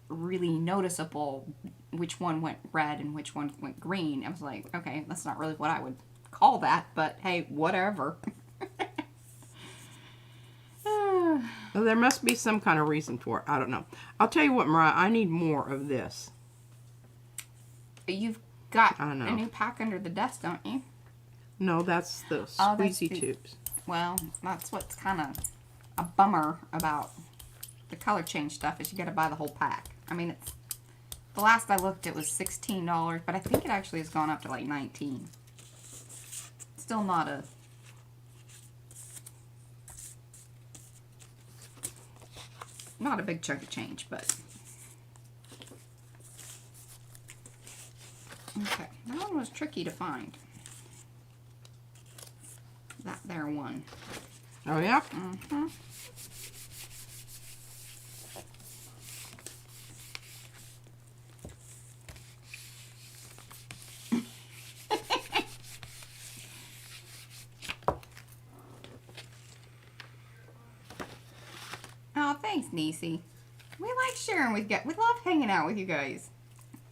A: really noticeable which one went red and which one went green. I was like, okay, that's not really what I would call that, but hey, whatever.
B: Well, there must be some kind of reason for it. I don't know. I'll tell you what, Mariah, I need more of this.
A: You've got
B: I know.
A: a new pack under the desk, don't you?
B: No, that's the
A: Oh, that's
B: squeezy
A: the-
B: tubes.
A: Well, that's what's kind of a bummer about the color change stuff is you got to buy the whole pack. I mean, it's the last I looked, it was $16, but I think it actually has gone up to like $19. Still not a big chunk of change, but okay. That one was tricky to find. That there one.
B: Oh, yeah?
A: Mm-hmm. Oh, thanks, Niecy. We like sharing with you. We love hanging out with you guys.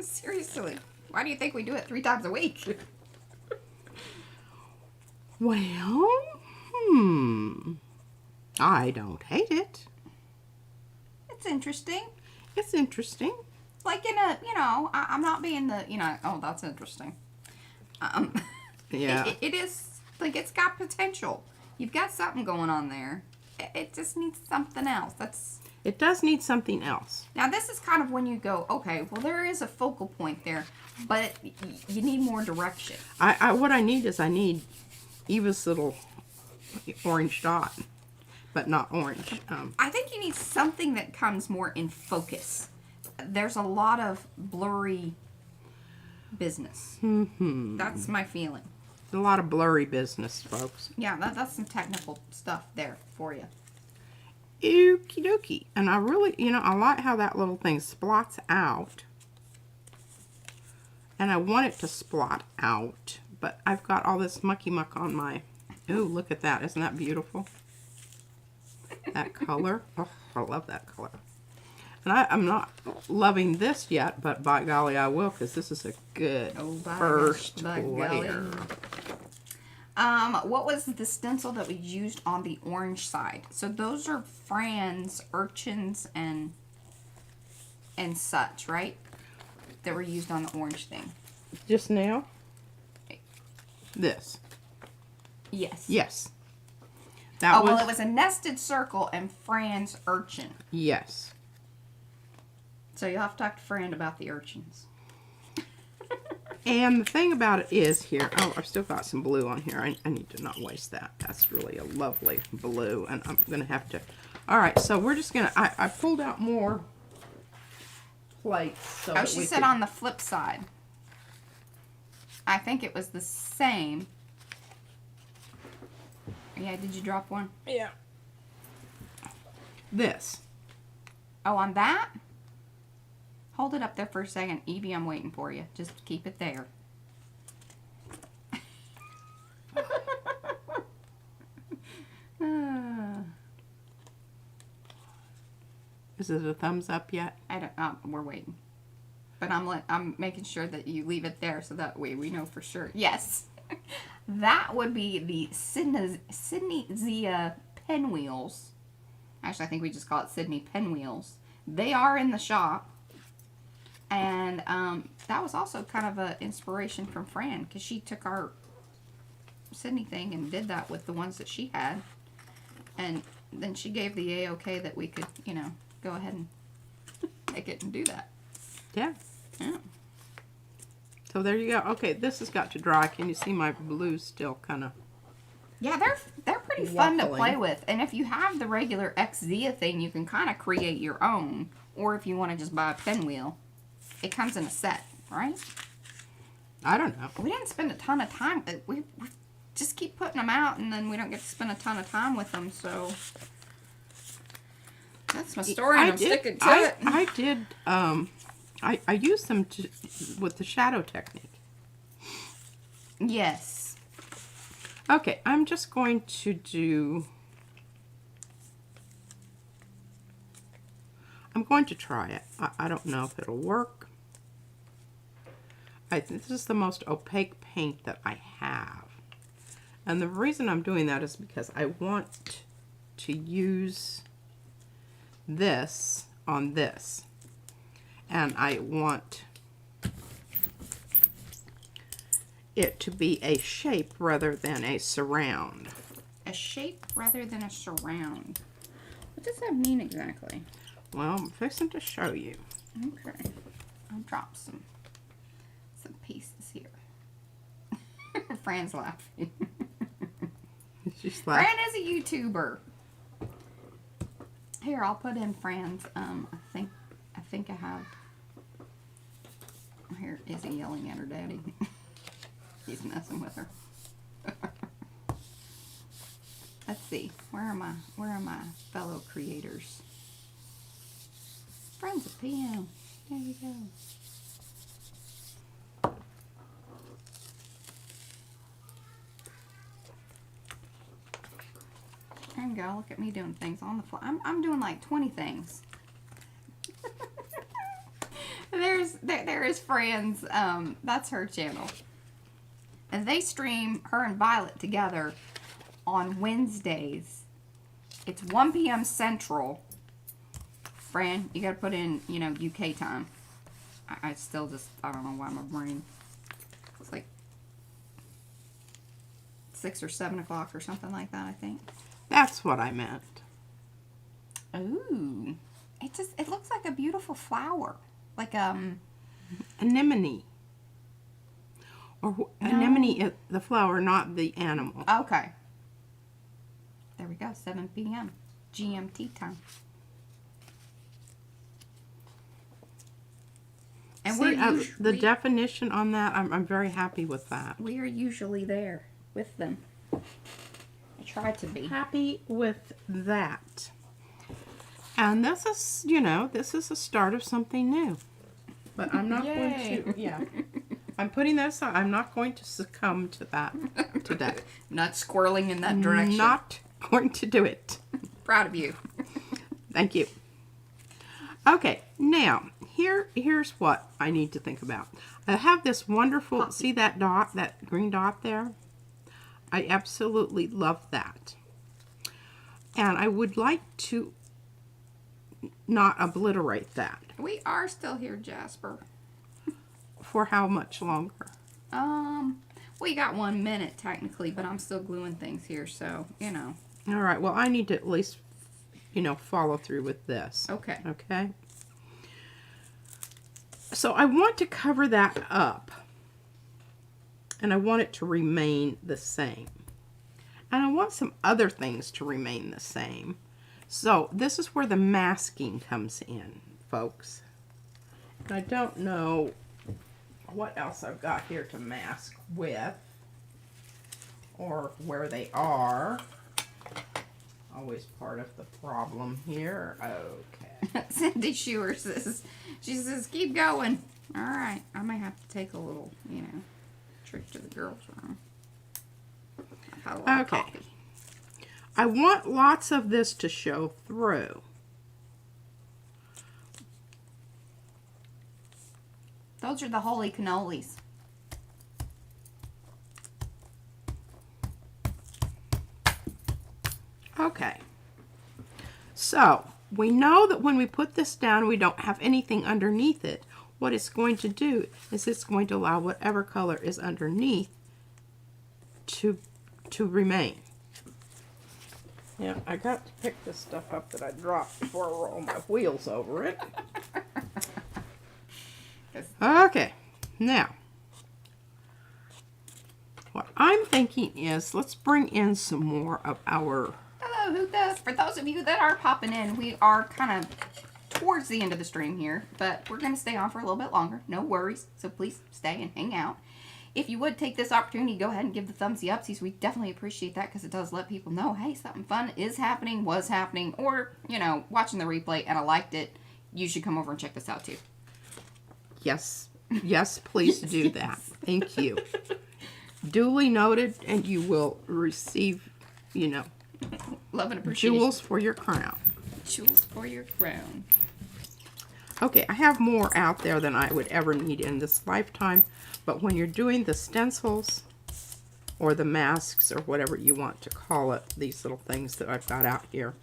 A: Seriously. Why do you think we do it 3 times a week?
B: Well, I don't hate it.
A: It's interesting.
B: It's interesting.
A: Like in a, you know, I'm not being the, you know, oh, that's interesting.
B: Yeah.
A: It is, like, it's got potential. You've got something going on there. It just needs something else.
B: It does need something else.
A: Now, this is kind of when you go, okay, well, there is a focal point there, but you need more direction.
B: What I need Eva's little orange dot, but not orange.
A: I think you need something that comes more in focus. There's a lot of blurry business. That's my feeling.
B: A lot of blurry business, folks.
A: Yeah, that's some technical stuff there for you.
B: Okie dokie. And I really, you know, I like how that little thing splots out. And I want it to splot out. But I've got all this mucky muck on my... Ooh, look at that. Isn't that beautiful? That color. Oh, I love that color. And I'm not loving this yet, but by golly, I will, because this is a good first layer.
A: What was the stencil that we used on the orange side? So those are Fran's urchins and such, right? That were used on the orange thing.
B: Just now? This.
A: Yes.
B: Yes.
A: Well, it was a nested circle and Fran's urchin.
B: Yes.
A: So you'll have to talk to Fran about the urchins.
B: And the thing about it is here, oh, I've still got some blue on here. I need to not waste that. That's really a lovely blue, and I'm going to have to... All right, so we're just going to... I pulled out more plates. So
A: Oh, she said on the flip side. I think it was the same. Yeah, did you drop one?
B: Yeah. This.
A: Oh, on that? Hold it up there for a second. Evie, I'm waiting for you. Just keep it there.
B: Is it a thumbs up yet?
A: I don't. We're waiting. But I'm making sure that you leave it there so that way we know for sure. Yes. That would be the Sydney Zia pinwheels. Actually, I think we just call it Sydney pinwheels. They are in the shop. And that was also kind of an inspiration from Fran, because she took our Sydney thing and did that with the ones that she had. And then she gave the A-OK that we could, you know, go ahead and make it and do that.
B: Yeah.
A: Yeah.
B: So there you go. Okay, this has got to dry. Can you see my blue still kind of...
A: Yeah, they're pretty fun to
B: Waffling.
A: play with. And if you have the regular Xzia thing, you can kind of create your own. Or if you want to just buy a pinwheel. It comes in a set, right?
B: I don't know.
A: We didn't spend a ton of time. We just keep putting them out, and then we don't get to spend a ton of time with them, so... That's my story, and I'm sticking to it.
B: I did, I used them with the shadow technique.
A: Yes.
B: Okay, I'm just going to do... I'm going to try it. I don't know if it'll work. This is the most opaque paint that I have. And the reason I'm doing that is because I want to use this on this. And I want it to be a shape rather than a surround.
A: A shape rather than a surround. What does that mean exactly?
B: Well, I'm fixing to show you.
A: Okay. I'll drop some pieces here. Fran's laughing.
B: She's like,
A: Fran is a YouTuber. Here, I'll put in Fran's. I think I have. Here, Izzy yelling at her daddy. He's messing with her. Let's see. Where are my fellow creators? Friends of PM. There you go. There you go. Look at me doing things on the fly. I'm doing like 20 things. There is Fran's. That's her channel. And they stream her and Violet together on Wednesdays. It's 1 p.m. Central. Fran, you gotta put in, you know, UK time. I still just, I don't know why my brain. It's like 6 or 7 o'clock or something like that, I think.
B: that's what I meant.
A: Ooh. It looks like a beautiful flower. Like,
B: Anemone. Or anemone is the flower, not the animal.
A: okay. There we go, 7 p.m. GMT time. And
B: See,
A: we're
B: the definition on that, I'm very happy with that.
A: we are usually there with them. I try to be.
B: Happy with that. And this is, you know, this is the start of something new. But I'm not going to, yeah. I'm putting that aside. I'm not going to succumb to that today.
A: Not squirreling in that direction.
B: Not going to do it.
A: Proud of you.
B: Thank you. Okay, now, here's what I need to think about. I have this wonderful, see that dot, that green dot there? I absolutely love that. And I would like to not obliterate that.
A: We are still here, Jasper.
B: For how much longer?
A: We got 1 minute technically, but I'm still gluing things here, so, you know.
B: All right, well, I need to at least, you know, follow through with this.
A: Okay.
B: Okay? So I want to cover that up. And I want it to remain the same. And I want some other things to remain the same. So this is where the masking comes in, folks. And I don't know what else I've got here to mask with. Or where they are. Always part of the problem here. Okay.
A: Cindy Schuer says, she says, keep going. All right. I may have to take a little, you know, trip to the girls' room. I've had a lot of coffee.
B: I want lots of this to show through.
A: Those are the holy cannolis.
B: Okay. So, we know that when we put this down, we don't have anything underneath it. What it's going to do is it's going to allow whatever color is underneath to remain. Yeah, I got to pick this stuff up that I dropped before I roll my wheels over it. Okay, now, what I'm thinking is let's bring in some more of our...
A: Hello, Hookahs. For those of you that are popping in, we are kind of towards the end of the stream here, but we're going to stay on for a little bit longer. No worries, so please stay and hang out. If you would take this opportunity, go ahead and give the thumbsy upsies. We definitely appreciate that because it does let people know, hey, something fun is happening, was happening, or, you know, watching the replay and I liked it. You should come over and check this out too.
B: Yes, yes, please do that. Thank you. Duly noted, and you will receive, you know,
A: love and appreciation.
B: Jewels for your crown.
A: Jewels for your crown.
B: Okay, I have more out there than I would ever need in this lifetime, but when you're doing the stencils or the masks or whatever you want to call it, these little things that I've got out here,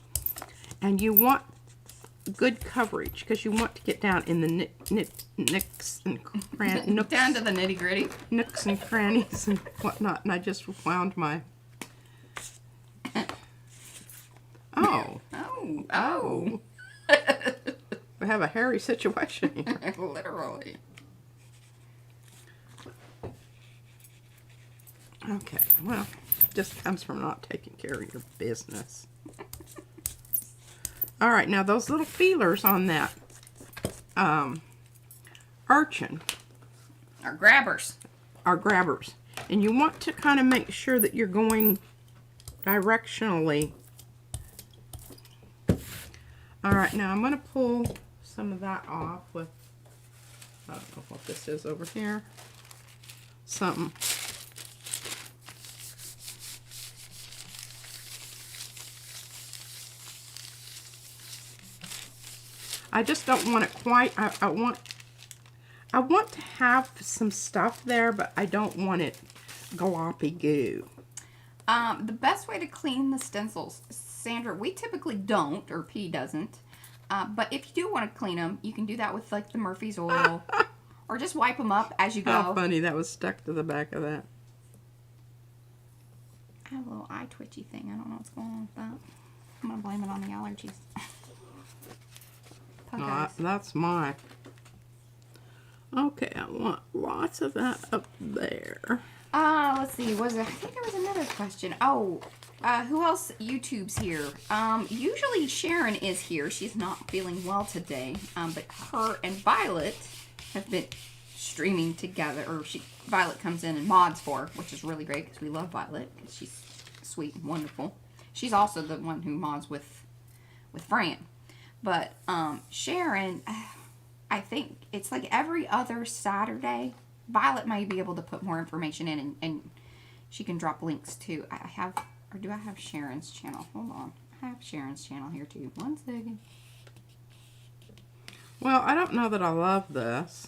B: and you want good coverage because you want to get down in the nicks and crannies.
A: Down to the nitty gritty.
B: Nooks and crannies and whatnot, and I just found my... Oh.
A: Oh. Oh.
B: We have a hairy situation here.
A: Literally.
B: Okay, well, just comes from not taking care of your business. All right, now those little feelers on that urchin
A: Our grabbers.
B: are grabbers. And you want to kind of make sure that you're going directionally. All right, now I'm going to pull some of that off with, I don't know what this is over here. Something. I just don't want it quite, I want to have some stuff there, but I don't want it gloppy goo.
A: The best way to clean the stencils, Sandra, we typically don't, or P doesn't, but if you do want to clean them, you can do that with like the Murphy's oil, or just wipe them up as you go.
B: How funny, that was stuck to the back of that.
A: I have a little eye twitchy thing. I don't know what's going on with that. I'm going to blame it on the allergies.
B: That's my... Okay, I want lots of that up there.
A: Let's see. I think there was another question. Oh, who else YouTube's here? Usually Sharon is here. She's not feeling well today. But her and Violet have been streaming together. Or Violet comes in and mods for her, which is really great because we love Violet. Because she's sweet and wonderful. She's also the one who mods with Fran. But Sharon, I think it's like every other Saturday. Violet may be able to put more information in, and she can drop links too. Do I have Sharon's channel? Hold on. I have Sharon's channel here too. 1 second.
B: Well, I don't know that I love this,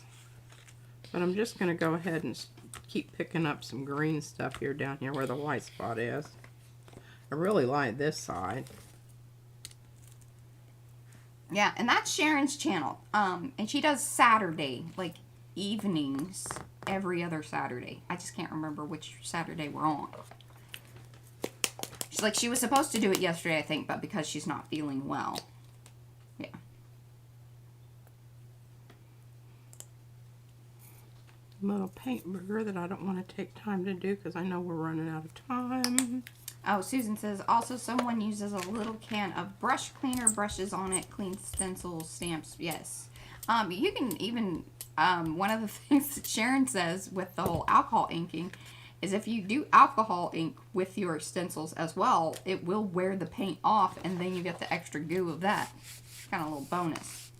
B: but I'm just going to go ahead and keep picking up some green stuff here down here where the white spot is. I really like this side.
A: Yeah, and that's Sharon's channel. And she does Saturday, like evenings, every other Saturday. I just can't remember which Saturday we're on. She's like, she was supposed to do it yesterday, I think, but because she's not feeling well. Yeah.
B: Little paint burger that I don't want to take time to do because I know we're running out of time.
A: Oh, Susan says, also someone uses a little can of brush cleaner, brushes on it, clean stencils, stamps. Yes. You can even, one of the things that Sharon says with the whole alcohol inking is if you do alcohol ink with your stencils as well, it will wear the paint off and then you get the extra goo of that. Kind of a little bonus.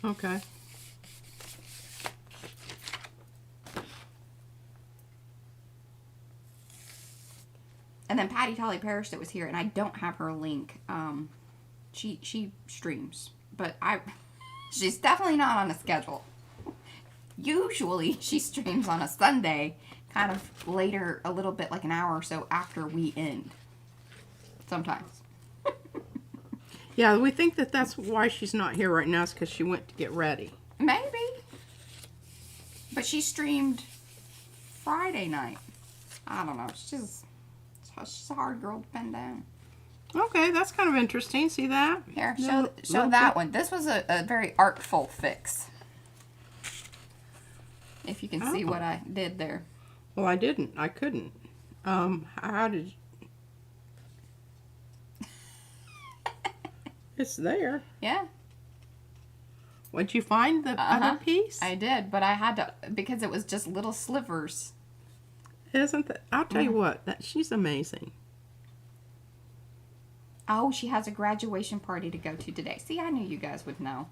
B: Okay.
A: And then Patty Tolly Parrish that was here, and I don't have her link. She streams, but she's definitely not on a schedule. Usually she streams on a Sunday, kind of later, a little bit like an hour or so after we end. Sometimes.
B: Yeah, we think that that's why she's not here right now, is because she went to get ready.
A: Maybe. But she streamed Friday night. I don't know. She's a hard girl to pin down.
B: Okay, that's kind of interesting. See that?
A: Here,
B: No,
A: show
B: no,
A: that one. This was a very artful fix. If you can see what I did there.
B: Well, I didn't. I couldn't. How did... It's there.
A: Yeah.
B: Would you find the other piece?
A: I did, but I had to, because it was just little slivers.
B: Isn't that? I'll tell you what. She's amazing.
A: Oh, she has a graduation party to go to today. See, I knew you guys would know.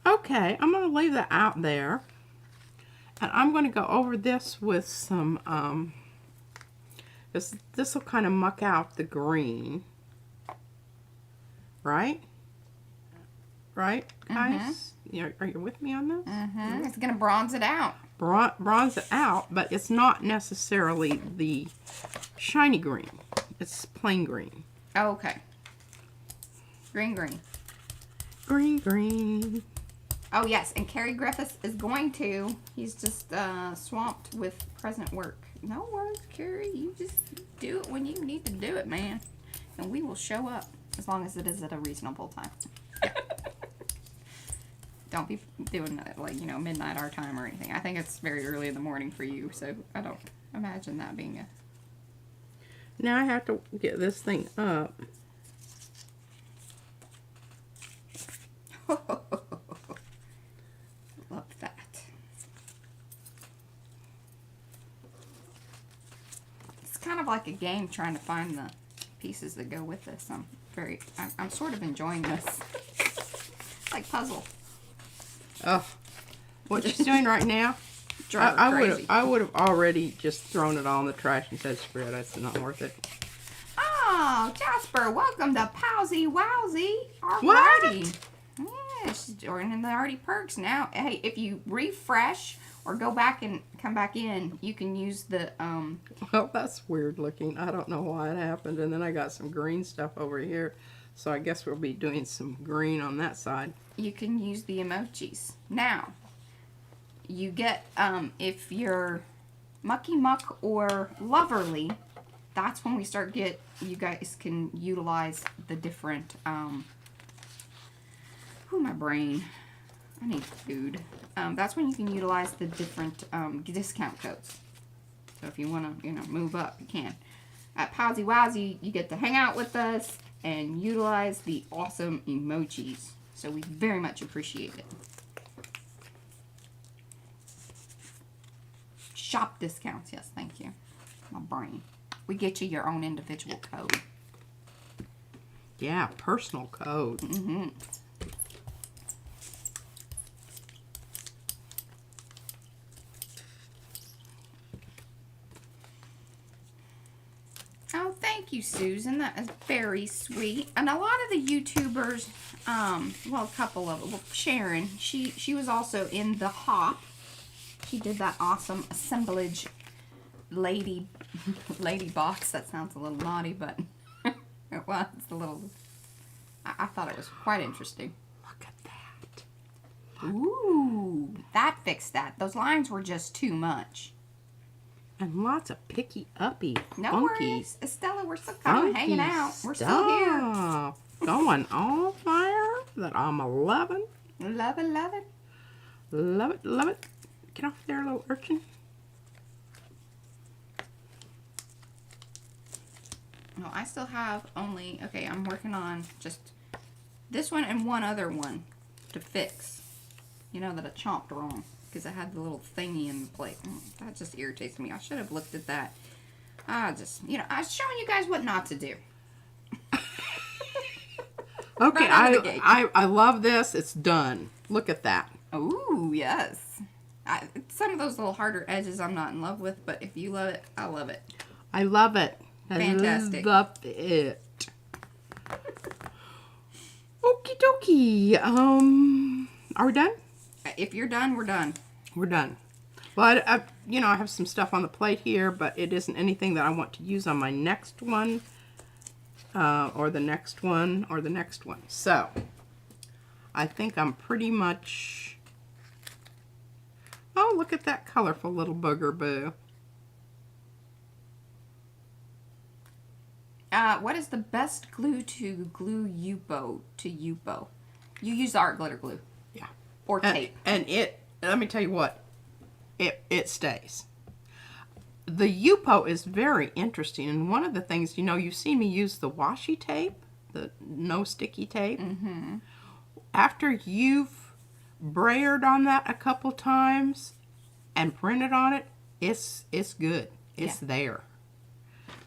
B: Okay, I'm going to leave that out there. And I'm going to go over this with some, this will kind of muck out the green. Right? Right, guys? Are you with me on this?
A: It's going to bronze it out.
B: Bronze it out, but it's not necessarily the shiny green. It's plain green.
A: Oh, okay. Green, green.
B: Green, green.
A: Oh, yes, and Carrie Griffiths is going to. He's just swamped with present work. No worries, Carrie. You just do it when you need to do it, man. And we will show up, as long as it is at a reasonable time. Yeah. Don't be doing it like, midnight our time or anything. I think it's very early in the morning for you, so I don't imagine that being a...
B: Now I have to get this thing up.
A: Love that. It's kind of like a game trying to find the pieces that go with this. I'm sort of enjoying this. Like puzzle.
B: Oh, what she's doing right now?
A: Crazy.
B: I would have already just thrown it all in the trash and said, screw it, it's not worth it.
A: Oh, Jasper, welcome to Powsy Wowsy.
B: What?
A: Yeah, she's joining the Artie Perks now. Hey, if you refresh or go back and come back in, you can use the,
B: Well, that's weird looking. I don't know why it happened. And then I got some green stuff over here. So I guess we'll be doing some green on that side.
A: You can use the emojis. Now, you get, if you're Mucky Muck or Loverly, that's when we start you guys can utilize the different, my brain. I need food. That's when you can utilize the different discount codes. So if you want to, move up, you can. At Powsy Wowsy, you get to hang out with us and utilize the awesome emojis. So we very much appreciate it. Shop discounts, yes, thank you. My brain. We get you your own individual code.
B: Yeah, personal code.
A: Oh, thank you, Susan. That is very sweet. And a lot of the YouTubers, well, a couple of them. Well, Sharon, she was also in the Hop. She did that awesome assemblage lady box. That sounds a little naughty, but it was a little... I thought it was quite interesting.
B: Look at that.
A: Ooh, that fixed that. Those lines were just too much.
B: And lots of picky uppy,
A: No
B: funky,
A: worries. Estella, we're still kind of hanging out. We're still here.
B: stuff. Going on fire that I'm loving.
A: Love it, love it.
B: Love it, love it. Get off there, little urchin.
A: No, I still have only, okay, I'm working on just this one and one other one to fix. That I chomped wrong because I had the little thingy in the plate. That just irritates me. I should have looked at that. I was showing you guys what not to do.
B: Okay,
A: Right out of the gate.
B: I love this. It's done. Look at that.
A: Ooh, yes. Some of those little harder edges I'm not in love with, but if you love it, I love it.
B: I love it.
A: Fantastic.
B: I love it. Okie dokie. Are we done?
A: If you're done, we're done.
B: We're done. Well, I have some stuff on the plate here, but it isn't anything that I want to use on my next one, or the next one, or the next one. So, I think I'm pretty much... Oh, look at that colorful little booger boo.
A: What is the best glue to glue Yupo to Yupo? You use the art glitter glue.
B: Yeah.
A: Or tape.
B: And it, let me tell you what, it stays. The Yupo is very interesting, and one of the things, you've seen me use the washi tape, the no sticky tape.
A: Mm-hmm.
B: After you've brayered on that a couple times and printed on it, it's good. It's there.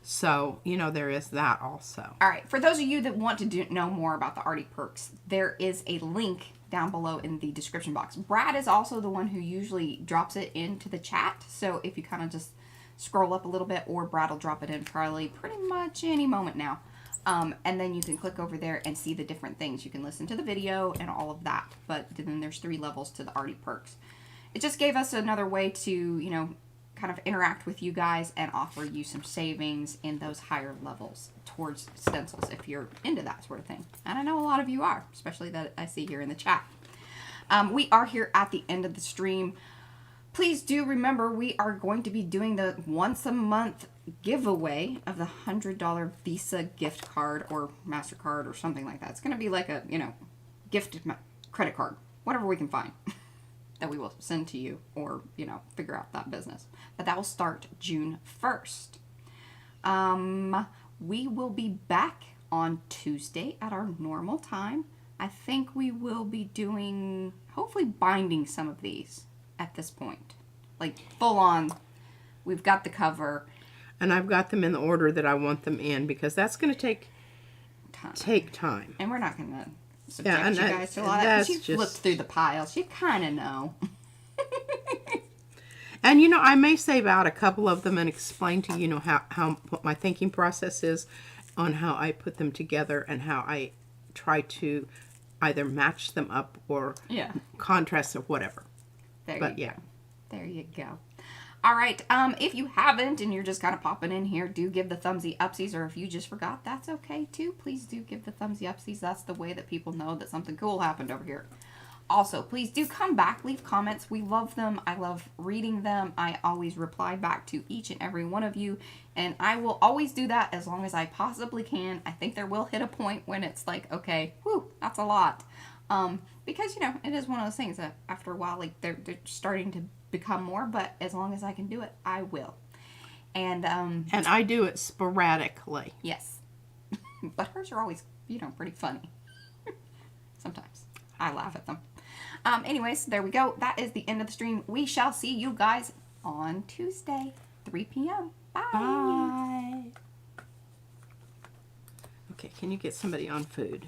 B: So, there is that also.
A: All right. For those of you that want to know more about the Arty Perks, there is a link down below in the description box. Brad is also the one who usually drops it into the chat. So if you kind of just scroll up a little bit, or Brad will drop it in probably pretty much any moment now. And then you can click over there and see the different things. You can listen to the video and all of that. But then there's 3 levels to the Arty Perks. It just gave us another way to, kind of interact with you guys and offer you some savings in those higher levels towards stencils if you're into that sort of thing. And I know a lot of you are, especially that I see here in the chat. We are here at the end of the stream. Please do remember we are going to be doing the once a month giveaway of the $100 Visa gift card or MasterCard or something like that. It's going to be like a, gift credit card, whatever we can find. That we will send to you, or, figure out that business. But that will start June 1st. We will be back on Tuesday at our normal time. I think we will be doing, hopefully binding some of these at this point. Like, full on, we've got the cover.
B: And I've got them in the order that I want them in, because that's going to take time.
A: And we're not going to subject you guys to a lot of that, because you've looked through the piles. You kind of know.
B: And, I may save out a couple of them and explain to you, what my thinking process is on how I put them together and how I try to either match them up or contrast or whatever.
A: There you go. All right. If you haven't and you're just kind of popping in here, do give the thumbsy upsies, or if you just forgot, that's okay too. Please do give the thumbsy upsies. That's the way that people know that something cool happened over here. Also, please do come back, leave comments. We love them. I love reading them. I always reply back to each and every one of you, and I will always do that as long as I possibly can. I think there will hit a point when it's like, okay, whew, that's a lot. Because, it is one of those things that after a while, like, they're starting to become more, but as long as I can do it, I will. And
B: I do it sporadically.
A: Yes. But hers are always, pretty funny. Sometimes. I laugh at them. Anyways, there we go. That is the end of the stream. We shall see you guys on Tuesday, 3 p.m. Bye.
B: Bye. Okay, can you get somebody on food?